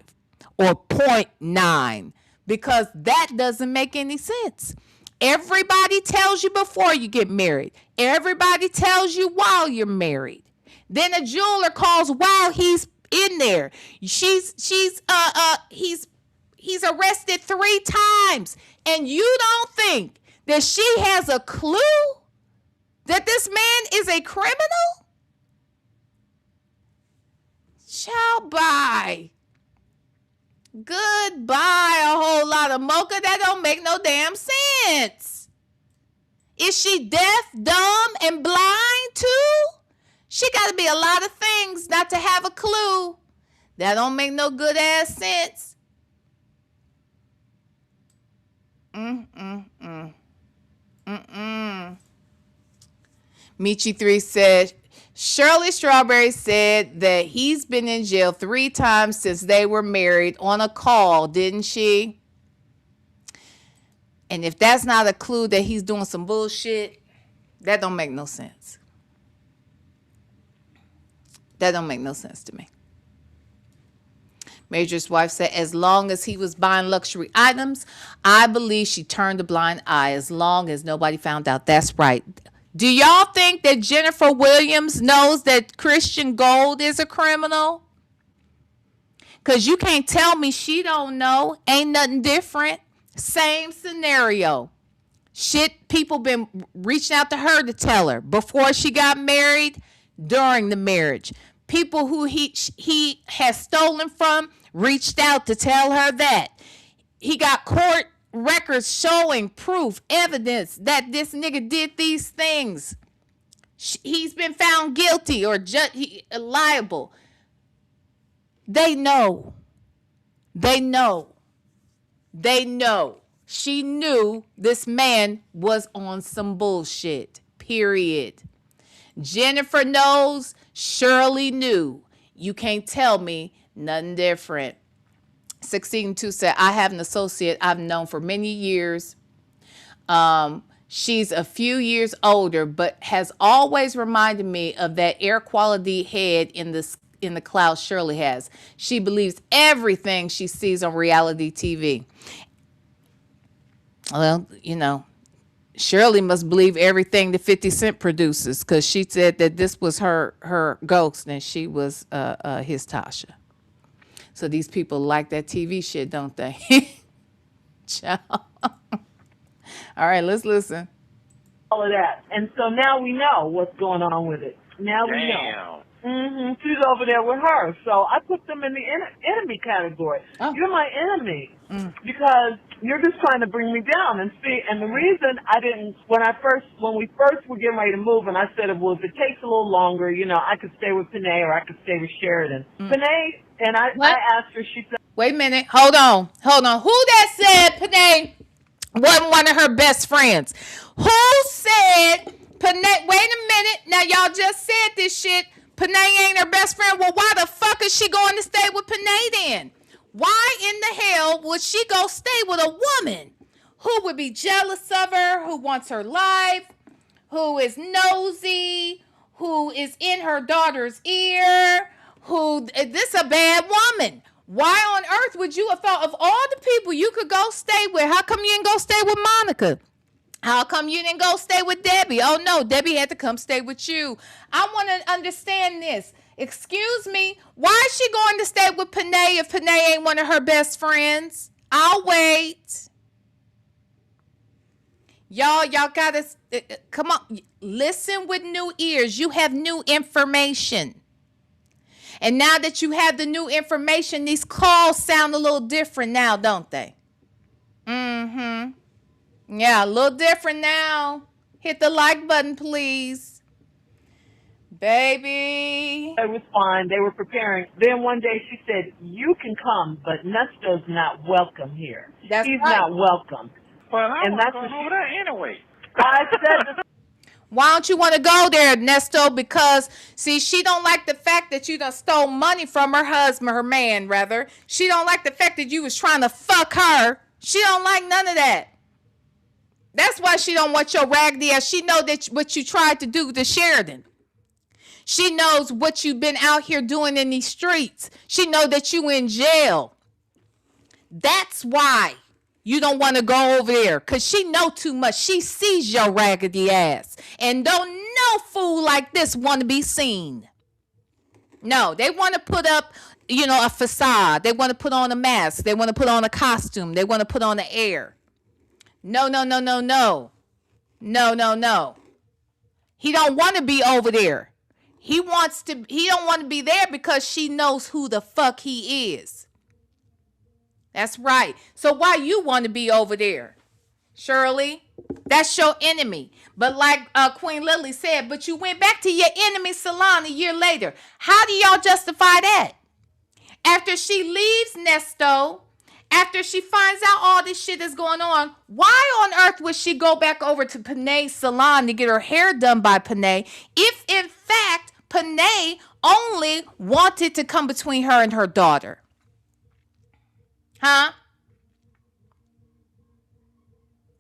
or 0.9, because that doesn't make any sense. Everybody tells you before you get married. Everybody tells you while you're married. Then a jeweler calls while he's in there. He's arrested 3 times. And you don't think that she has a clue that this man is a criminal? Ciao, bye. Goodbye, a whole lot of mocha. That don't make no damn sense. Is she deaf, dumb, and blind too? She got to be a lot of things not to have a clue. That don't make no good ass sense. Michi3 said, Shirley Strawberry said that he's been in jail 3 times since they were married on a call, didn't she? And if that's not a clue that he's doing some bullshit, that don't make no sense. That don't make no sense to me. Major's wife said, as long as he was buying luxury items, I believe she turned a blind eye as long as nobody found out. That's right. Do y'all think that Jennifer Williams knows that Christian Gold is a criminal? Because you can't tell me she don't know. Ain't nothing different. Same scenario. Shit, people been reaching out to her to tell her before she got married, during the marriage. People who he has stolen from reached out to tell her that. He got court records showing proof, evidence that this nigga did these things. He's been found guilty or liable. They know. They know. They know. She knew this man was on some bullshit. Period. Jennifer knows. Shirley knew. You can't tell me nothing different. 16-2 said, I have an associate I've known for many years. She's a few years older, but has always reminded me of that air quality head in the cloud Shirley has. She believes everything she sees on reality TV. Well, you know, Shirley must believe everything that 50 Cent produces, because she said that this was her ghost and she was his Tasha. So these people like that TV shit, don't they? Ciao. All right, let's listen. All of that. And so now we know what's going on with it. Now we know. She's over there with her. So I put them in the enemy category. Oh. You're my enemy because you're just trying to bring me down. And see, and the reason I didn't, when we first were getting ready to move, and I said, well, if it takes a little longer, you know, I could stay with Panay or I could stay with Sheridan. Panay, and I asked her, she said, wait a minute. Hold on. Who that said Panay wasn't one of her best friends? Who said Panay? Wait a minute. Now, y'all just said this shit. Panay ain't her best friend. Well, why the fuck is she going to stay with Panay then? Why in the hell would she go stay with a woman who would be jealous of her, who wants her life, who is nosy, who is in her daughter's ear, this a bad woman? Why on earth would you have thought of all the people you could go stay with? How come you didn't go stay with Monica? How come you didn't go stay with Debbie? Oh, no, Debbie had to come stay with you. I want to understand this. Excuse me, why is she going to stay with Panay if Panay ain't one of her best friends? I'll wait. Y'all got to, come on, listen with new ears. You have new information. And now that you have the new information, these calls sound a little different now, don't they? Yeah, a little different now. Hit the like button, please. Baby. It was fine. They were preparing. Then one day she said, "You can come, but Nesto's not welcome here. That's He's right. not welcome." Well, I And was that's going what over there anyway. I said. Why don't you want to go there, Nesto? Because, see, she don't like the fact that you done stole money from her husband, her man, rather. She don't like the fact that you was trying to fuck her. She don't like none of that. That's why she don't want your raggedy ass. She know that what you tried to do to Sheridan. She knows what you've been out here doing in these streets. She know that you in jail. That's why you don't want to go over there, because she know too much. She sees your raggedy ass. And don't no fool like this want to be seen. No, they want to put up, a facade. They want to put on a mask. They want to put on a costume. They want to put on the air. No, no, no, no, no. No, no, no. He don't want to be over there. He don't want to be there because she knows who the fuck he is. That's right. So why you want to be over there, Shirley? That's your enemy. But like Queen Lily said, but you went back to your enemy's salon a year later. How do y'all justify that? After she leaves Nesto, after she finds out all this shit is going on, why on earth would she go back over to Panay's salon to get her hair done by Panay if in fact Panay only wanted to come between her and her daughter? Huh?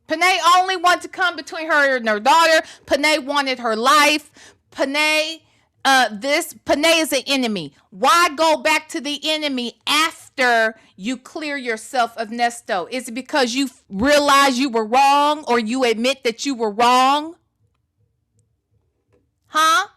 Panay only wanted to come between her and her daughter. Panay wanted her life. Panay is an enemy. Why go back to the enemy after you clear yourself of Nesto? Is it because you realize you were wrong, or you admit that you were wrong? Huh?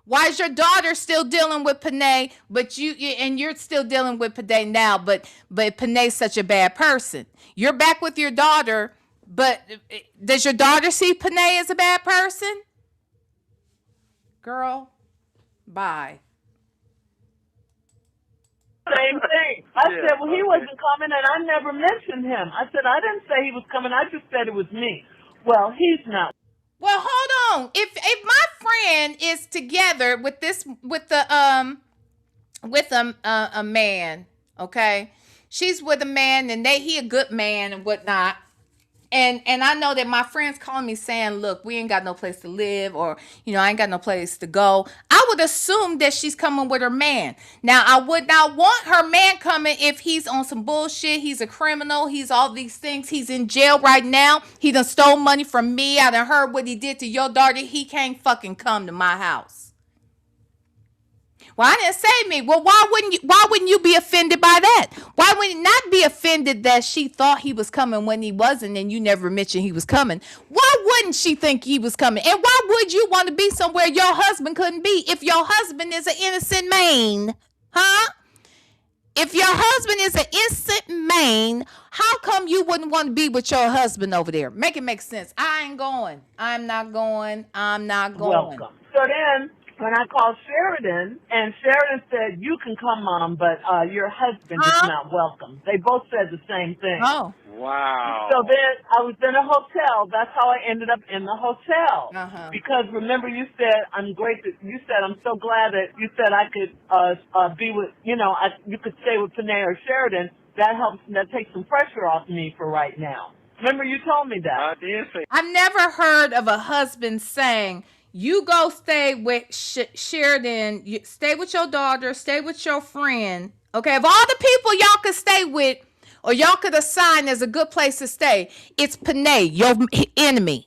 Why is your daughter still dealing with Panay, but you're still dealing with Panay now, but Panay's such a bad person? You're back with your daughter, but does your daughter see Panay as a bad person? Girl, bye. Same thing. I said, well, he wasn't coming, and I never mentioned him. I said, I didn't say he was coming. I just said it was me. Well, he's not. Well, hold on. If my friend is together with a man, okay, she's with a man, and he a good man and whatnot. And I know that my friends calling me saying, look, we ain't got no place to live, or, I ain't got no place to go. I would assume that she's coming with her man. Now, I would not want her man coming if he's on some bullshit. He's a criminal. He's all these things. He's in jail right now. He done stole money from me. I done heard what he did to your daughter. He can't fucking come to my house. Well, I didn't say me. Well, why wouldn't you be offended by that? Why would you not be offended that she thought he was coming when he wasn't, and you never mentioned he was coming? Why wouldn't she think he was coming? And why would you want to be somewhere your husband couldn't be if your husband is an innocent man? Huh? If your husband is an innocent man, how come you wouldn't want to be with your husband over there? Make it make sense. I ain't going. I'm not going. I'm not going. Welcome. So then, when I called Sheridan, and Sheridan said, you can come, Mom, but your husband is not welcome. They both said the same thing. Oh. Wow. So then I was in a hotel. That's how I ended up in the hotel. Because remember, you said, I'm so glad that you said I could be with, you could stay with Panay or Sheridan. That takes some pressure off me for right now. Remember, you told me that. I did say. I've never heard of a husband saying, you go stay with Sheridan, you stay with your daughter, stay with your friend. Okay, of all the people y'all could stay with, or y'all could assign as a good place to stay, it's Panay, your enemy.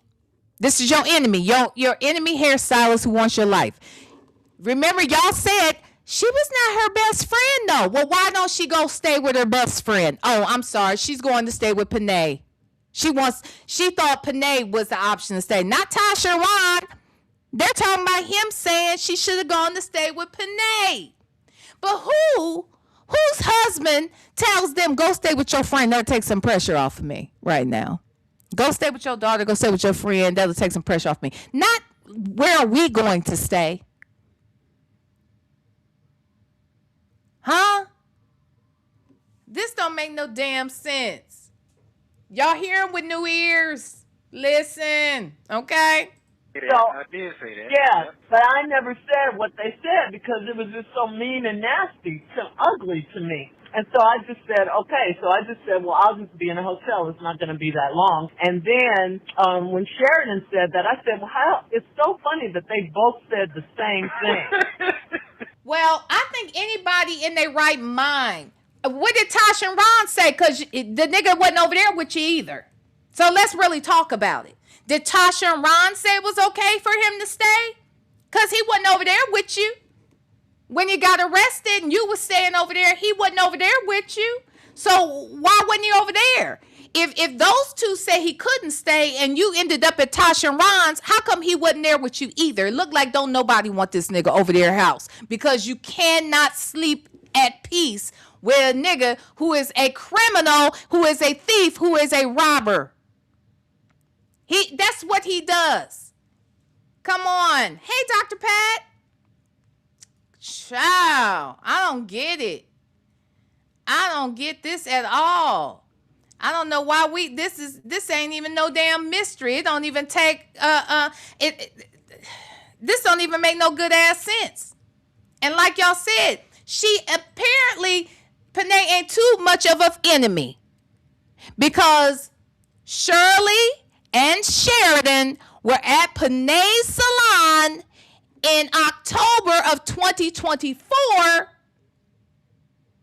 This is your enemy, your enemy hairstylist who wants your life. Remember, y'all said she was not her best friend, though. Well, why don't she go stay with her best friend? Oh, I'm sorry, she's going to stay with Panay. She thought Panay was the option to stay, not Tasha Ron. They're talking about him saying she should have gone to stay with Panay. But whose husband tells them, go stay with your friend? That'll take some pressure off of me right now. Go stay with your daughter. Go stay with your friend. That'll take some pressure off me. Not where are we going to stay? Huh? This don't make no damn sense. Y'all hearing with new ears? Listen, okay? So, I did say that. yeah, Yep. but I never said what they said because it was just so mean and nasty, so ugly to me. And so I just said, okay. So I just said, well, I'll just be in a hotel. It's not going to be that long. And then when Sheridan said that, I said, well, how? It's so funny that they both said the same thing. Well, I think anybody in their right mind. What did Tasha and Ron say? Because the nigga wasn't over there with you either. So let's really talk about it. Did Tasha and Ron say it was okay for him to stay? Because he wasn't over there with you. When you got arrested and you was staying over there, he wasn't over there with you. So why wasn't he over there? If those two say he couldn't stay and you ended up at Tasha and Ron's, how come he wasn't there with you either? It looked like don't nobody want this nigga over their house because you cannot sleep at peace with a nigga who is a criminal, who is a thief, who is a robber. That's what he does. Come on. Hey, Dr. Pat. Child, I don't get it. I don't get this at all. I don't know why this ain't even no damn mystery. It don't even take this don't even make no good ass sense. And like y'all said, she apparently Panay ain't too much of an enemy because Shirley and Sheridan were at Panay's salon in October of 2024.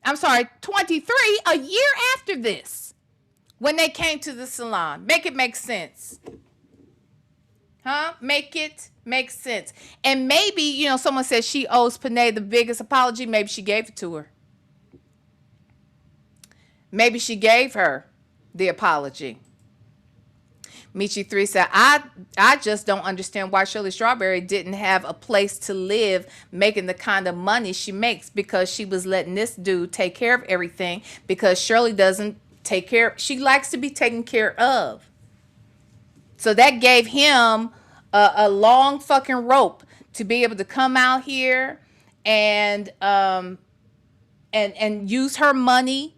I'm sorry, 23, a year after this, when they came to the salon. Make it make sense. Huh? Make it make sense. And maybe, someone says she owes Panay the biggest apology. Maybe she gave it to her. Maybe she gave her the apology. Michi 3 said, I just don't understand why Shirley Strawberry didn't have a place to live making the kind of money she makes because she was letting this dude take care of everything because Shirley doesn't take care. She likes to be taken care of. So that gave him a long fucking rope to be able to come out here and use her money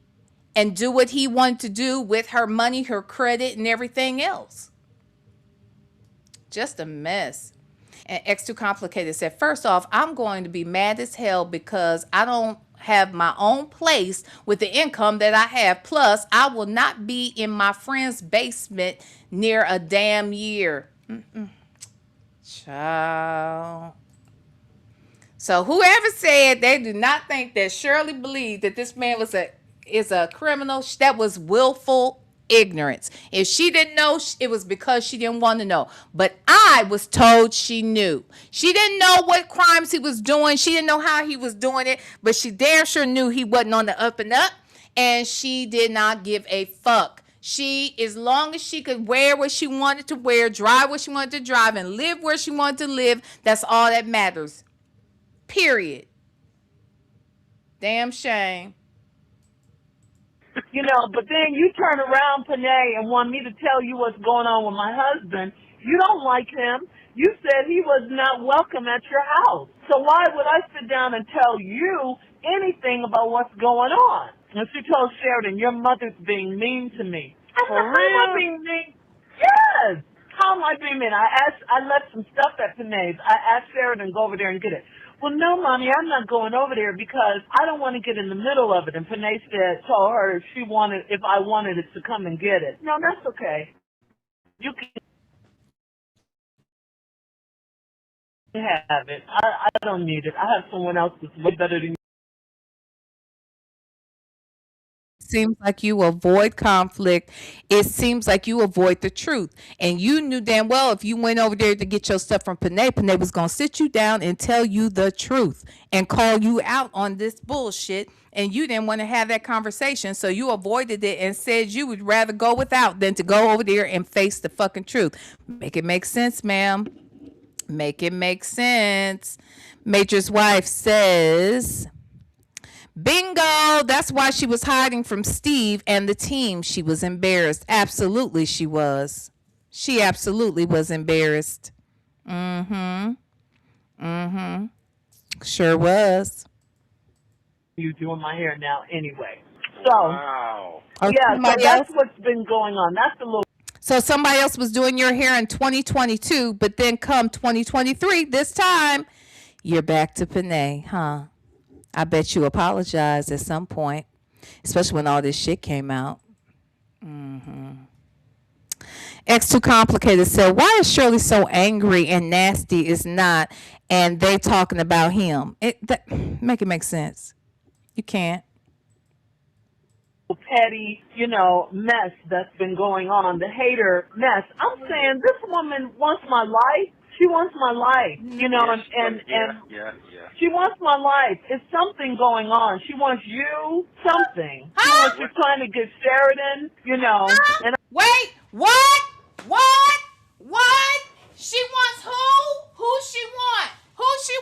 and do what he wanted to do with her money, her credit, and everything else. Just a mess. And X2 Complicated said, first off, I'm going to be mad as hell because I don't have my own place with the income that I have. Plus, I will not be in my friend's basement near a damn year. Child. So whoever said they do not think that Shirley believed that this man is a criminal, that was willful ignorance. If she didn't know, it was because she didn't want to know. But I was told she knew. She didn't know what crimes he was doing. She didn't know how he was doing it, but she damn sure knew he wasn't on the up and up, and she did not give a fuck. She, as long as she could wear what she wanted to wear, drive what she wanted to drive, and live where she wanted to live, that's all that matters. Period. Damn shame. But then you turn around, Panay, and want me to tell you what's going on with my husband. You don't like him. You said he was not welcome at your house. So why would I sit down and tell you anything about what's going on? And she told Sheridan, your mother's being mean to me. I said, how am I being mean? Yes. How am I being mean? I left some stuff at Panay's. I asked Sheridan to go over there and get it. Well, no, Mommy, I'm not going over there because I don't want to get in the middle of it. And Panay told her if I wanted it to come and get it. No, that's okay. You can have it. I don't need it. I have someone else that's way better than you. Seems like you avoid conflict. It seems like you avoid the truth. And you knew damn well if you went over there to get your stuff from Panay, Panay was going to sit you down and tell you the truth and call you out on this bullshit. And you didn't want to have that conversation. So you avoided it and said you would rather go without than to go over there and face the fucking truth. Make it make sense, ma'am. Make it make sense. Major's wife says, bingo, that's why she was hiding from Steve and the team. She was embarrassed. Absolutely she was. She absolutely was embarrassed. Sure was. You doing my hair now anyway. So, Wow. yeah, so that's what's been going on. That's a little. So somebody else was doing your hair in 2022, but then come 2023, this time, you're back to Panay, huh? I bet you apologized at some point, especially when all this shit came out. X Too Complicated said, why is Shirley so angry and nasty is not, and they talking about him? Make it make sense. You can't. Petty, mess that's been going on, the hater mess. I'm saying this woman wants my life. She wants my life, and she wants my life. It's something going on. She wants you something. She wants you trying to get Sheridan, and Wait, what? She wants who? Who she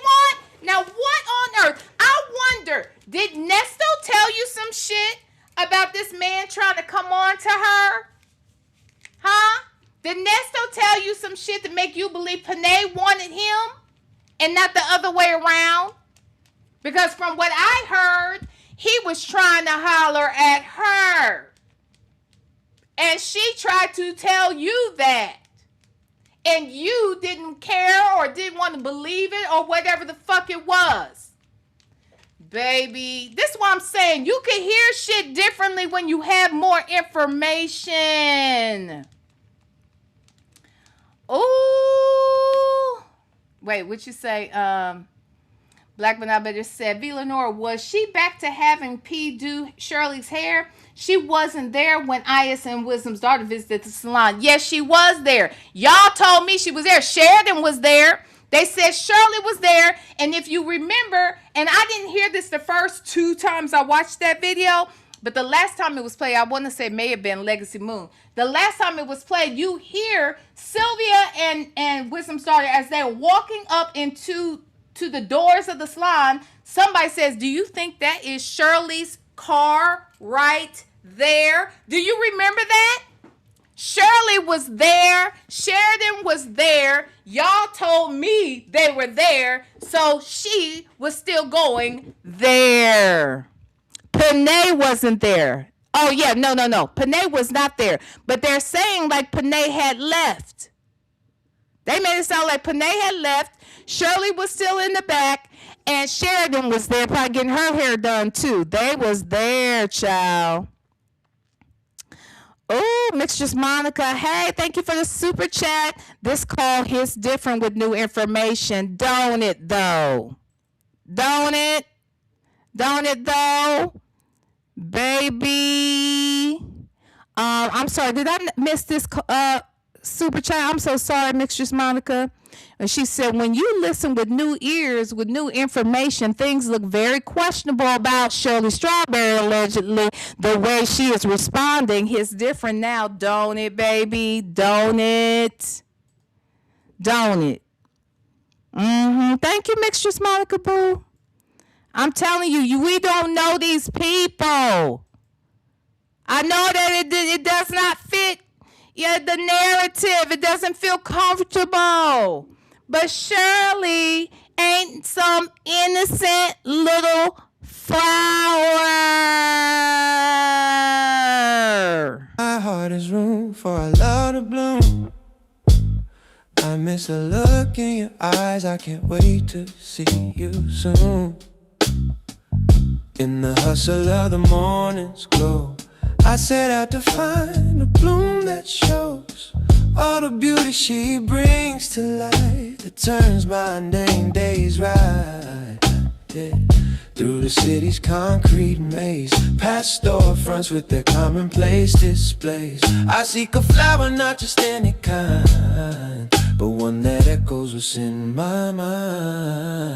want? Now what on earth? I wonder, did Nesto tell you some shit about this man trying to come on to her? Huh? Did Nesto tell you some shit to make you believe Panay wanted him and not the other way around? Because from what I heard, he was trying to holler at her. And she tried to tell you that. And you didn't care or didn't want to believe it or whatever the fuck it was. Baby, this is what I'm saying. You can hear shit differently when you have more information. Ooh. Wait, what you say? Black but Not Better said, VLenore, was she back to having P do Shirley's hair? She wasn't there when Ias and Wisdom's daughter visited the salon. Yes, she was there. Y'all told me she was there. Sheridan was there. They said Shirley was there. And if you remember, and I didn't hear this the first 2 times I watched that video, but the last time it was played, I want to say it may have been Legacy Moon. The last time it was played, you hear Sylvia and Wisdom's daughter as they're walking up to the doors of the salon. Somebody says, do you think that is Shirley's car right there? Do you remember that? Shirley was there. Sheridan was there. Y'all told me they were there. So she was still going there. Panay wasn't there. Oh, yeah. No. Panay was not there. But they're saying like Panay had left. They made it sound like Panay had left. Shirley was still in the back. And Sheridan was there probably getting her hair done, too. They was there, child. Oh, Mistress Monica. Hey, thank you for the super chat. This call hits different with new information. Don't it, though? Don't it? Don't it, though? Baby. I'm sorry. Did I miss this super chat? I'm so sorry, Mistress Monica. And she said, when you listen with new ears, with new information, things look very questionable about Shirley Strawberry, allegedly. The way she is responding is different now. Don't it, baby? Don't it? Don't it? Thank you, Mistress Monica Boo. I'm telling you, we don't know these people. I know that it does not fit the narrative. It doesn't feel comfortable. But Shirley ain't some innocent little flower. My heart is room for a love to bloom. I miss the look in your eyes. I can't wait to see you soon. In the hustle of the morning's glow, I set out to find a bloom that shows all the beauty she brings to life, that turns mundane days right. Yeah. Through the city's concrete maze, past storefronts with their commonplace displays, I seek a flower, not just any kind, but one that echoes what's in my mind.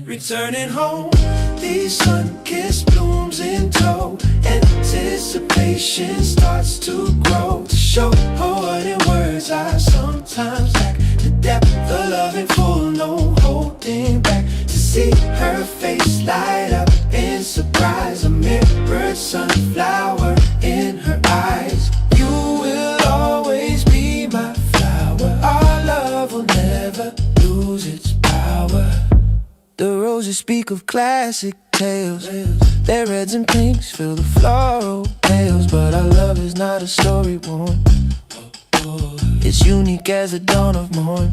Returning home, these sun-kissed blooms in tow, anticipation starts to grow. To show her what in words I sometimes lack, the depth of love in full, no holding back. To see her face light up in surprise, a mirrored sunflower in her eyes. You will always be my flower, our love will never lose its power. The roses speak of classic tales. Their reds and pinks fill the floral tales, but our love is not a story one. It's unique as the dawn of morn.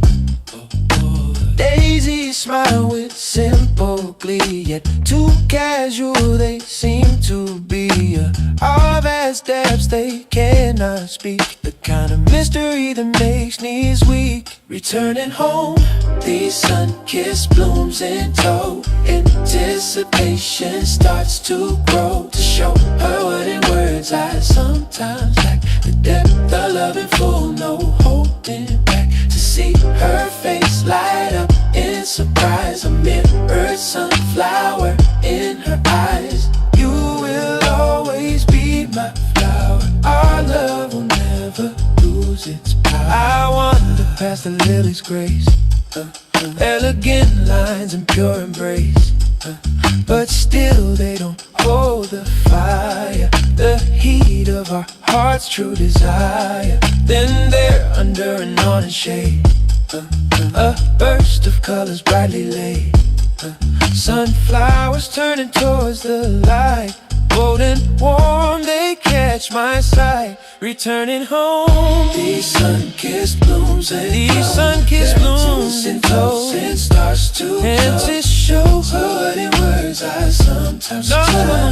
Daisies smile with simple glee, yet too casual they seem to be. Our vast depths they cannot speak, the kind of mystery that makes knees weak. Returning home, these sun-kissed blooms in tow. Anticipation starts to grow, to show her what in words I sometimes lack. The depth of love in full, no holding back. To see her face light up in surprise, a mirrored sunflower in her eyes. You will always be my flower. Our love will never lose its power. I wander past the lily's grace, elegant lines and pure embrace, but still they don't hold the fire, the heat of our heart's true desire. Then there under an awning shade, a burst of colors brightly laid, sunflowers turning towards the light. Bold and warm, they catch my sight. Returning home, these sun-kissed blooms and these sun-kissed blooms and toes and stars to show her in words I sometimes no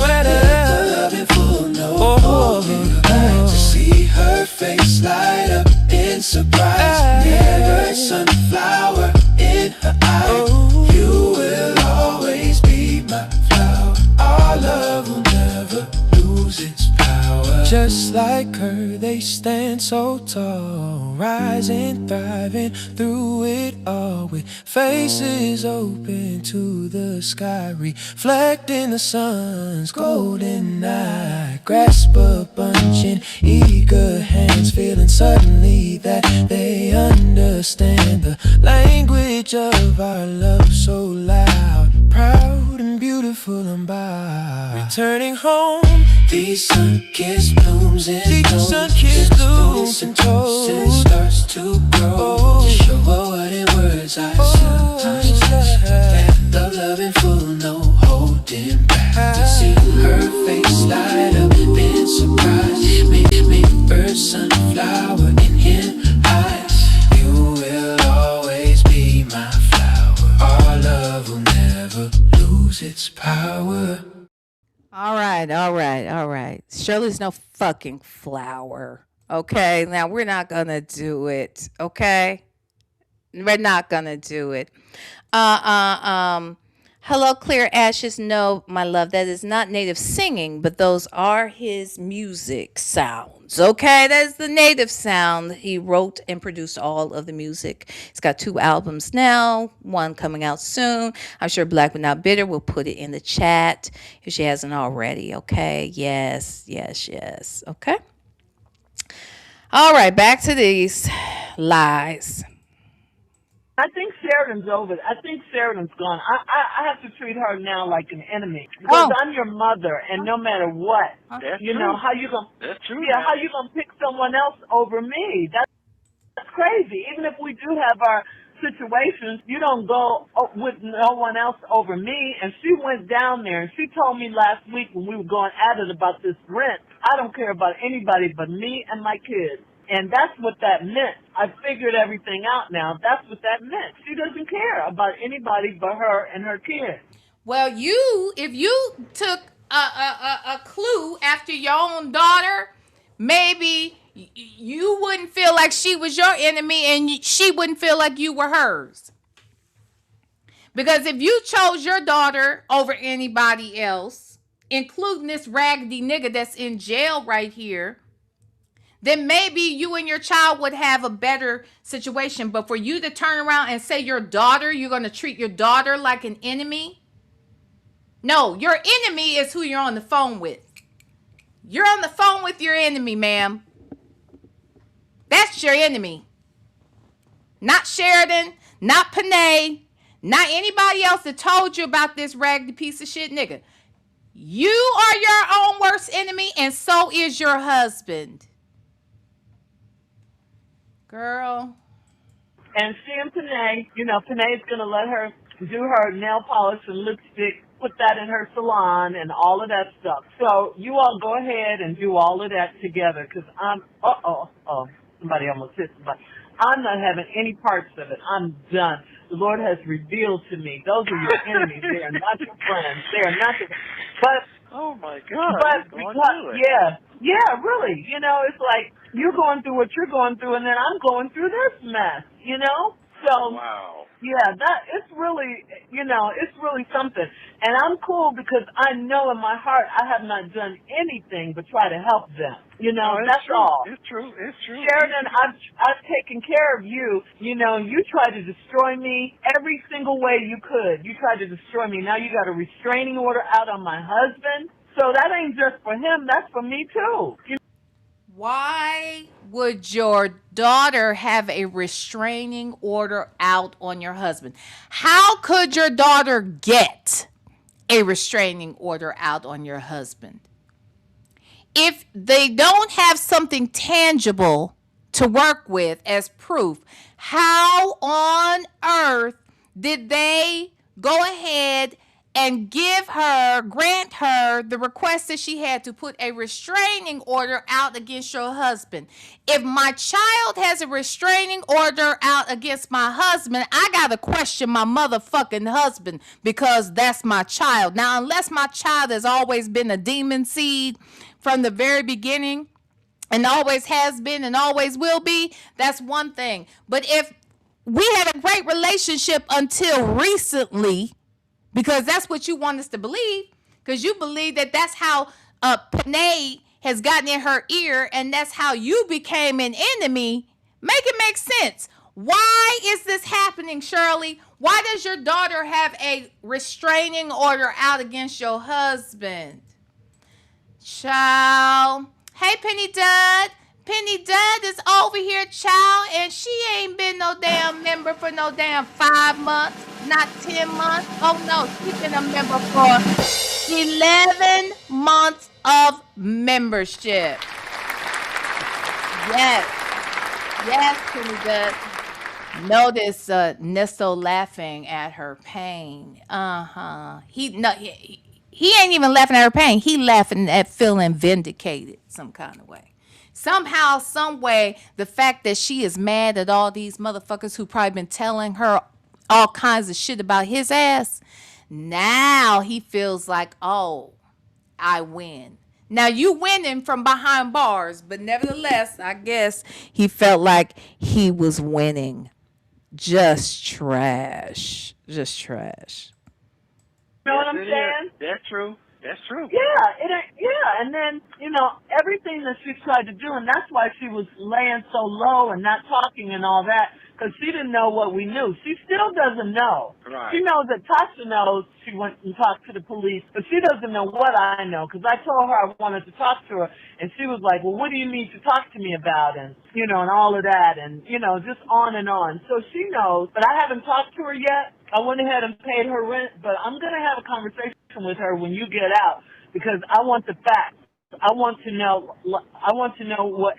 matter love in full, no holding back. To see her face light up in surprise, never sunflower in her eye. You will always be my flower. Our love will never lose its power. Just like her, they stand so tall, rising, thriving through it all, with faces open to the sky, reflecting the sun's golden eye. Grasp a bunch in eager hands, feeling suddenly that they understand the language of our love, so loud, proud and beautiful and by. Returning home, these sun-kissed blooms and toes and starts to grow, to show her what in words I sometimes lack. The love in full, no holding back. To see her face light up in surprise, make bird sunflower in her eyes. You will always be my flower. Our love will never lose its power. All right. Shirley's no fucking flower. Okay, now we're not gonna do it. Okay, we're not gonna do it. Hello, Clear Ashes. No, my love, that is not native singing, but those are his music sounds. Okay, that's the native sound. He wrote and produced all of the music. He's got 2 albums now, one coming out soon. I'm sure Black But Not Bitter will put it in the chat if she hasn't already. Okay, yes. Okay. All right, back to these lies. I think Sheridan's over. I think Sheridan's gone. I have to treat her now like an enemy because I'm your mother, and no matter what, That's you true. know how you gonna. That's true. Yeah, how you gonna pick someone else over me? That's crazy. Even if we do have our situations, you don't go with no one else over me. And she went down there and she told me last week when we were going at it about this rent, I don't care about anybody but me and my kids. And that's what that meant. I figured everything out now. That's what that meant. She doesn't care about anybody but her and her kids. Well, if you took a clue after your own daughter, maybe you wouldn't feel like she was your enemy and she wouldn't feel like you were hers. Because if you chose your daughter over anybody else, including this raggedy nigga that's in jail right here, then maybe you and your child would have a better situation. But for you to turn around and say you're going to treat your daughter like an enemy? No, your enemy is who you're on the phone with. You're on the phone with your enemy, ma'am. That's your enemy. Not Sheridan, not Panay, not anybody else that told you about this raggedy piece of shit nigga. You are your own worst enemy, and so is your husband. Girl. And she and Panay, Panay's going to let her do her nail polish and lipstick put that in her salon and all of that stuff. So you all go ahead and do all of that together, because somebody almost hit somebody. I'm not having any parts of it. I'm done. The Lord has revealed to me, those are your enemies. They are not your friends. They are not your, but Oh my God! but Going because, through it. yeah, really. You know, it's like you're going through what you're going through, and then I'm going through this mess. You know, so Wow. yeah, it's really, it's really something. And I'm cool because I know in my heart I have not done anything but try to help them. You know, No, it's that's true. all. It's true. It's true. Sheridan, I've taken care of you. You know, you tried to destroy me every single way you could. You tried to destroy me. Now you got a restraining order out on my husband. So that ain't just for him. That's for me too. Why would your daughter have a restraining order out on your husband? How could your daughter get a restraining order out on your husband? If they don't have something tangible to work with as proof, how on earth did they go ahead and grant her the request that she had to put a restraining order out against your husband? If my child has a restraining order out against my husband, I gotta question my motherfucking husband, because that's my child. Now, unless my child has always been a demon seed from the very beginning, and always has been and always will be, that's one thing. But if we had a great relationship until recently, because that's what you want us to believe, because you believe that that's how Panay has gotten in her ear, and that's how you became an enemy. Make it make sense. Why is this happening, Shirley? Why does your daughter have a restraining order out against your husband? Child. Hey, Penny Dud. Penny Dud is over here, child, and she ain't been no damn member for no damn 5 months, not 10 months. Oh, no, she's been a member for 11 months of membership. Yes. Yes, Penny Dud. Notice Nesto laughing at her pain. He ain't even laughing at her pain. He laughing at feeling vindicated some kind of way. Somehow, some way, the fact that she is mad at all these motherfuckers who probably been telling her all kinds of shit about his ass, now he feels like, oh, I win. Now you winning from behind bars, but nevertheless, I guess he felt like he was winning. Just trash. Just trash. You know what I'm saying? That's true. That's true. Yeah, and then, everything that she tried to do, and that's why she was laying so low and not talking and all that, because she didn't know what we knew. She still doesn't know. Right. She knows that Tasha knows she went and talked to the police, but she doesn't know what I know, because I told her I wanted to talk to her, and she was like, well, what do you need to talk to me about, and, and all of that, and, just on and on. So she knows, but I haven't talked to her yet. I went ahead and paid her rent, but I'm going to have a conversation with her when you get out, because I want the facts. I want to know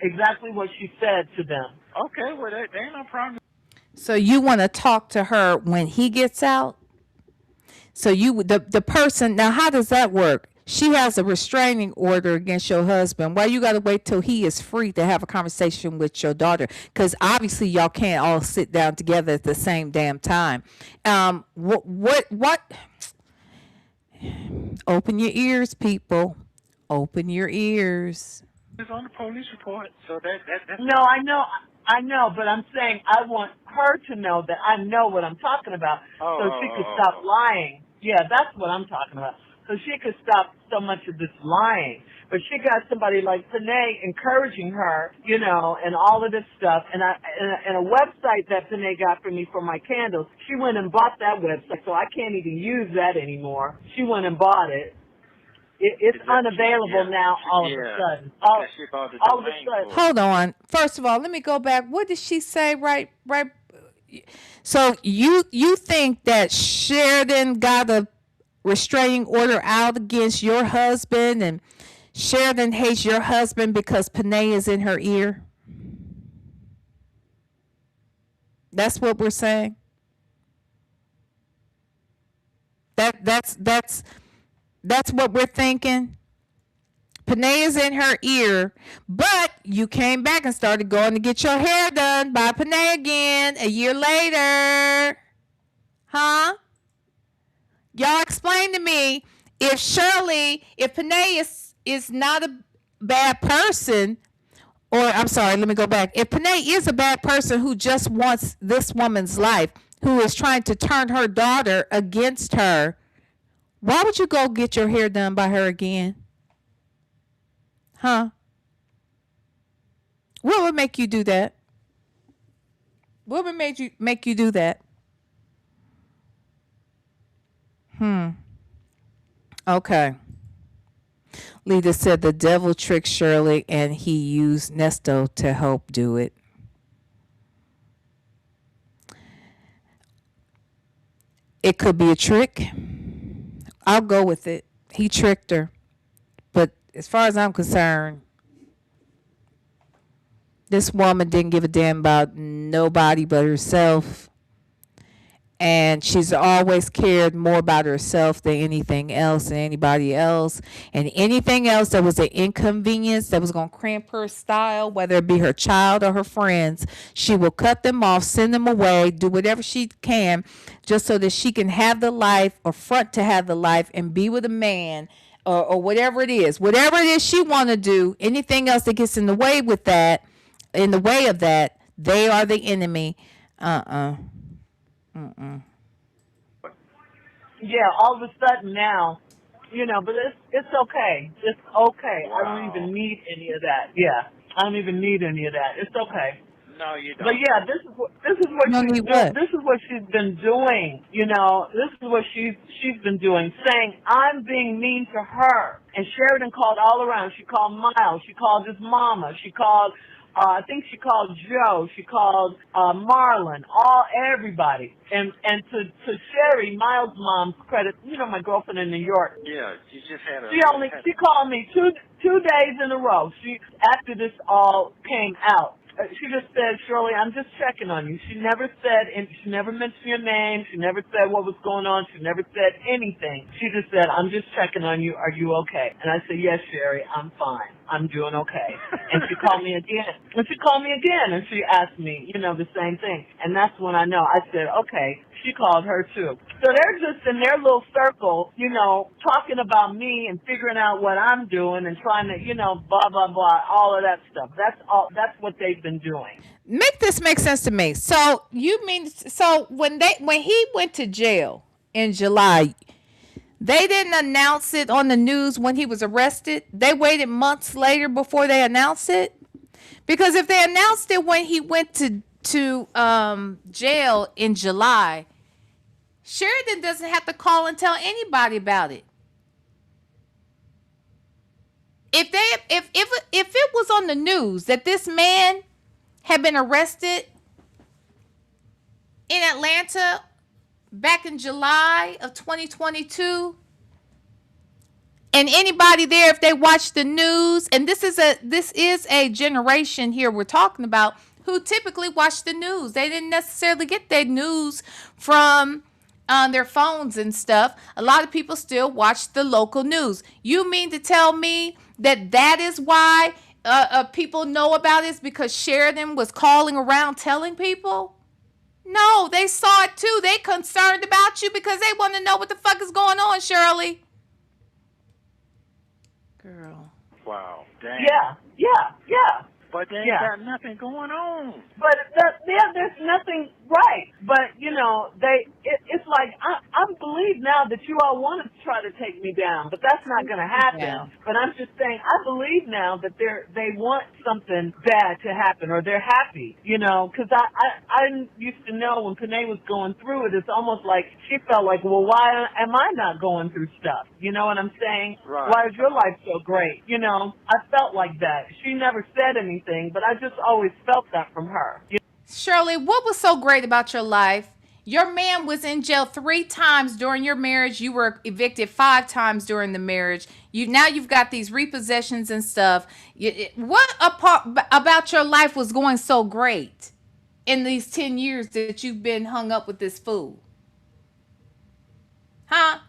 exactly what she said to them. Okay, well, there ain't no problem. So you want to talk to her when he gets out? So the person, now how does that work? She has a restraining order against your husband. Why you got to wait till he is free to have a conversation with your daughter? Because obviously y'all can't all sit down together at the same damn time. What? Open your ears, people. Open your ears. It's on the police report, so that's... No, I know, but I'm saying I want her to know that I know what I'm talking about, so she could stop lying. Yeah, that's what I'm talking about. So she could stop so much of this lying. But she got somebody like Panay encouraging her, and all of this stuff. And a website that Panay got for me for my candles, she went and bought that website, so I can't even use that anymore. She went and bought it. It's unavailable now all of a sudden. All of a sudden. Hold on. First of all, let me go back. What did she say? Right. So you think that Sheridan got a restraining order out against your husband, and Sheridan hates your husband because Panay is in her ear? That's what we're saying? That's what we're thinking. Panay is in her ear, but you came back and started going to get your hair done by Panay again a year later. Huh? Y'all explain to me, if Panay is not a bad person, or I'm sorry, let me go back. If Panay is a bad person who just wants this woman's life, who is trying to turn her daughter against her, why would you go get your hair done by her again? Huh? What would make you do that? What would make you do that? Okay. Lita said the devil tricked Shirley and he used Nesto to help do it. It could be a trick. I'll go with it. He tricked her. But as far as I'm concerned, this woman didn't give a damn about nobody but herself. And she's always cared more about herself than anything else and anybody else. And anything else that was an inconvenience that was going to cramp her style, whether it be her child or her friends, she will cut them off, send them away, do whatever she can just so that she can have the life or front to have the life and be with a man or whatever it is. Whatever it is she want to do, anything else that gets in the way with that, in the way of that, they are the enemy. Yeah, all of a sudden now, but it's okay. It's okay. Wow. I don't even need any of that. Yeah, I don't even need any of that. It's okay. No, you don't. But yeah, this is what this is what she's been doing. This is what she's been doing, saying I'm being mean to her. And Sheridan called all around. She called Miles. She called his mama. She called. I think she called Joe. She called Marlon. Everybody. And to Sherry, Miles' mom's credit, my girlfriend in New York. Yeah, she just had She called me two days in a row. After this all came out. She just said, Shirley, I'm just checking on you. She never mentioned your name. She never said what was going on. She never said anything. She just said, I'm just checking on you. Are you okay? And I said, yes, Sherry, I'm fine. I'm doing okay. And she called me again. And she asked me, the same thing. And that's when I know. I said, okay. She called her too. So they're just in their little circle, talking about me and figuring out what I'm doing and trying to, blah, blah, blah, all of that stuff. That's what they've been doing. Make this make sense to me. So when he went to jail in July, they didn't announce it on the news when he was arrested. They waited months later before they announced it. Because if they announced it when he went to jail in July, Sheridan doesn't have to call and tell anybody about it. If it was on the news that this man had been arrested in Atlanta back in July of 2022, and anybody there, if they watch the news, and this is a generation here we're talking about who typically watch the news. They didn't necessarily get their news from their phones and stuff. A lot of people still watch the local news. You mean to tell me that is why people know about it, because Sheridan was calling around telling people? No, they saw it too. They concerned about you because they want to know what the fuck is going on, Shirley. Girl. Wow. Damn. Yeah. But they ain't got nothing going on. But there's nothing right. But it's like I believe now that you all want to try to take me down, but that's not going to happen. Yeah. But I'm just saying I believe now that they want something bad to happen, or they're happy. Because I used to know when Panay was going through it, it's almost like she felt like, well, why am I not going through stuff? You know what I'm saying? Right. Why is your life so great? I felt like that. She never said anything, but I just always felt that from her. Shirley, what was so great about your life? Your man was in jail 3 times during your marriage. You were evicted 5 times during the marriage. You've got these repossessions and stuff. What about your life was going so great in these 10 years that you've been hung up with this fool? Huh?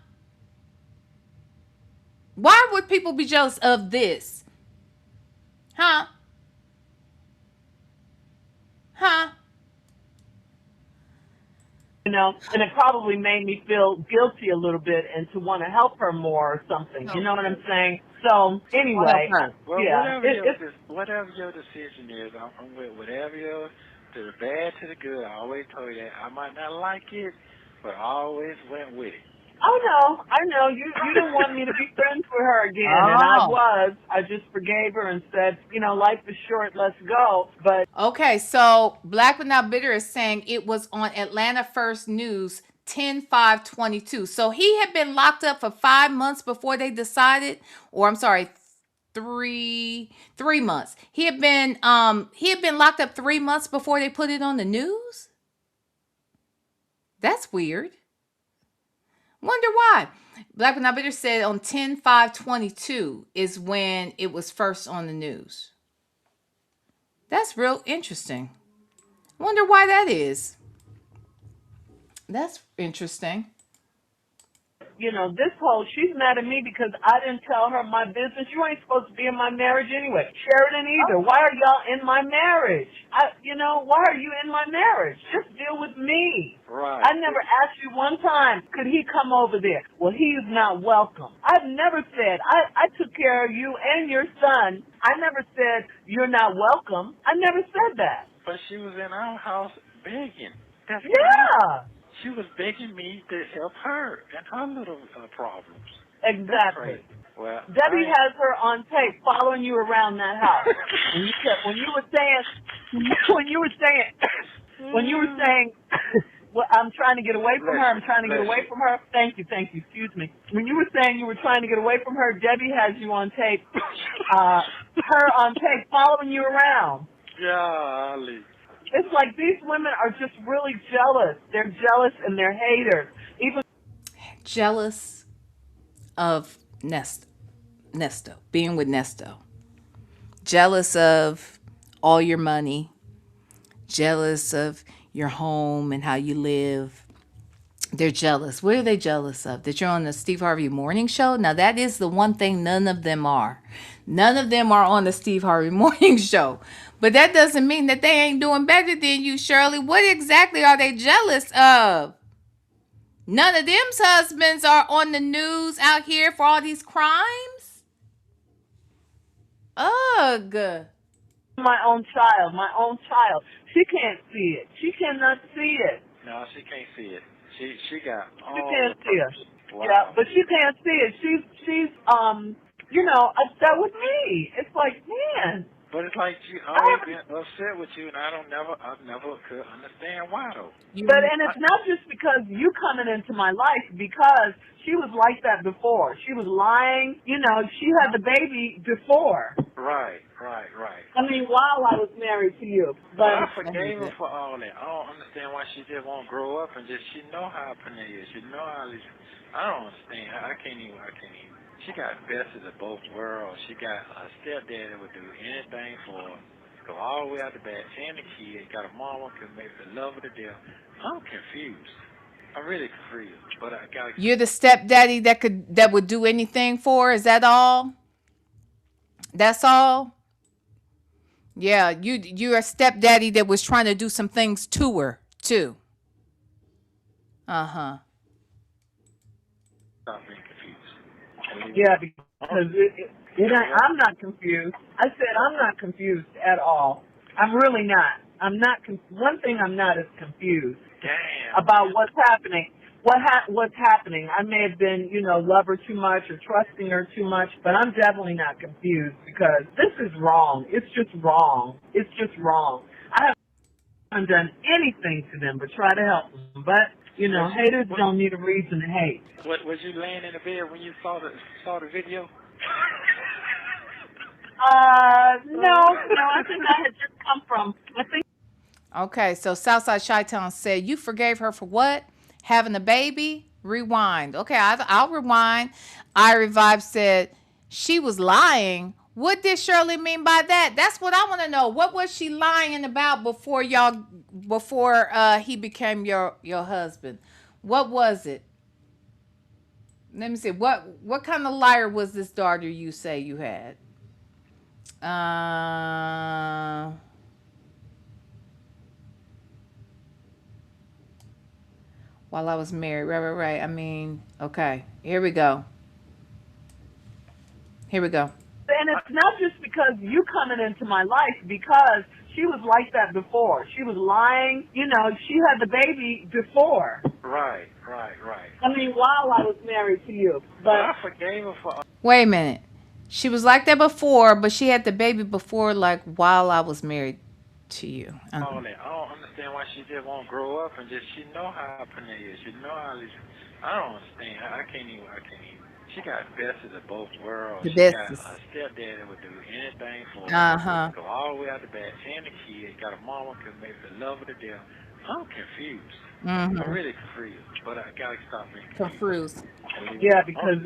Why would people be jealous of this? Huh? Huh? You know, and it probably made me feel guilty a little bit and to want to help her more or something. You know what I'm saying? So anyway, Well, yeah, whatever your decision is, I'm with whatever your, to the bad, to the good. I always told you that. I might not like it, but I always went with it. I know. You didn't want me to be friends with her again, and I was. I just forgave her and said, you know, life is short, let's go. But Okay, so Black but Not Bitter is saying it was on Atlanta First News 10/5/22. So he had been locked up for 5 months before they decided, or I'm sorry, three months. He had been locked up 3 months before they put it on the news. That's weird. Wonder why. Black but Not Bitter said on 10/5/22 is when it was first on the news. That's real interesting. Wonder why that is. That's interesting. you know, this whole, she's mad at me because I didn't tell her my business. You ain't supposed to be in my marriage anyway. Sheridan either. Why are y'all in my marriage? Why are you in my marriage? Just deal with me. Right. I never asked you one time, could he come over there? Well, he is not welcome. I've never said, I took care of you and your son. I never said, you're not welcome. I never said that. But she was in our house begging. That's Yeah. She was begging me to help her and her little problems. Exactly. Well, Debbie has her on tape following you around that house. when you were saying, well, I'm trying to get away from her. I'm trying to get away from her. Thank you. Excuse me. When you were saying you were trying to get away from her, Debbie has you on tape, her on tape following you around. Golly. It's like these women are just really jealous. They're jealous and they're haters. Even jealous of Nesto, being with Nesto. Jealous of all your money. Jealous of your home and how you live. They're jealous. What are they jealous of? That you're on the Steve Harvey morning show? Now, that is the one thing none of them are. None of them are on the Steve Harvey morning show. But that doesn't mean that they ain't doing better than you, Shirley. What exactly are they jealous of? None of them's husbands are on the news out here for all these crimes. Ugh. my own child. She can't see it. She cannot see it. No, she can't see it. She got all She can't see it. Wow. Yeah, but she can't see it. She's upset with me. It's like, man. But it's like she always been upset with you, and I never could understand why though. And it's not just because you coming into my life, because she was like that before. She was lying. She had the baby before. Right. I mean, while I was married to you. But I forgave her for all that. I don't understand why she just won't grow up and just, she know how Panay is. She know how this. I don't understand. I can't even. She got best of the both worlds. She got a stepdad that would do anything for her. Go all the way out the back and the kid. Got a mama who can make her love her to death. I'm confused. I'm really confused. But I got. You're the stepdaddy that would do anything for her? Is that all? That's all? Yeah, you're a stepdaddy that was trying to do some things to her too. Stop being confused. yeah, because I'm not confused. I said I'm not confused at all. I'm really not. I'm not. One thing I'm not is confused. Damn. About what's happening. What's happening? I may have been, love her too much or trusting her too much, but I'm definitely not confused because this is wrong. It's just wrong. I haven't done anything to them but try to help them. But, haters don't need a reason to hate. Was you laying in the bed when you saw the video? No, I think that had just come from, Okay, so Southside Chi-Town said, you forgave her for what? Having a baby? Rewind. Okay, I'll rewind. I Revive said, she was lying. What did Shirley mean by that? That's what I want to know. What was she lying about before he became your husband? What was it? Let me see. What kind of liar was this daughter you say you had? While I was married. Right. I mean, okay. Here we go. And it's not just because you coming into my life, because she was like that before. She was lying. You know, she had the baby before. Right. I mean, while I was married to you. But But I forgave her for. Wait a minute. She was like that before, but she had the baby before, like while I was married to you. All that. I don't understand why she just won't grow up and just she know how Panay is. She know how this. I don't understand. I can't even. She got best of both worlds. The She bestest. got a stepdad that would do anything for her. Uh-huh. Go all the way out the back. And the kid got a mama could make the love of the deal. I'm confused. I'm really confused. But I gotta stop being confused. yeah, because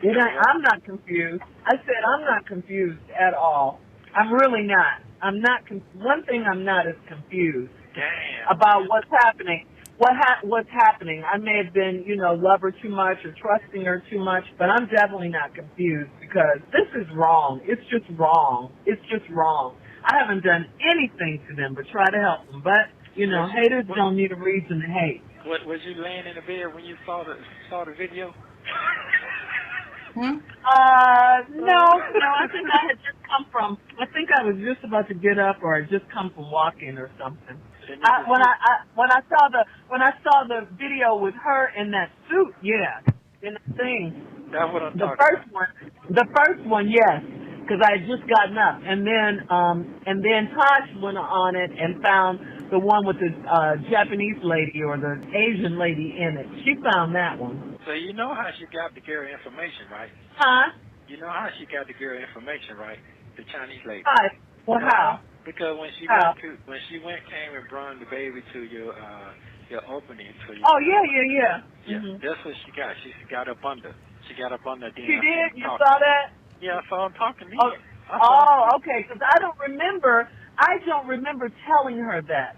I'm not confused. I said I'm not confused at all. I'm really not. I'm not. One thing I'm not is confused Damn. about what's happening. What's happening? I may have been, love her too much or trusting her too much, but I'm definitely not confused because this is wrong. It's just wrong. I haven't done anything to them but try to help them. But haters don't need a reason to hate. Was you laying in the bed when you saw the video? No. I think I had just come from. I think I was just about to get up, or I just come from walking or something. When I saw the video with her in that suit, yeah, in the thing. That's what I'm The talking first one, yes, because I had just gotten up, and then Tosh went on it and found the one with the Japanese lady or the Asian lady in it. She found that one. So you know how she got the girl information, right? Huh? You know how she got the girl information, right? The Chinese lady. Hi. Well, how? Because when she came and brought the baby to your opening to you. Oh yeah. Yeah, that's what she got. She got up under. She got up under. She did. You saw that? Yeah, I saw him talking to you. Okay. Because I don't remember telling her that.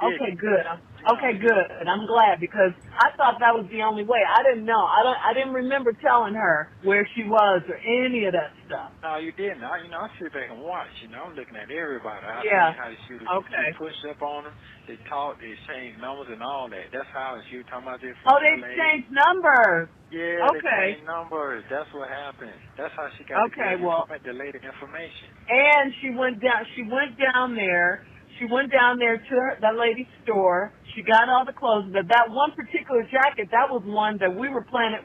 Okay, good. Okay, good. I'm glad because I thought that was the only way. I didn't know. I didn't remember telling her where she was or any of that stuff. No, you didn't. I sit back and watch. I'm looking at everybody. I Yeah. see how they shoot. Okay. They push up on them. They talk. They exchange numbers and all that. That's how she was talking about this. Oh, they exchanged numbers. Yeah. Okay. They exchanged numbers. That's what happened. That's how she got the later information. And she went down there. She went down there to that lady's store. She got all the clothes, but that one particular jacket, that was one that we were planning.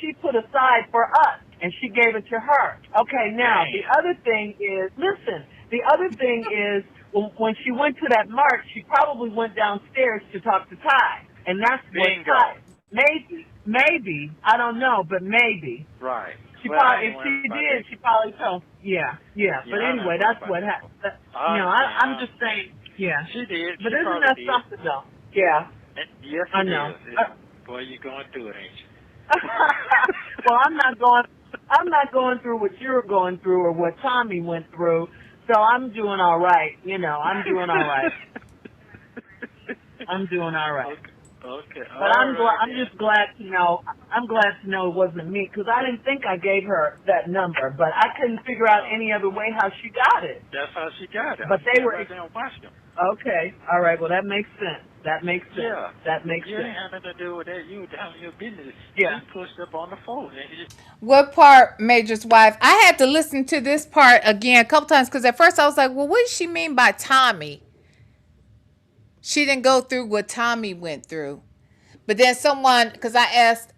She put aside for us, and she gave it to her. Okay, now the other thing is, when she went to that march, she probably went downstairs to talk to Ty, and that's what Ty. Maybe I don't know, but maybe. Right. She probably told. Yeah. But anyway, that's what happened. I'm just saying. Yeah. She did. But isn't that something though? Yeah. Yes, I know. Boy, you going through it, ain't you? Well, I'm not going through what you're going through or what Tommy went through. So I'm doing all right. I'm doing all right. Okay. But I'm just glad to know. I'm glad to know it wasn't me because I didn't think I gave her that number, but I couldn't figure out any other way how she got it. That's how she got it. But they were. Right there and watched them. Okay. All right. Well, that makes sense. Yeah. That makes You sense. ain't had nothing to do with that. You were down in your business. Yeah. She pushed up on the phone. What part, Major's wife? I had to listen to this part again a couple times because at first I was like, well, what does she mean by Tommy? She didn't go through what Tommy went through. But then because I asked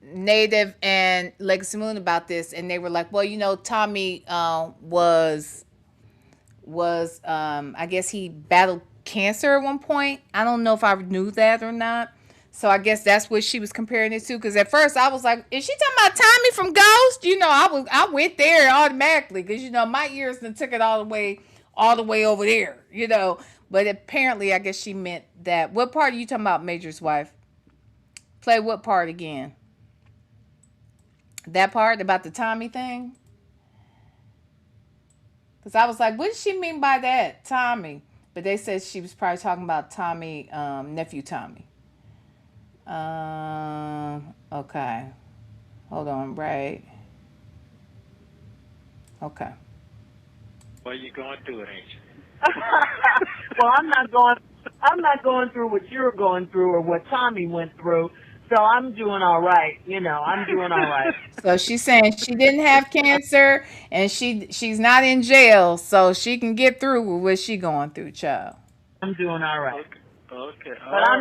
Native and Legacy Moon about this, and they were like, well, Tommy was I guess he battled cancer at one point. I don't know if I knew that or not. So I guess that's what she was comparing it to. Because at first I was like, is she talking about Tommy from Ghost? I went there automatically because my ears then took it all the way over there. But apparently I guess she meant that. What part are you talking about, Major's wife? Play what part again? That part about the Tommy thing? Because I was like, what does she mean by that, Tommy? But they said she was probably talking about Tommy, nephew Tommy. Okay. Hold on, right. Okay. Well, you're going through it, ain't you? Well, I'm not going through what you're going through or what Tommy went through. So I'm doing all right. I'm doing all right. So she's saying she didn't have cancer and she's not in jail, so she can get through with what she going through, child. I'm doing all right. Okay. But All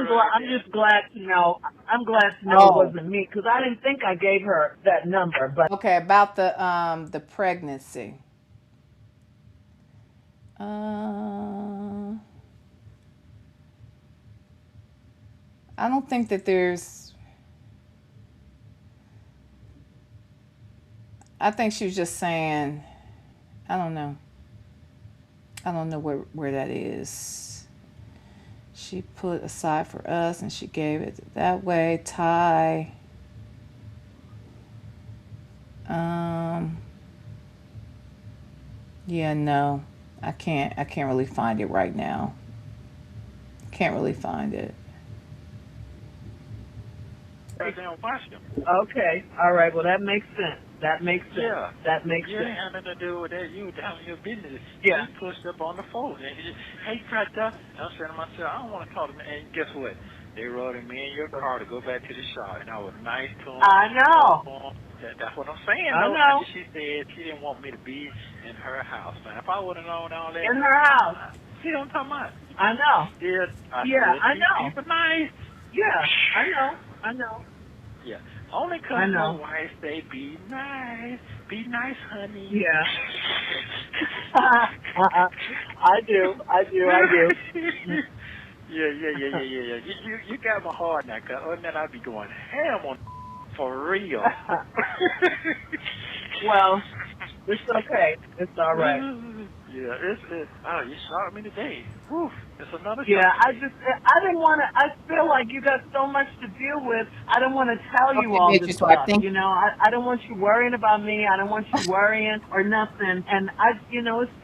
right, I'm then. just glad to know. I'm glad to know it Oh. wasn't me because I didn't think I gave her that number. But Okay, about the pregnancy. I don't think that there's. I think she was just saying. I don't know. I don't know where that is. She put aside for us and she gave it that way. Ty. Yeah, no. I can't really find it right now. Can't really find it. Right there and watch them. okay, all right. Well, that makes sense. That makes sense. Yeah. That makes You sense. ain't had nothing to do with that. You down your business. Yeah. He pushed up on the phone and he just, hey, brother. I'm saying to myself, I don't want to talk to him. And guess what? They rode me in your car to go back to the shop, and I was nice to him. I know. That's what I'm saying, I though. know. She said she didn't want me to be in her house. Now, if I would have known all that. In her house. See what I'm talking about? I know. I know. People nice. Yeah, I know. Yeah. Only I because know. my wife say, be nice. Be nice, honey. Yeah. I do. Yeah. You got my heart now, cause other than that, I'd be going ham on for real. Well, it's okay. It's all right. Yeah, you shocked me today. Whew, it's another shock. Yeah, I didn't want to. I feel like you got so much to deal with. I don't want to tell you Okay, all bitch, this so I stuff. think- I don't want you worrying about me. I don't want you worrying or nothing. And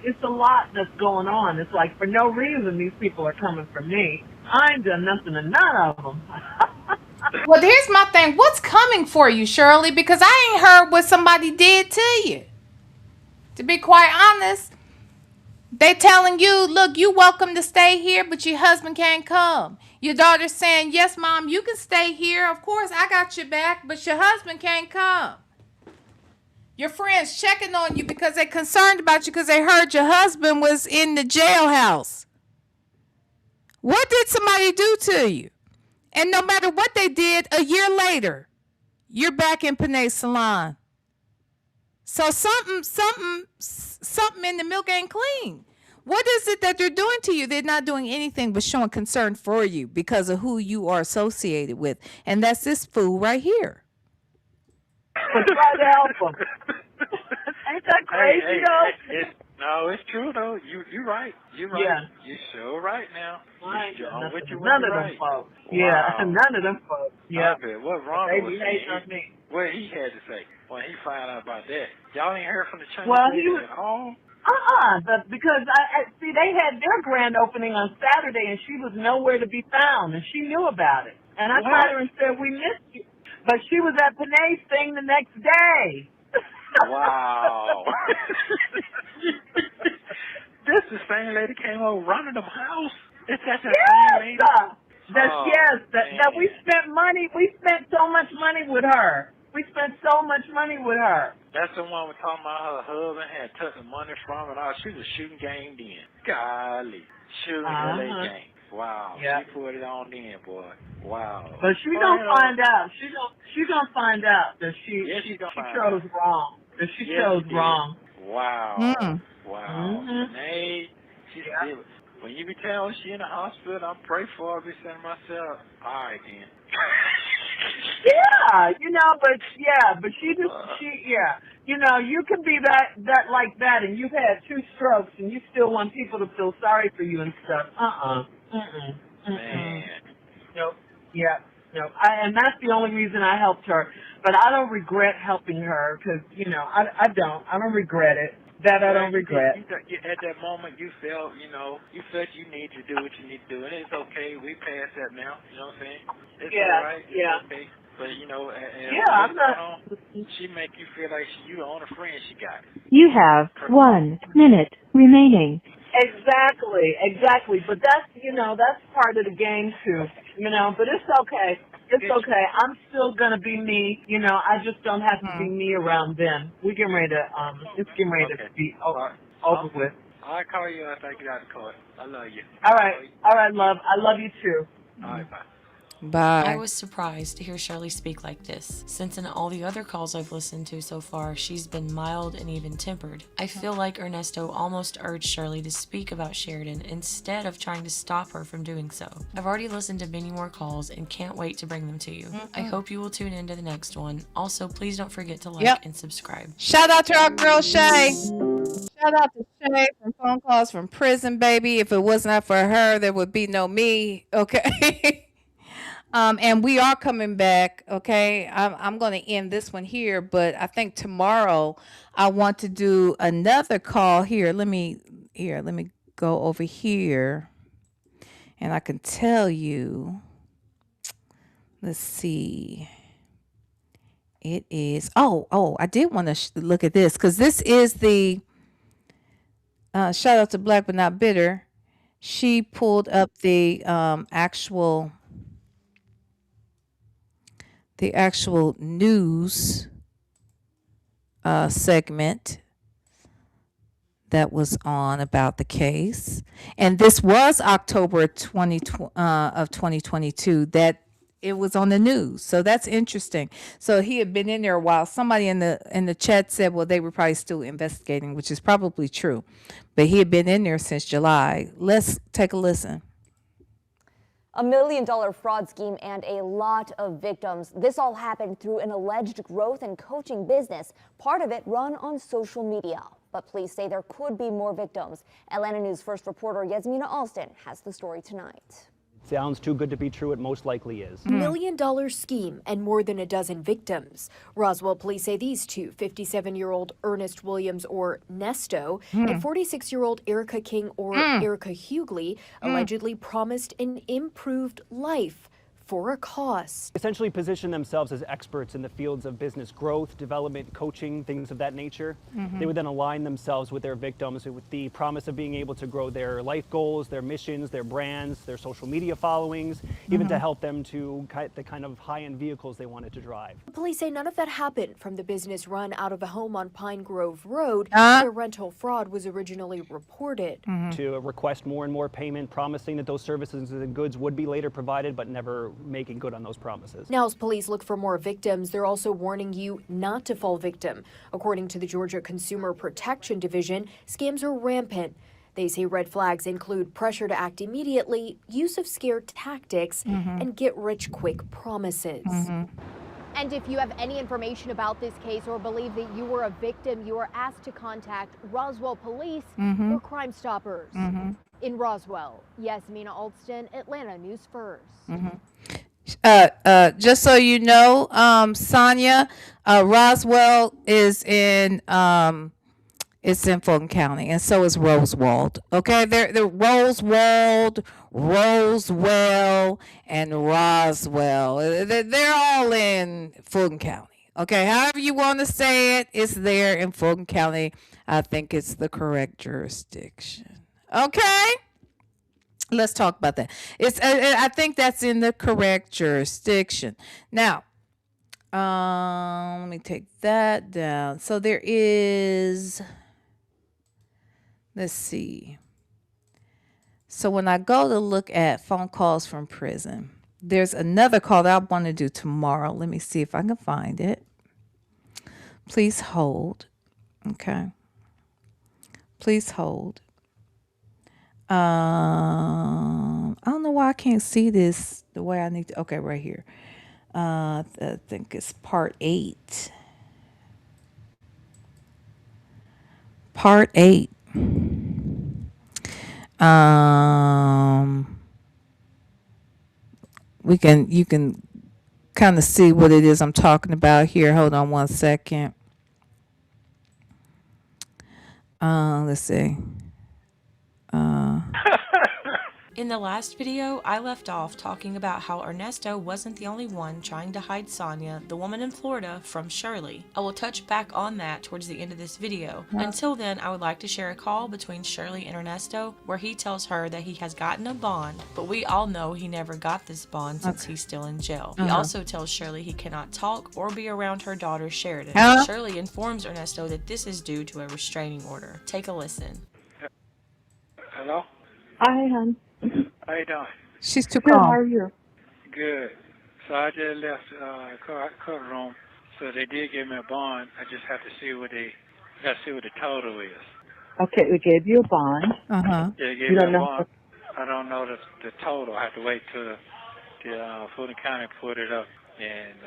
it's a lot that's going on. It's like for no reason these people are coming for me. I ain't done nothing to none of them. Well, here's my thing. What's coming for you, Shirley? Because I ain't heard what somebody did to you. To be quite honest, they telling you, look, you welcome to stay here, but your husband can't come. Your daughter's saying, yes, mom, you can stay here. Of course, I got your back, but your husband can't come. Your friends checking on you because they're concerned about you because they heard your husband was in the jailhouse. What did somebody do to you? And no matter what they did, a year later, you're back in Panay's salon. So something in the milk ain't clean. What is it that they're doing to you? They're not doing anything but showing concern for you because of who you are associated with. And that's this fool right here. But try to help them. Ain't that crazy, though? No, it's true, though. You're right. You're right. Yeah. You're sure right now. I ain't got I'm with nothing. you when None you're of them right. folks. Wow. Yeah, none of them folks. Yeah. Okay, what Ronald They was behave saying, on me. what he had to say when he found out about that. Y'all ain't heard from the Chinese Well, lady he was- at all? But because I see they had their grand opening on Saturday and she was nowhere to be found and she knew about it. And I called her and said, we missed you. But she was at Panay's thing the next day. Wow. This the same lady came over running the house? Is that the same lady? That we spent money. We spent so much money with her. That's the one we're talking about. Her husband had took the money from and all. She was shooting game then. Golly. Shooting LA game. Wow. Yep. She put it on then, boy. Wow. But she's gonna find out. She's gonna find out that she chose wrong. That she chose wrong. Wow. Wow. Mm-hmm. Hey, when you be telling she in the hospital, I'm praying for her. I be saying to myself, all right then. But you can be that like that, and you've had 2 strokes, and you still want people to feel sorry for you and stuff. Man. Nope. Yeah. No. And that's the only reason I helped her. But I don't regret helping her because I don't regret it. That I don't Well, regret. at that moment, you felt, you felt you need to do what you need to do, and it's okay. We past that now. You know what I'm saying? It's all right. It's okay. But as I'm what's not. going on, she make you feel like you the only friend she got. You have 1 minute remaining. Exactly. But that's part of the game too. But it's okay. It's okay. I'm still gonna be me. I just don't have to be me around them. It's getting ready to be over with. I'll call you after I get out of the car. I love you. All right, love. I love you too. All right, bye. Bye. I was surprised to hear Shirley speak like this, since in all the other calls I've listened to so far, she's been mild and even tempered. I feel like Ernesto almost urged Shirley to speak about Sheridan instead of trying to stop her from doing so. I've already listened to many more calls and can't wait to bring them to you. I hope you will tune into the next one. Also, please don't forget to like and subscribe. Shout out to our girl Shay. Shout out to Shay from Phone Calls from Prison, baby. If it was not for her, there would be no me. Okay. And we are coming back. Okay. I'm going to end this one here, but I think tomorrow I want to do another call here. Let me go over here and I can tell you, let's see. It is, I did want to look at this because this is the, shout out to Black But Not Bitter. She pulled up the actual news segment that was on about the case. And this was October 2022 that it was on the news. So that's interesting. So he had been in there a while. Somebody in the chat said, well, they were probably still investigating, which is probably true. But he had been in there since July. Let's take a listen. $1 million fraud scheme and a lot of victims. This all happened through an alleged growth and coaching business, part of it run on social media. But police say there could be more victims. Atlanta News First reporter Yasmina Alston has the story tonight. Sounds too good to be true. It most likely is. $1 million scheme and more than a dozen victims. Roswell police say these two, 57-year-old Ernest Williams or Nesto and 46-year-old Erica King or Erica Hughley allegedly promised an improved life for a cost. Essentially position themselves as experts in the fields of business growth, development, coaching, things of that nature. They would then align themselves with their victims with the promise of being able to grow their life goals, their missions, their brands, their social media followings, even to help them to get the kind of high-end vehicles they wanted to drive. Police say none of that happened from the business run out of a home on Pine Grove Road where rental fraud was originally reported. To request more and more payment, promising that those services and goods would be later provided, but never making good on those promises. Now, as police look for more victims, they're also warning you not to fall victim. According to the Georgia Consumer Protection Division, scams are rampant. They say red flags include pressure to act immediately, use of scare tactics, and get-rich-quick promises. And if you have any information about this case or believe that you were a victim, you are asked to contact Roswell Police or Crime Stoppers. In Roswell, Yasmina Alston, Atlanta News First. Just so you know, Sonya, Roswell is in it's in Fulton County, and so is Rosewald. Okay, they're Rosewald, Roswell, and Roswell. They're all in Fulton County. Okay, however you want to say it, it's there in Fulton County. I think it's the correct jurisdiction. Okay. Let's talk about that. I think that's in the correct jurisdiction. Now, let me take that down. So there is, let's see. So when I go to look at phone calls from prison, there's another call that I want to do tomorrow. Let me see if I can find it. Please hold. Okay. Please hold. I don't know why I can't see this the way I need to. Okay, right here. I think it's part 8. Part 8. You can kind of see what it is I'm talking about here. Hold on one second. Let's see. In the last video, I left off talking about how Ernesto wasn't the only one trying to hide Sonya, the woman in Florida, from Shirley. I will touch back on that towards the end of this video. Until then, I would like to share a call between Shirley and Ernesto where he tells her that he has gotten a bond, but we all know he never got this bond since he's still in jail. He also tells Shirley he cannot talk or be around her daughter Sheridan. Shirley informs Ernesto that this is due to a restraining order. Take a listen. Hello? Hi, hon. How you doing? She's too Good, calm. how are you? Good. So I just left courtroom. So they did give me a bond. I just have to see what the total is. Okay, we gave you a bond. Uh-huh. Yeah, they gave You me don't a know? bond. I don't know the total. I have to wait till the Fulton County put it up. And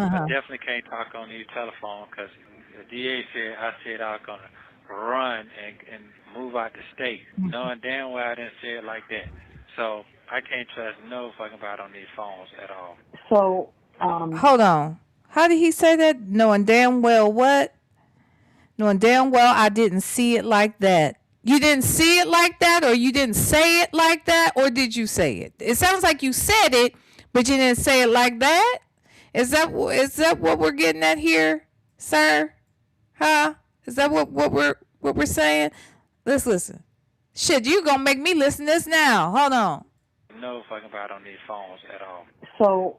I definitely can't talk on the telephone because the DA said I was going to run and move out the state. Knowing damn well I didn't say it like that. So I can't trust no fucking body on these phones at all. So, Hold on. How did he say that? Knowing damn well what? Knowing damn well I didn't see it like that. You didn't see it like that, or you didn't say it like that, or did you say it? It sounds like you said it, but you didn't say it like that. Is that what we're getting at here, sir? Huh? Is that what we're saying? Let's listen. Shit, you gonna make me listen to this now. Hold on. No fucking body on these phones at all. so,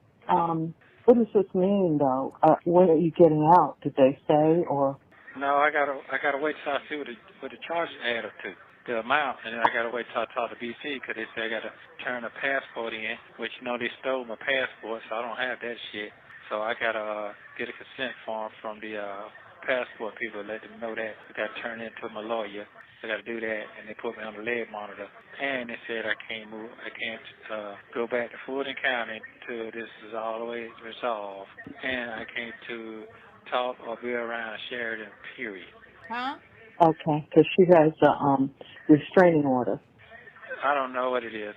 what does this mean, though? When are you getting out? Did they say, or? No, I gotta wait till I see what the charges add up to, the amount, and then I gotta wait till I talk to BC because they say I gotta turn a passport in, which they stole my passport, so I don't have that shit. So I gotta get a consent form from the passport people, let them know that I gotta turn it into my lawyer. I gotta do that, and they put me on the leg monitor. And they said I can't go back to Fulton County until this is all the way resolved, and I can't to talk or be around Sheridan, period. Huh? Okay, because she has a restraining order. I don't know what it is.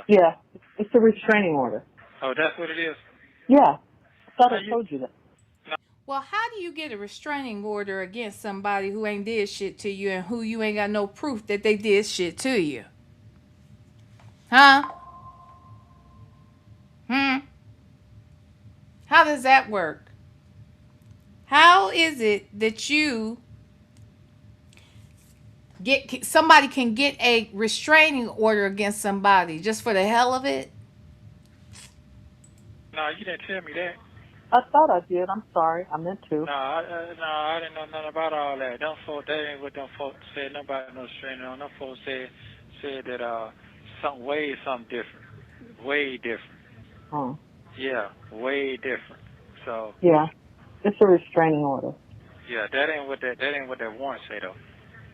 Yeah, it's a restraining order. Oh, that's what it is? Yeah, I thought I told you that. Well, how do you get a restraining order against somebody who ain't did shit to you and who you ain't got no proof that they did shit to you? Huh? How does that work? How is it that somebody can get a restraining order against somebody just for the hell of it? No, you didn't tell me that. I thought I did. I'm sorry. I meant to. No, I didn't know nothing about all that. That ain't what them folks said. Nobody no straining on. Them folks said that something different, way different. Oh. Yeah, way different. So. Yeah, it's a restraining order. Yeah, that ain't what that warrant say though.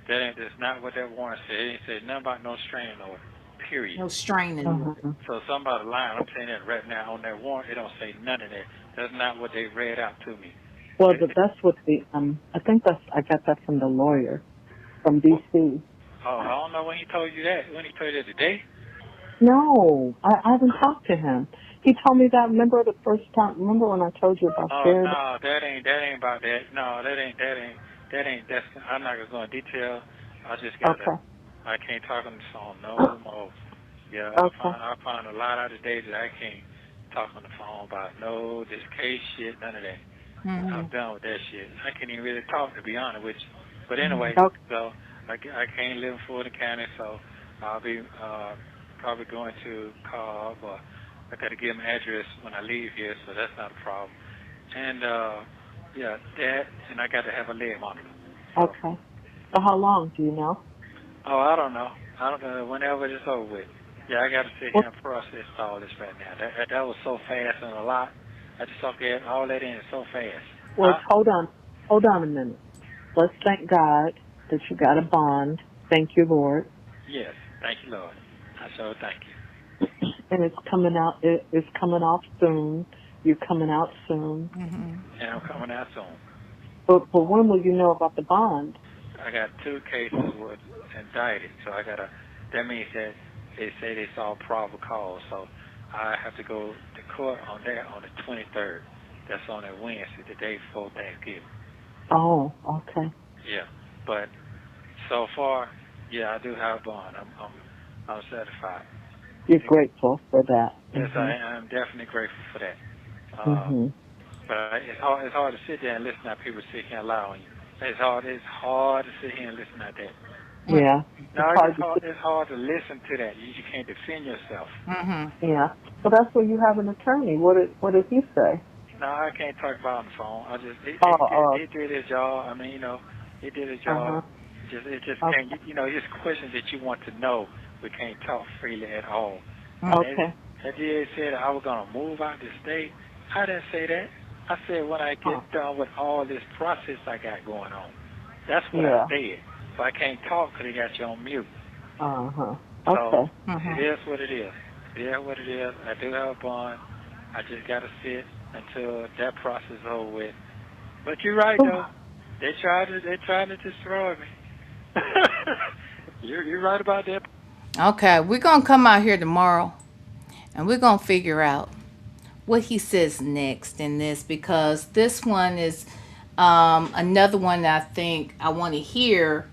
That's not what that warrant said. It ain't said nothing about no straining order. Period. No straining order. So somebody lying. I'm saying that right now on that warrant. It don't say none of that. That's not what they read out to me. Well, that's what I think I got that from the lawyer from D.C. Oh, I don't know when he told you that. When he told you that today? No, I haven't talked to him. He told me that. Remember the first time? Remember when I told you about Sheridan? No, that ain't about that. No, that ain't. That's. I'm not gonna go in detail. I just got. Okay. I can't talk on the phone no more. Yeah, okay. I find a lot of the days that I can't talk on the phone about this case shit, none of that. Mm-hmm. I'm done with that shit. I can't even really talk, to be honest with you. But anyway, so I can't live in Fulton County, so I'll be probably going to Cobb, or I got to give them address when I leave here, so that's not a problem. And that, and I got to have a leg monitor. Okay. So how long do you know? Oh, I don't know. Whenever it's over with. Yeah, I got to sit here and process all this right now. That was so fast and a lot. I just took all that in so fast. Well, hold on a minute. Let's thank God that you got a bond. Thank you, Lord. Yes, thank you, Lord. I so thank you. And it's coming out. It's coming off soon. You're coming out soon. Mm-hmm. And I'm coming out soon. But when will you know about the bond? I got 2 cases with indicted, so that means that they say they saw probable cause, so I have to go to court on that on the 23rd. That's on that Wednesday, the day before Thanksgiving. Oh, okay. Yeah, but so far, yeah, I do have a bond. I'm satisfied. You're grateful for that. Yes, I'm definitely grateful for that. But it's hard to sit there and listen to people sit here and lie on you. It's hard to sit here and listen to that. Yeah. No, it's hard to listen to that. You can't defend yourself. Yeah. So that's where you have an attorney. What did he say? No, I can't talk about on the phone. He did his job. I mean, he did his job. It just can't. Just questions that you want to know. We can't talk freely at all. Okay. The DA said I was gonna move out the state. I didn't say that. I said when I get done with all this process I got going on. That's what I said. So I can't talk because they got you on mute. Okay. So it is what it is. It is what it is. I do have a bond. I just gotta sit until that process is over with. But you're right though. They tried to destroy me. You're right about that. Okay, we're gonna come out here tomorrow and we're gonna figure out what he says next in this, because this one is another one that I think I want to hear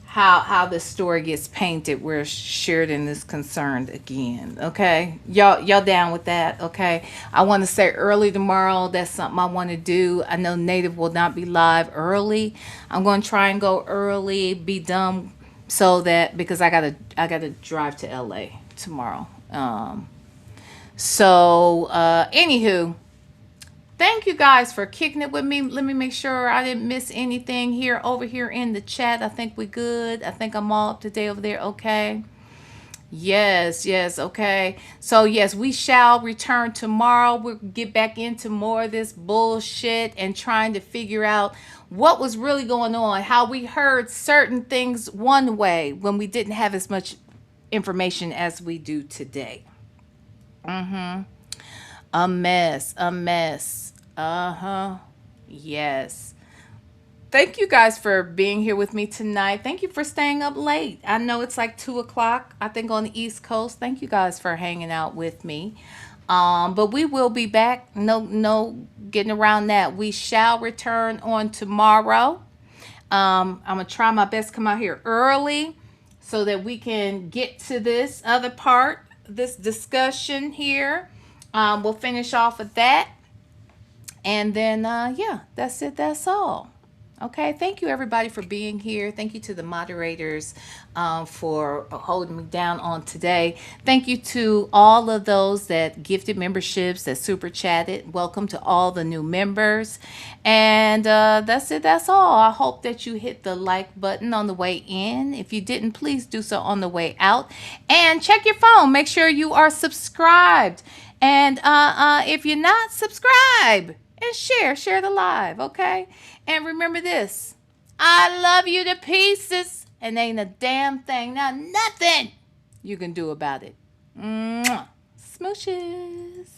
how the story gets painted where Sheridan is concerned again. Okay, y'all down with that? Okay, I want to say early tomorrow. That's something I want to do. I know Native will not be live early. I'm going to try and go early, be done, so that because I gotta drive to LA tomorrow. Anywho, thank you guys for kicking it with me. Let me make sure I didn't miss anything over here in the chat. I think we're good. I think I'm all up to date over there. Okay. Yes, okay. So yes, we shall return tomorrow. We'll get back into more of this bullshit and trying to figure out what was really going on, how we heard certain things one way when we didn't have as much information as we do today. A mess. Yes. Thank you guys for being here with me tonight. Thank you for staying up late. I know it's like 2:00, I think, on the East Coast. Thank you guys for hanging out with me. But we will be back. No getting around that. We shall return on tomorrow. I'm gonna try my best to come out here early so that we can get to this other part, this discussion here. We'll finish off with that. And then, that's it. That's all. Okay. Thank you, everybody, for being here. Thank you to the moderators for holding me down on today. Thank you to all of those that gifted memberships, that super chatted. Welcome to all the new members. And that's it. That's all. I hope that you hit the like button on the way in. If you didn't, please do so on the way out. And check your phone. Make sure you are subscribed. And if you're not, subscribe and share the live, okay? And remember this, I love you to pieces, and ain't a damn thing, now nothing you can do about it. Mwah. Smooches.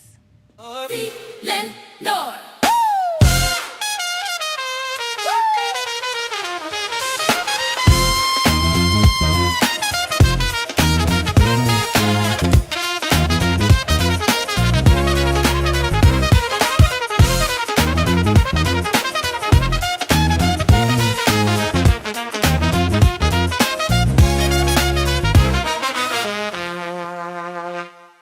VLenore.